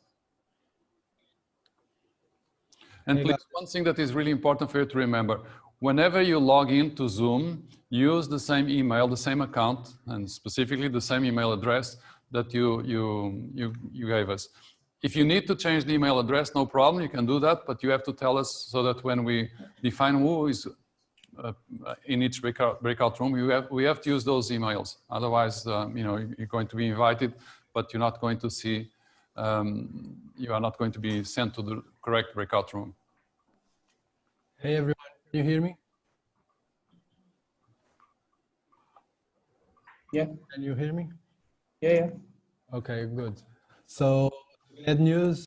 And please, one thing that is really important for you to remember, whenever you log into Zoom, use the same email, the same account, and specifically the same email address that you gave us. If you need to change the email address, no problem, you can do that, but you have to tell us so that when we define who is in each breakout room, we have to use those emails. Otherwise, you know, you're going to be invited, but you're not going to see, you are not going to be sent to the correct breakout room. Hey everyone, can you hear me? Yeah. Can you hear me? Yeah, yeah. Okay, good. So bad news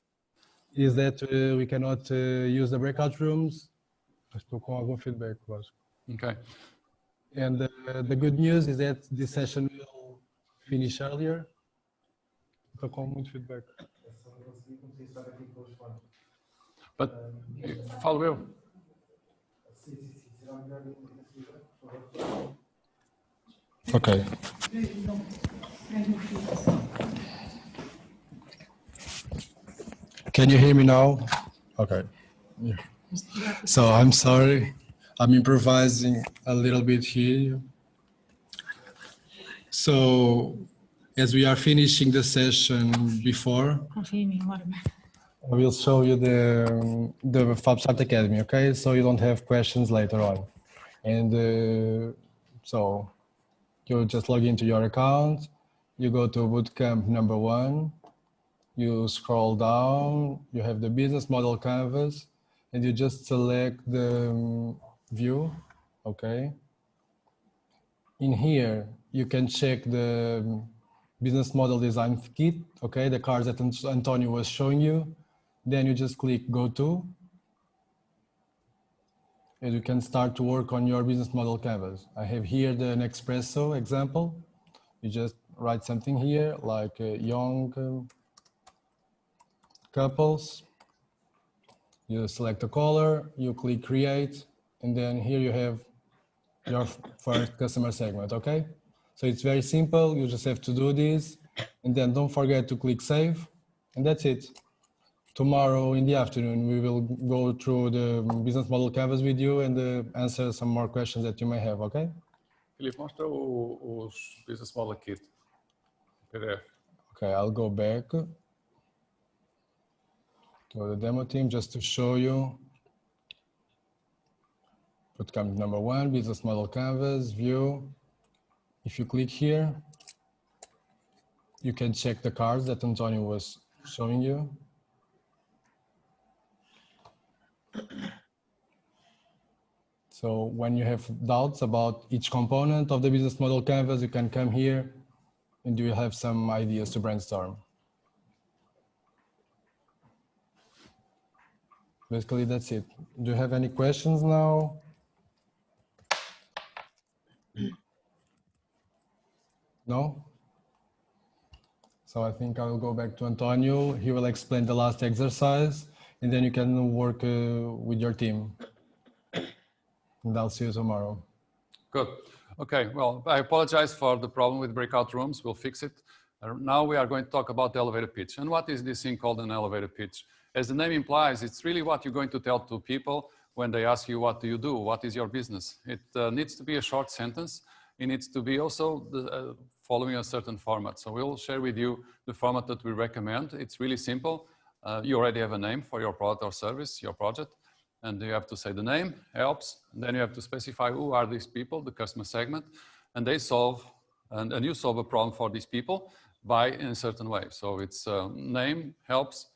is that we cannot use the breakout rooms. Estou com algum feedback, acho. Okay. And the good news is that this session will finish earlier. Estou com muito feedback. But follow you. Okay. Can you hear me now? Okay. Yeah. So I'm sorry, I'm improvising a little bit here. So as we are finishing the session before, I will show you the FabStart Academy, okay? So you don't have questions later on. And so you just log into your account, you go to Bootcamp number 1, you scroll down, you have the business model canvas, and you just select the view, okay? In here, you can check the business model design kit, okay? The cards that Antonio was showing you. Then you just click go to, and you can start to work on your business model canvas. I have here the Nespresso example. You just write something here like young couples. You select a color, you click create, and then here you have your first customer segment, okay? So it's very simple, you just have to do this, and then don't forget to click save, and that's it. Tomorrow in the afternoon, we will go through the business model canvas with you and answer some more questions that you may have, okay? Filipe, mostra o business model kit. PDF. Okay, I'll go back to the demo team just to show you. Bootcamp number 1, business model canvas, view. If you click here, you can check the cards that Antonio was showing you. So when you have doubts about each component of the business model canvas, you can come here and you will have some ideas to brainstorm. basically that's it. Do you have any questions now? No? So I think I will go back to Antonio. He will explain the last exercise, and then you can work with your team. And I'll see you tomorrow. Good. Okay, well, I apologize for the problem with breakout rooms. We'll fix it. Now we are going to talk about the elevator pitch. And what is this thing called an elevator pitch? As the name implies, it's really what you're going to tell to people when they ask you, what do you do? What is your business? It needs to be a short sentence. It needs to be also following a certain format. So we'll share with you the format that we recommend. It's really simple. You already have a name for your product or service, your project. And you have to say the name, helps. And then you have to specify who are these people, the customer segment, and they solve, and you solve a problem for these people in a certain way. So it's name, helps,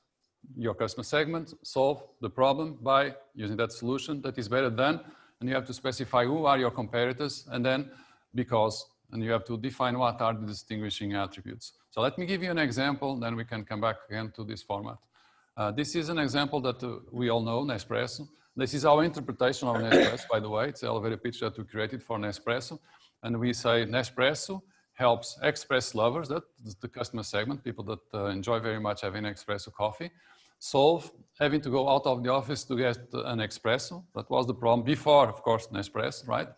your customer segment, solve the problem by using that solution that is better than, and you have to specify who are your competitors, and then because, and you have to define what are the distinguishing attributes. So let me give you an example, then we can come back again to this format. This is an example that we all know, Nespresso. This is our interpretation of Nespresso, by the way. It's the elevator pitch that we created for Nespresso. And we say Nespresso helps express lovers, that's the customer segment, people that enjoy very much having espresso coffee, solve having to go out of the office to get an espresso. That was the problem before, of course, Nespresso, right?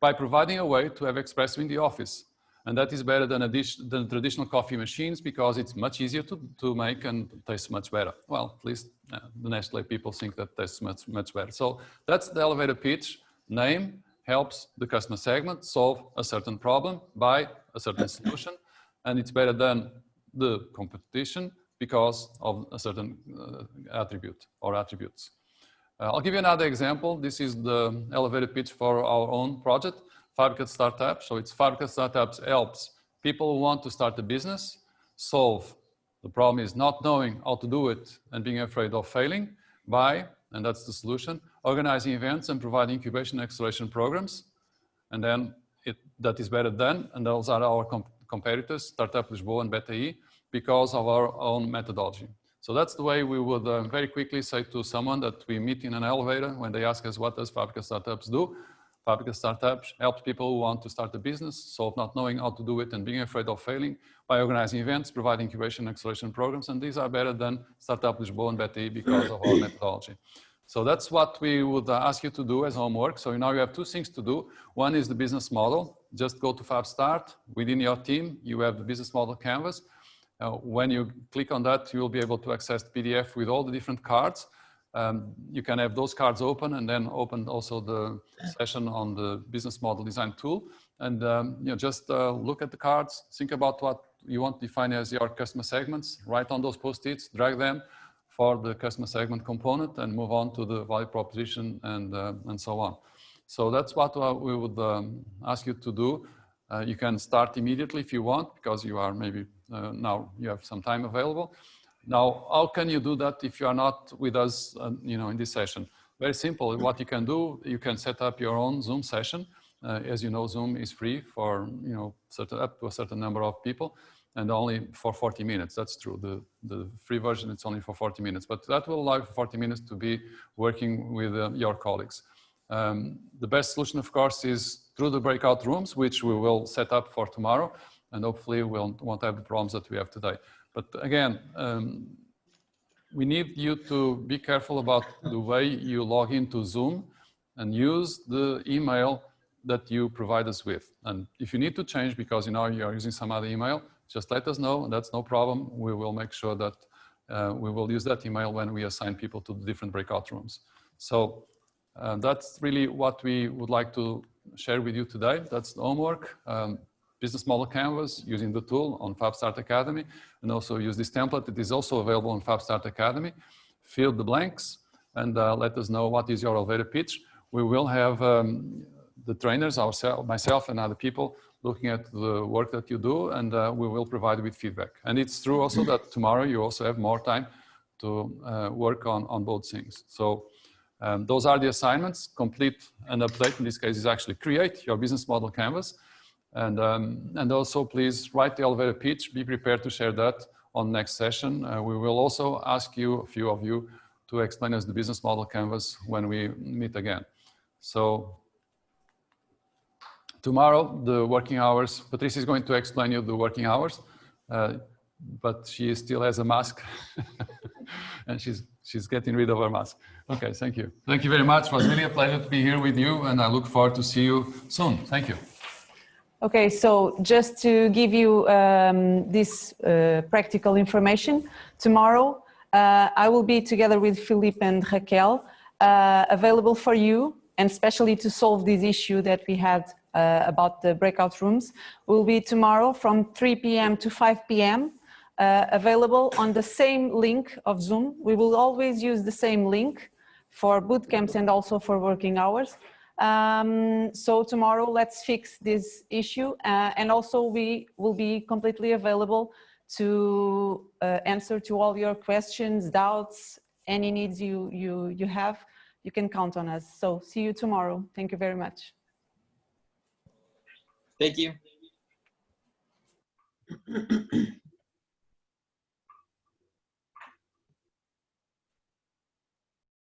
By providing a way to have espresso in the office. And that is better than traditional coffee machines because it's much easier to make and tastes much better. Well, at least the Nestle people think that tastes much better. So that's the elevator pitch. Name helps the customer segment solve a certain problem by a certain solution. And it's better than the competition because of a certain attribute or attributes. I'll give you another example. This is the elevator pitch for our own project. Fábrica Startups. So it's Fábrica Startups helps people who want to start a business solve. The problem is not knowing how to do it and being afraid of failing by, and that's the solution, organizing events and providing incubation and acceleration programs. And then that is better than, and those are our competitors, Startup Lisboa and BTI, because of our own methodology. So that's the way we would very quickly say to someone that we meet in an elevator when they ask us, what does Fábrica Startups do? Fábrica Startups helps people who want to start a business, solve not knowing how to do it and being afraid of failing by organizing events, providing incubation and acceleration programs. And these are better than Startup Lisboa and BTI because of our methodology. So that's what we would ask you to do as homework. So now you have two things to do. One is the business model. Just go to FabStart. Within your team, you have the business model canvas. When you click on that, you will be able to access the PDF with all the different cards. You can have those cards open and then open also the session on the business model design tool. And just look at the cards, think about what you want to define as your customer segments, write on those post-its, drag them for the customer segment component and move on to the value proposition and so on. So that's what we would ask you to do. You can start immediately if you want, because you are maybe now you have some time available. Now, how can you do that if you are not with us, in this session? Very simple. What you can do, you can set up your own Zoom session. As you know, Zoom is free for up to a certain number of people, and only for 40 minutes. That's true. The free version, it's only for 40 minutes, but that will allow you for 40 minutes to be working with your colleagues. The best solution, of course, is through the breakout rooms, which we will set up for tomorrow, and hopefully we won't have the problems that we have today. But again, we need you to be careful about the way you log into Zoom and use the email that you provide us with. And if you need to change because you are using some other email, just let us know, and that's no problem. We will make sure that we will use that email when we assign people to the different breakout rooms. So that's really what we would like to share with you today. That's the homework. Business model canvas using the tool on FabStart Academy, and also use this template. It is also available on FabStart Academy. Fill the blanks and let us know what is your elevator pitch. We will have the trainers, myself and other people looking at the work that you do, and we will provide you with feedback. And it's true also that tomorrow you also have more time to work on both things. So those are the assignments. Complete and update, in this case, is actually create your business model canvas. And also please write the elevator pitch, be prepared to share that on next session. We will also ask you, a few of you, to explain us the business model canvas when we meet again. So tomorrow, the working hours, Patricia is going to explain you the working hours, but she still has a mask and she's getting rid of her mask. Okay, thank you. Thank you very much. It was really a pleasure to be here with you, and I look forward to see you soon. Thank you. Okay, so just to give you this practical information, tomorrow I will be together with Philippe and Raquel available for you, and especially to solve this issue that we had about the breakout rooms. Will be tomorrow from 3 p.m. to 5 p.m. Available on the same link of Zoom. We will always use the same link for bootcamps and also for working hours. So tomorrow, let's fix this issue, and also we will be completely available to answer to all your questions, doubts, any needs you have. You can count on us. So see you tomorrow. Thank you very much. Thank you.